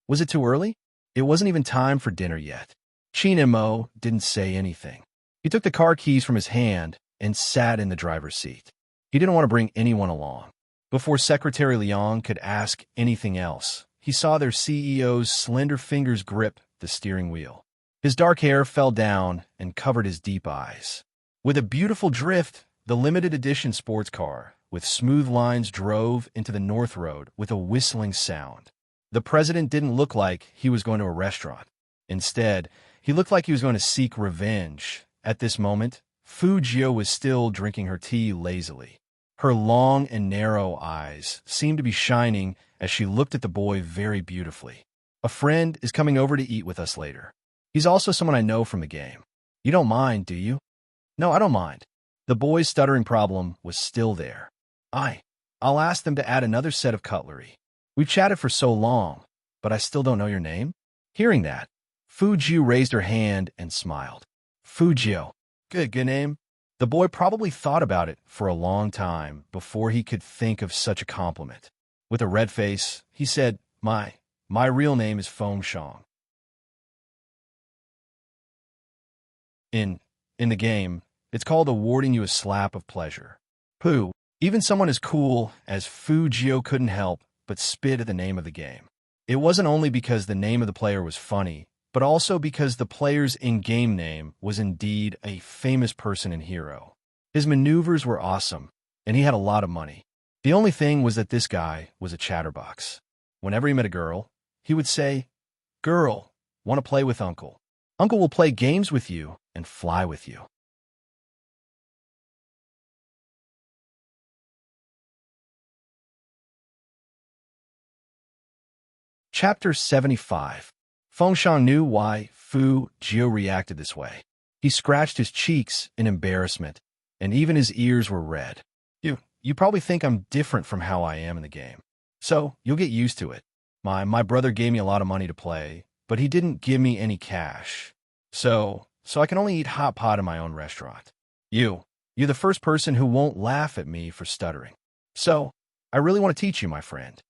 Was it too early? It wasn't even time for dinner yet. Qin Mo didn't say anything. He took the car keys from his hand and sat in the driver's seat. He didn't want to bring anyone along. Before Secretary Liang could ask anything else, he saw their CEO's slender fingers grip the steering wheel. His dark hair fell down and covered his deep eyes. With a beautiful drift, the limited edition sports car with smooth lines drove into the North Road with a whistling sound. The president didn't look like he was going to a restaurant. Instead, he looked like he was going to seek revenge. At this moment, Fu Jio was still drinking her tea lazily. Her long and narrow eyes seemed to be shining as she looked at the boy very beautifully. "A friend is coming over to eat with us later. He's also someone I know from the game. You don't mind, do you?" "No, I don't mind." The boy's stuttering problem was still there. I'll ask them to add another set of cutlery. We've chatted for so long. but I still don't know your name? Hearing that, Fujio raised her hand and smiled. Fujio. Good name. The boy probably thought about it for a long time before he could think of such a compliment. With a red face, he said, My real name is Fengshang. In the game, it's called awarding you a slap of pleasure. Pooh, even someone as cool as Fujio couldn't help but spit at the name of the game. It wasn't only because the name of the player was funny, but also because the player's in-game name was indeed a famous person and hero. His maneuvers were awesome, and he had a lot of money. The only thing was that this guy was a chatterbox. Whenever he met a girl, he would say, "Girl, want to play with Uncle? Uncle will play games with you and fly with you." Chapter 75. Fengshang knew why Fu Jio reacted this way. He scratched his cheeks in embarrassment, and even his ears were red. You probably think I'm different from how I am in the game. So, you'll get used to it. My brother gave me a lot of money to play, but he didn't give me any cash. So I can only eat hot pot in my own restaurant. You're the first person who won't laugh at me for stuttering. So, I really want to teach you, my friend.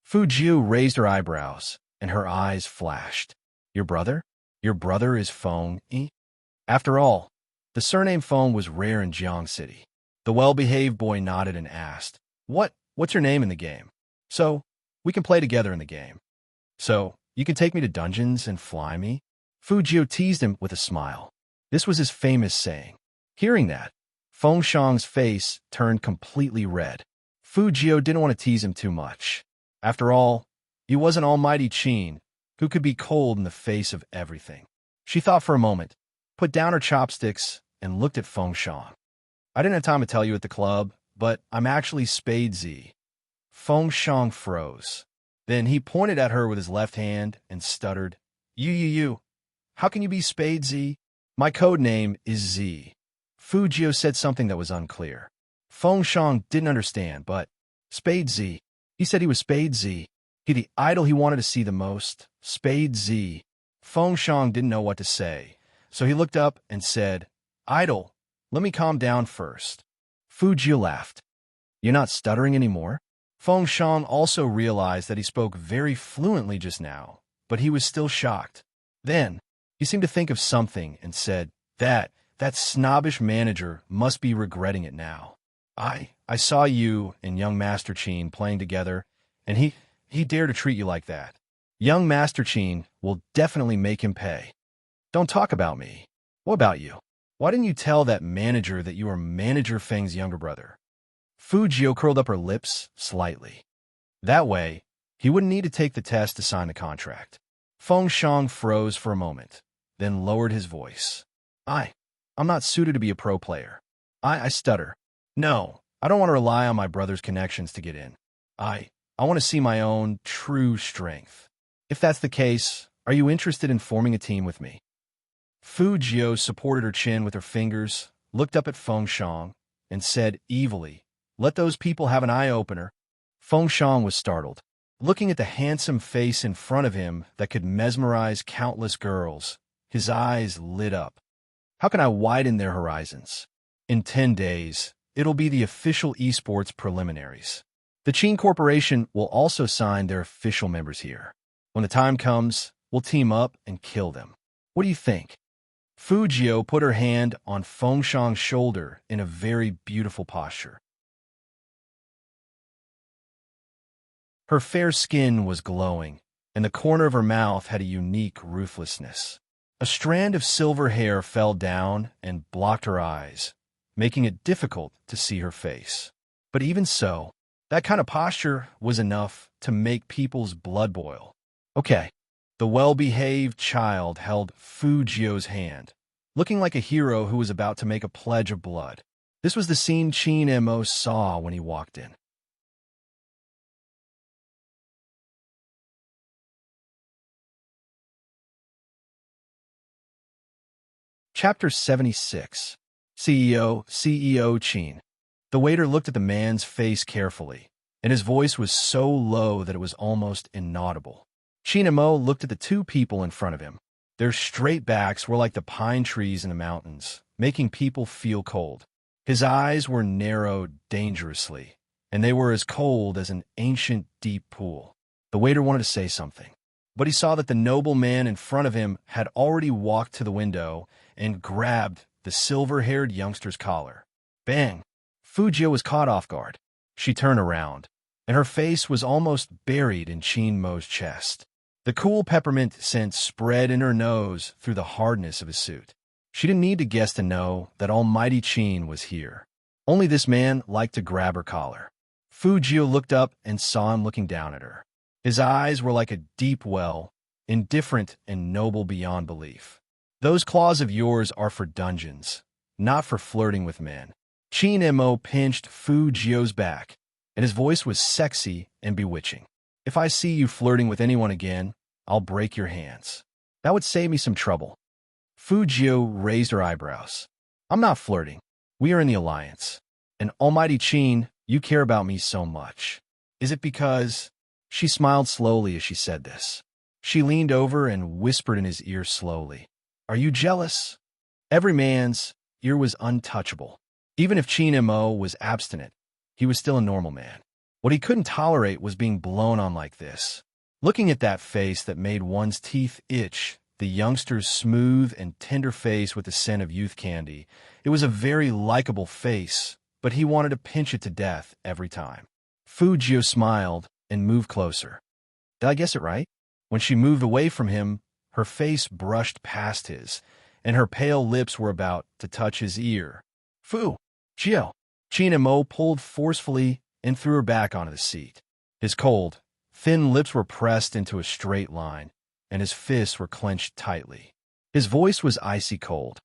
Fu Jiu raised her eyebrows, and her eyes flashed. Your brother? Your brother is Feng Yi? After all, the surname Feng was rare in Jiang City. The well-behaved boy nodded and asked, What's your name in the game? So, we can play together in the game. So, you can take me to dungeons and fly me? Fujio teased him with a smile. This was his famous saying. Hearing that, Fengshang's face turned completely red. Fujio didn't want to tease him too much. After all, he was an almighty Qin who could be cold in the face of everything. She thought for a moment, put down her chopsticks, and looked at Fengshang. I didn't have time to tell you at the club, but I'm actually Spade Z. Fengshang froze. Then he pointed at her with his left hand and stuttered, You. How can you be Spade Z? My code name is Z. Fujio said something that was unclear. Fengshang didn't understand, but Spade Z. He said he was Spade Z. The idol he wanted to see the most. Spade Z. Fengshang didn't know what to say, so he looked up and said, Idol, let me calm down first. Fujio laughed. You're not stuttering anymore? Fengshang also realized that he spoke very fluently just now, but he was still shocked. Then, he seemed to think of something and said, That snobbish manager must be regretting it now. I saw you and young Master Qin playing together, and he dared to treat you like that. Young Master Qin will definitely make him pay. Don't talk about me. What about you? Why didn't you tell that manager that you are Manager Feng's younger brother? Fujio curled up her lips slightly. That way, he wouldn't need to take the test to sign the contract. Fengshang froze for a moment, then lowered his voice. I'm not suited to be a pro player. I stutter. No, I don't want to rely on my brother's connections to get in. I want to see my own true strength. If that's the case, are you interested in forming a team with me? Fujio supported her chin with her fingers, looked up at Fengshang, and said evilly, Let those people have an eye-opener. Fengshang was startled. Looking at the handsome face in front of him that could mesmerize countless girls, his eyes lit up. How can I widen their horizons? In 10 days, it'll be the official esports preliminaries. The Qin Corporation will also sign their official members here. When the time comes, we'll team up and kill them. What do you think? Fujio put her hand on Fengshang's shoulder in a very beautiful posture. Her fair skin was glowing, and the corner of her mouth had a unique ruthlessness. A strand of silver hair fell down and blocked her eyes, making it difficult to see her face. But even so, that kind of posture was enough to make people's blood boil. Okay. The well-behaved child held Fujio's hand, looking like a hero who was about to make a pledge of blood. This was the scene Qin Mo saw when he walked in. Chapter 76. CEO Qin. The waiter looked at the man's face carefully, and his voice was so low that it was almost inaudible. Chinamo looked at the two people in front of him. Their straight backs were like the pine trees in the mountains, making people feel cold. His eyes were narrowed dangerously, and they were as cold as an ancient deep pool. The waiter wanted to say something, but he saw that the noble man in front of him had already walked to the window and grabbed the silver-haired youngster's collar. Bang! Fujio was caught off guard. She turned around, and her face was almost buried in Chinmo's chest. The cool peppermint scent spread in her nose through the hardness of his suit. She didn't need to guess to know that almighty Chin was here. Only this man liked to grab her collar. Fujio looked up and saw him looking down at her. His eyes were like a deep well, indifferent and noble beyond belief. Those claws of yours are for dungeons, not for flirting with men. Chin-mo pinched Fujio's back, and his voice was sexy and bewitching. If I see you flirting with anyone again, I'll break your hands. That would save me some trouble. Fujio raised her eyebrows. I'm not flirting. We are in the alliance. And almighty Chin, you care about me so much. Is it because... She smiled slowly as she said this. She leaned over and whispered in his ear slowly. Are you jealous? Every man's ear was untouchable. Even if Chin-mo was abstinent, he was still a normal man. What he couldn't tolerate was being blown on like this. Looking at that face that made one's teeth itch, the youngster's smooth and tender face with the scent of youth candy, it was a very likable face, but he wanted to pinch it to death every time. Fujio smiled and moved closer. Did I guess it right? When she moved away from him, her face brushed past his, and her pale lips were about to touch his ear. Gio. Chin-mo pulled forcefully and threw her back onto the seat. His cold, thin lips were pressed into a straight line, and his fists were clenched tightly. His voice was icy cold.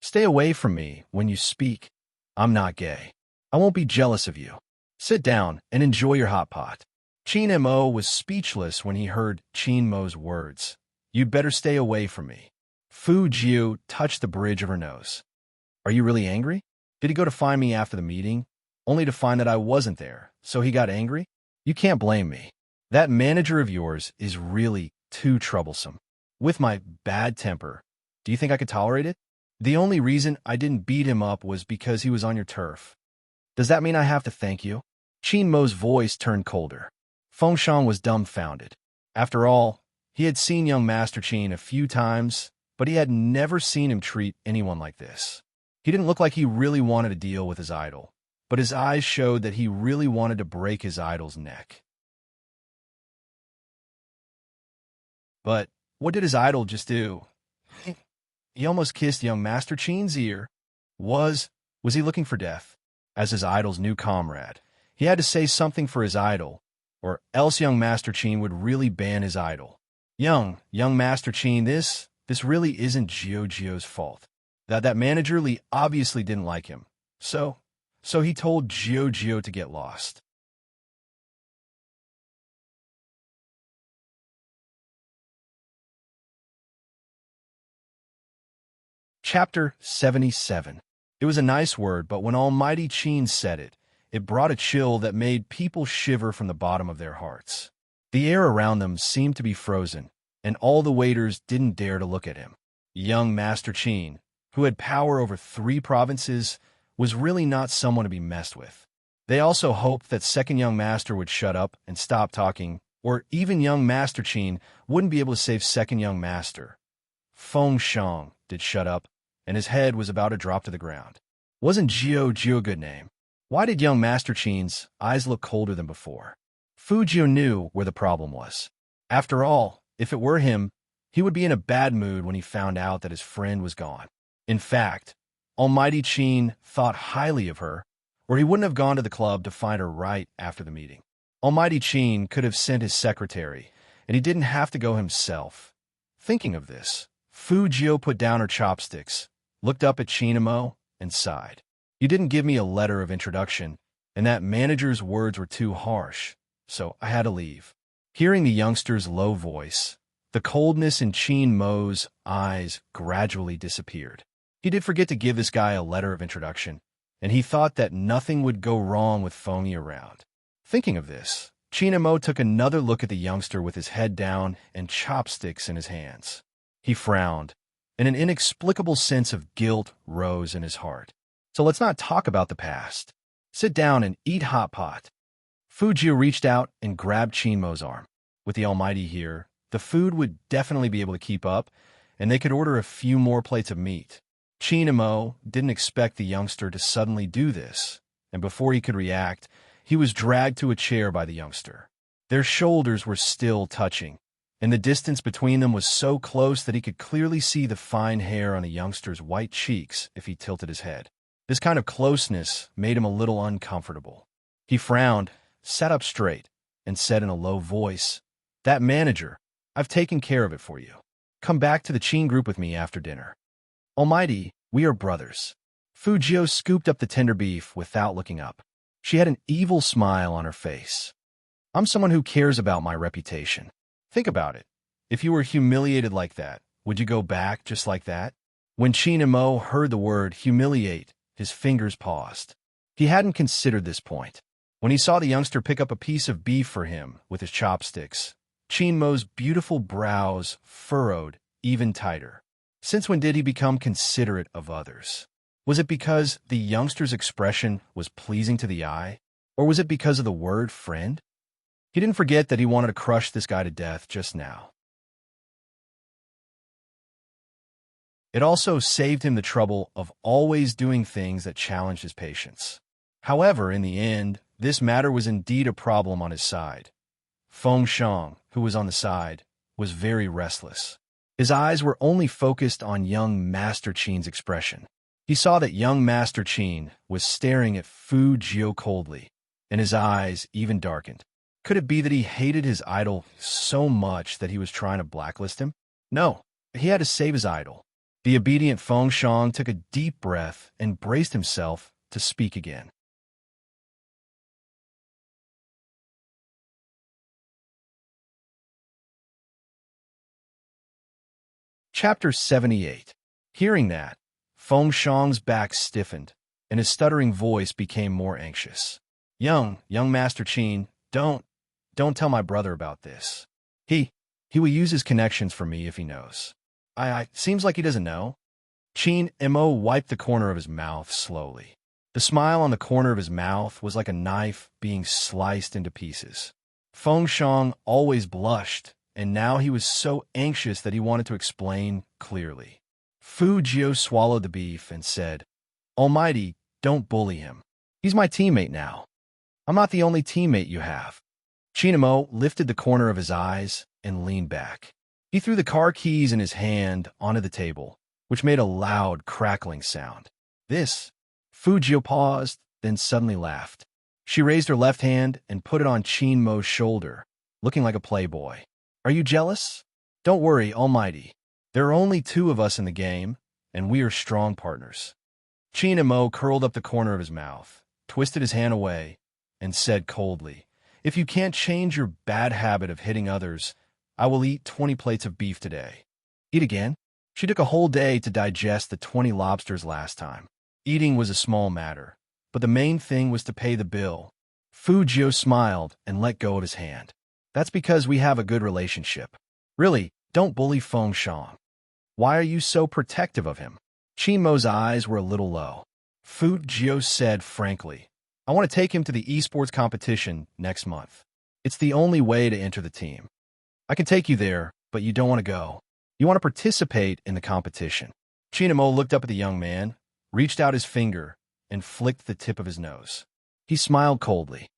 Stay away from me when you speak. I'm not gay. I won't be jealous of you. Sit down and enjoy your hot pot. Chin-mo was speechless when he heard Chin-mo's words. You'd better stay away from me. Fujio touched the bridge of her nose. Are you really angry? Did he go to find me after the meeting, only to find that I wasn't there, so he got angry? You can't blame me. That manager of yours is really too troublesome. With my bad temper, do you think I could tolerate it? The only reason I didn't beat him up was because he was on your turf. Does that mean I have to thank you? Chin-mo's voice turned colder. Fengshan was dumbfounded. After all, he had seen young Master Chin a few times, but he had never seen him treat anyone like this. He didn't look like he really wanted to deal with his idol, but his eyes showed that he really wanted to break his idol's neck. But what did his idol just do? He almost kissed young Master Chin's ear. Was he looking for death? As his idol's new comrade, he had to say something for his idol, or else young Master Chin would really ban his idol. Young Master Chin, this really isn't Gio's fault. That manager Lee obviously didn't like him, so he told Gio to get lost. Chapter 77. It was a nice word, but when almighty Chin said it, it brought a chill that made people shiver from the bottom of their hearts. The air around them seemed to be frozen, and all the waiters didn't dare to look at him. Young Master Chin, who had power over 3 provinces, was really not someone to be messed with. They also hoped that second young master would shut up and stop talking, or even young Master Chin wouldn't be able to save second young master. Fengshan did shut up, and his head was about to drop to the ground. Wasn't Gio a good name? Why did young Master Chin's eyes look colder than before? Fujio knew where the problem was. After all, if it were him, he would be in a bad mood when he found out that his friend was gone. In fact, almighty Chin thought highly of her, or he wouldn't have gone to the club to find her right after the meeting. Almighty Chin could have sent his secretary, and he didn't have to go himself. Thinking of this, Fujio put down her chopsticks, looked up at Chin-mo, and sighed. You didn't give me a letter of introduction, and that manager's words were too harsh, so I had to leave. Hearing the youngster's low voice, the coldness in Chin-mo's eyes gradually disappeared. He did forget to give this guy a letter of introduction, and he thought that nothing would go wrong with Fengyi around. Thinking of this, Chinamo took another look at the youngster with his head down and chopsticks in his hands. He frowned, and an inexplicable sense of guilt rose in his heart. So let's not talk about the past. Sit down and eat hot pot. Fujio reached out and grabbed Chinmo's arm. With the Almighty here, the food would definitely be able to keep up, and they could order a few more plates of meat. Chinmo didn't expect the youngster to suddenly do this, and before he could react, he was dragged to a chair by the youngster. Their shoulders were still touching, and the distance between them was so close that he could clearly see the fine hair on the youngster's white cheeks if he tilted his head. This kind of closeness made him a little uncomfortable. He frowned, sat up straight, and said in a low voice, "That manager, I've taken care of it for you. Come back to the Chin group with me after dinner." Almighty, we are brothers. Fujio scooped up the tender beef without looking up. She had an evil smile on her face. I'm someone who cares about my reputation. Think about it. If you were humiliated like that, would you go back just like that? When Chinamo heard the word humiliate, his fingers paused. He hadn't considered this point. When he saw the youngster pick up a piece of beef for him with his chopsticks, Chinmo's beautiful brows furrowed even tighter. Since when did he become considerate of others? Was it because the youngster's expression was pleasing to the eye? Or was it because of the word friend? He didn't forget that he wanted to crush this guy to death just now. It also saved him the trouble of always doing things that challenged his patience. However, in the end, this matter was indeed a problem on his side. Feng Shang, who was on the side, was very restless. His eyes were only focused on young Master Qin's expression. He saw that young Master Qin was staring at Fu Jio coldly, and his eyes even darkened. Could it be that he hated his idol so much that he was trying to blacklist him? No, he had to save his idol. The obedient Feng Shang took a deep breath and braced himself to speak again. Chapter 78. Hearing that, Feng Shang's back stiffened, and his stuttering voice became more anxious. Young Master Qin, don't tell my brother about this. He will use his connections for me if he knows. Seems like he doesn't know. Qin Mo wiped the corner of his mouth slowly. The smile on the corner of his mouth was like a knife being sliced into pieces. Feng Shang always blushed, and now he was so anxious that he wanted to explain clearly. Fu Jio swallowed the beef and said, Almighty, don't bully him. He's my teammate now. I'm not the only teammate you have. Chinamo lifted the corner of his eyes and leaned back. He threw the car keys in his hand onto the table, which made a loud crackling sound. This, Fu Jio paused, then suddenly laughed. She raised her left hand and put it on Chinmo's shoulder, looking like a playboy. Are you jealous? Don't worry, Almighty. There are only two of us in the game, and we are strong partners. Chinmo curled up the corner of his mouth, twisted his hand away, and said coldly, If you can't change your bad habit of hitting others, I will eat 20 plates of beef today. Eat again? She took a whole day to digest the 20 lobsters last time. Eating was a small matter, but the main thing was to pay the bill. Fu Jio smiled and let go of his hand. That's because we have a good relationship. Really, don't bully Feng Shang. Why are you so protective of him? Chinmo's eyes were a little low. Fu Jio said frankly, I want to take him to the esports competition next month. It's the only way to enter the team. I can take you there, but you don't want to go. You want to participate in the competition. Chinmo looked up at the young man, reached out his finger, and flicked the tip of his nose. He smiled coldly.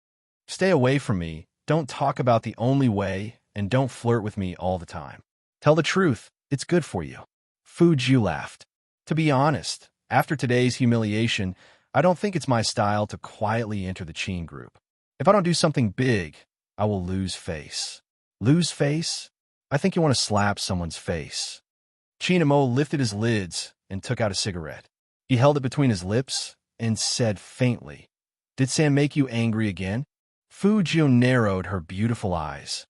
Stay away from me. Don't talk about the only way, and don't flirt with me all the time. Tell the truth. It's good for you. Fu Jio laughed. To be honest, after today's humiliation, I don't think it's my style to quietly enter the Qin group. If I don't do something big, I will lose face. Lose face? I think you want to slap someone's face. Chinamo lifted his lids and took out a cigarette. He held it between his lips and said faintly, Did Sam make you angry again? Fu Jio narrowed her beautiful eyes.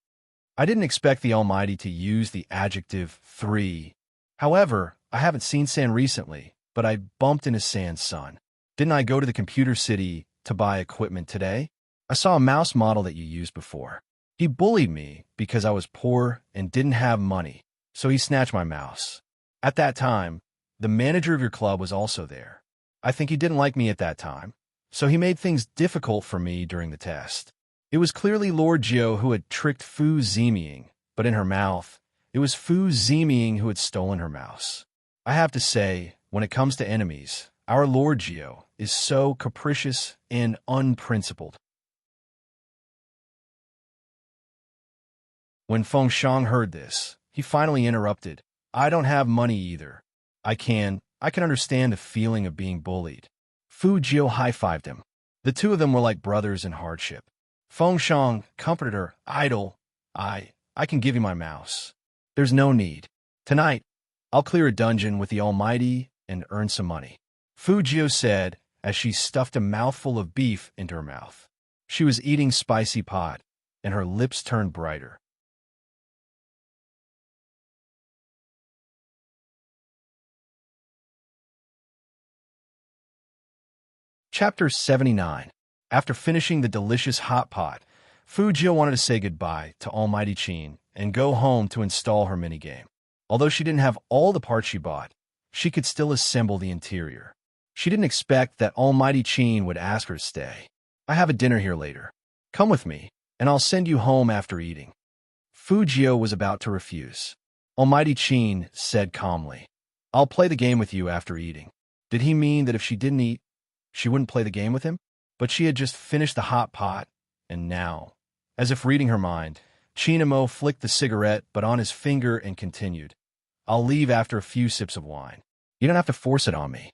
I didn't expect the Almighty to use the adjective 3. However, I haven't seen San recently, but I bumped into San's son. Didn't I go to the computer city to buy equipment today? I saw a mouse model that you used before. He bullied me because I was poor and didn't have money, so he snatched my mouse. At that time, the manager of your club was also there. I think he didn't like me at that time, so he made things difficult for me during the test. It was clearly Lord Geo who had tricked Fu Ziming, but in her mouth, it was Fu Ziming who had stolen her mouse. I have to say, when it comes to enemies, our Lord Geo is so capricious and unprincipled. When Feng Shang heard this, he finally interrupted. I don't have money either. I can understand the feeling of being bullied. Fu Jio high-fived him. The two of them were like brothers in hardship. Feng Shang comforted her. Idol, I can give you my mouse. There's no need. Tonight, I'll clear a dungeon with the Almighty and earn some money. Fu Jio said as she stuffed a mouthful of beef into her mouth. She was eating spicy pot, and her lips turned brighter. Chapter 79. After finishing the delicious hot pot, Fu Jio wanted to say goodbye to Almighty Qin and go home to install her minigame. Although she didn't have all the parts she bought, she could still assemble the interior. She didn't expect that Almighty Qin would ask her to stay. I have a dinner here later. Come with me, and I'll send you home after eating. Fu Jio was about to refuse. Almighty Qin said calmly, I'll play the game with you after eating. Did he mean that if she didn't eat, she wouldn't play the game with him? But she had just finished the hot pot, and now, as if reading her mind, Chinamo flicked the cigarette but on his finger and continued, I'll leave after a few sips of wine. You don't have to force it on me.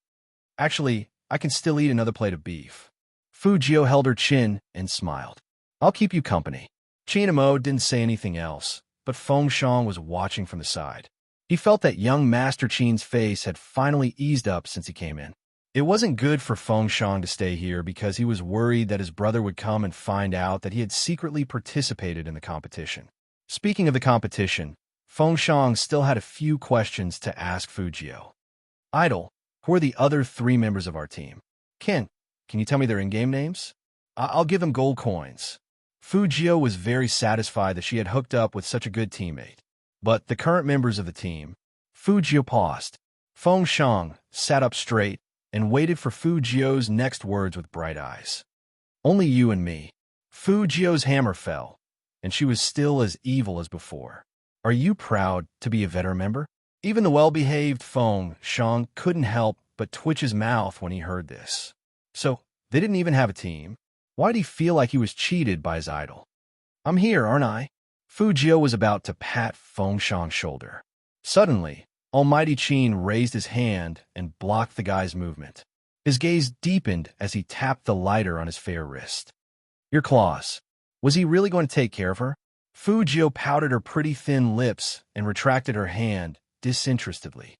Actually, I can still eat another plate of beef. Fu Jio held her chin and smiled. I'll keep you company. Chinamo didn't say anything else, but Feng Shang was watching from the side. He felt that young Master Qin's face had finally eased up since he came in. It wasn't good for Feng Shang to stay here because he was worried that his brother would come and find out that he had secretly participated in the competition. Speaking of the competition, Feng Shang still had a few questions to ask Fu Jio. Idol, who are the other 3 members of our team? Can you tell me their in-game names? I'll give them gold coins. Fu Jio was very satisfied that she had hooked up with such a good teammate. But the current members of the team, Fu Jio paused. Feng Shang sat up straight and waited for Fu Jio's next words with bright eyes. Only you and me. Fu Jio's hammer fell, and she was still as evil as before. Are you proud to be a veteran member? Even the well-behaved Feng Shang couldn't help but twitch his mouth when he heard this. So, they didn't even have a team? Why did he feel like he was cheated by his idol? I'm here, aren't I? Fu Jio was about to pat Feng Shang's shoulder. Suddenly, Almighty Qin raised his hand and blocked the guy's movement. His gaze deepened as he tapped the lighter on his fair wrist. Your claws. Was he really going to take care of her? Fu Jio pouted her pretty thin lips and retracted her hand disinterestedly.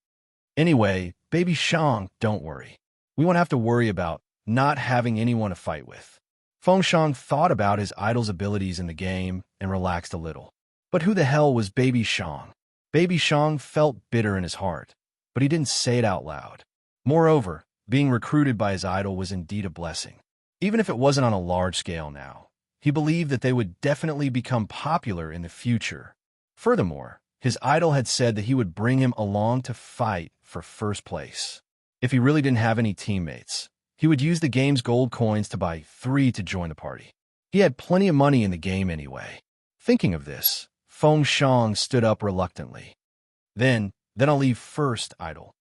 Anyway, baby Shang, don't worry. We won't have to worry about not having anyone to fight with. Feng Shang thought about his idol's abilities in the game and relaxed a little. But who the hell was baby Shang? Baby Shang felt bitter in his heart, but he didn't say it out loud. Moreover, being recruited by his idol was indeed a blessing. Even if it wasn't on a large scale now, he believed that they would definitely become popular in the future. Furthermore, his idol had said that he would bring him along to fight for first place. If he really didn't have any teammates, he would use the game's gold coins to buy 3 to join the party. He had plenty of money in the game anyway. Thinking of this, Feng Shang stood up reluctantly. Then I'll leave first, idol.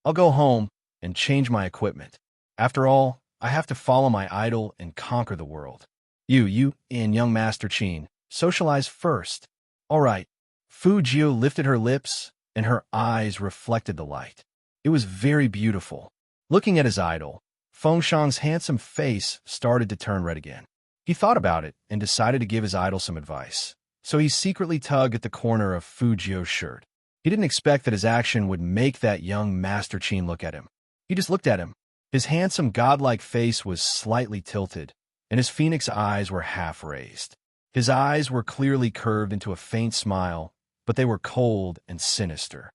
I'll go home and change my equipment. After all, I have to follow my idol and conquer the world. You and young Master Qin, socialize first. All right. Fu Jio lifted her lips, and her eyes reflected the light. It was very beautiful. Looking at his idol, Feng Shang's handsome face started to turn red again. He thought about it and decided to give his idol some advice. So he secretly tugged at the corner of Fu Jio's shirt. He didn't expect that his action would make that young Master Qin look at him. He just looked at him. His handsome godlike face was slightly tilted, and his phoenix eyes were half raised. His eyes were clearly curved into a faint smile, but they were cold and sinister.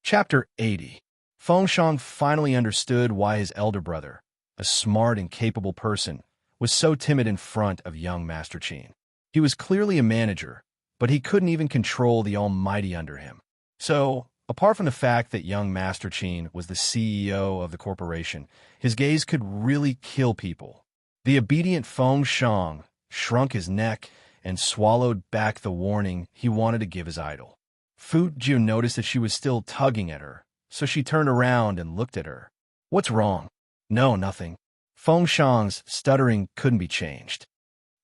Chapter 80. Feng Shang finally understood why his elder brother, a smart and capable person, was so timid in front of young Master Qin. He was clearly a manager, but he couldn't even control the almighty under him. So, apart from the fact that young Master Qin was the CEO of the corporation, his gaze could really kill people. The obedient Feng Shang shrunk his neck and swallowed back the warning he wanted to give his idol. Fu Jiu noticed that she was still tugging at her, so she turned around and looked at her. "What's wrong?" "No, nothing." Feng Shang's stuttering couldn't be changed.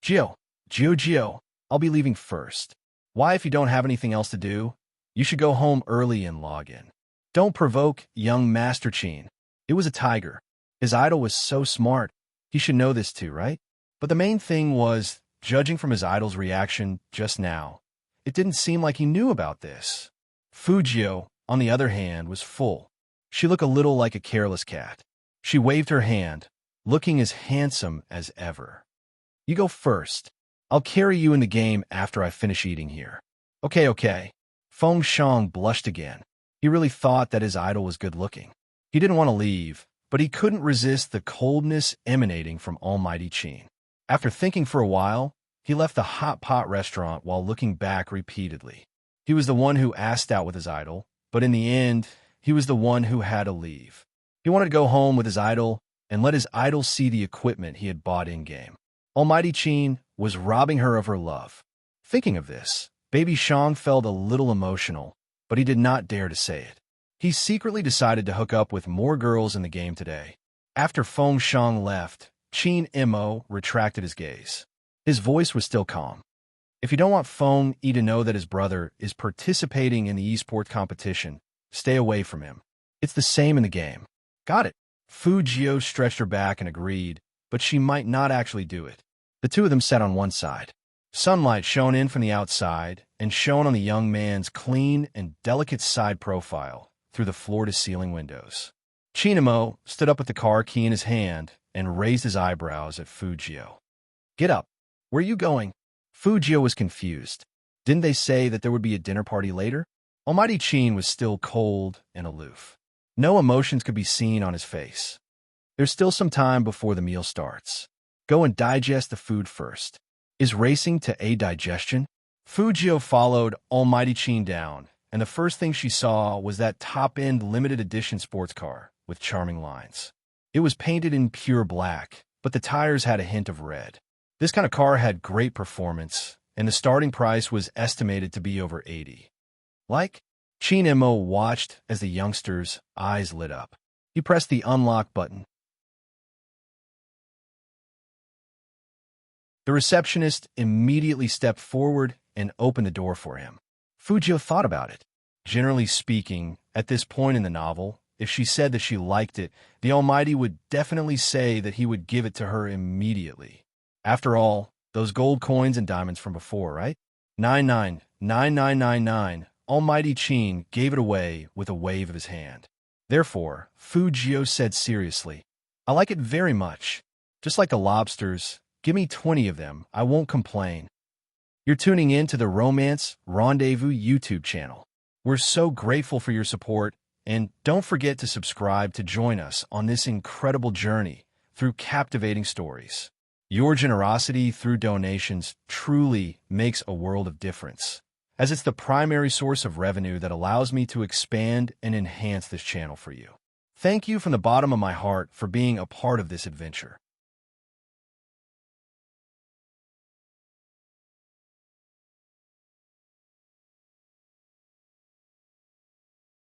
Gio, I'll be leaving first. Why, if you don't have anything else to do? You should go home early and log in. Don't provoke young Master Qin. It was a tiger. His idol was so smart. He should know this too, right? But the main thing was, judging from his idol's reaction just now, it didn't seem like he knew about this. Fujio, on the other hand, was full. She looked a little like a careless cat. She waved her hand, looking as handsome as ever. "You go first. I'll carry you in the game after I finish eating here." Okay. Feng Shang blushed again. He really thought that his idol was good-looking. He didn't want to leave, but he couldn't resist the coldness emanating from almighty Qin. After thinking for a while, he left the hot pot restaurant while looking back repeatedly. He was the one who asked out with his idol, but in the end, he was the one who had to leave. He wanted to go home with his idol and let his idol see the equipment he had bought in-game. Almighty Qin was robbing her of her love. Thinking of this, Baby Shang felt a little emotional, but he did not dare to say it. He secretly decided to hook up with more girls in the game today. After Feng Shang left, Qin Mo retracted his gaze. His voice was still calm. "If you don't want Feng Yi to know that his brother is participating in the esports competition, stay away from him. It's the same in the game." "Got it." Fu Jiu stretched her back and agreed, but she might not actually do it. The two of them sat on one side. Sunlight shone in from the outside and shone on the young man's clean and delicate side profile through the floor-to-ceiling windows. Chinamo stood up with the car key in his hand and raised his eyebrows at Fujio. "Get up. Where are you going?" Fujio was confused. Didn't they say that there would be a dinner party later? Almighty Qin was still cold and aloof. No emotions could be seen on his face. "There's still some time before the meal starts. Go and digest the food first." Is racing to aid digestion? Fujio followed Almighty Qin down, and the first thing she saw was that top-end limited edition sports car with charming lines. It was painted in pure black, but the tires had a hint of red. This kind of car had great performance, and the starting price was estimated to be over 80. Like? Qin Mo watched as the youngster's eyes lit up. He pressed the unlock button. The receptionist immediately stepped forward and opened the door for him. Fujio thought about it. Generally speaking, at this point in the novel, if she said that she liked it, the Almighty would definitely say that he would give it to her immediately. After all, those gold coins and diamonds from before, right? 999999. Almighty Qin gave it away with a wave of his hand. Therefore, Fujio said seriously, "I like it very much. Just like the lobsters. Give me 20 of them. I won't complain." You're tuning in to the Romance Rendezvous YouTube channel. We're so grateful for your support, and don't forget to subscribe to join us on this incredible journey through captivating stories. Your generosity through donations truly makes a world of difference, as it's the primary source of revenue that allows me to expand and enhance this channel for you. Thank you from the bottom of my heart for being a part of this adventure.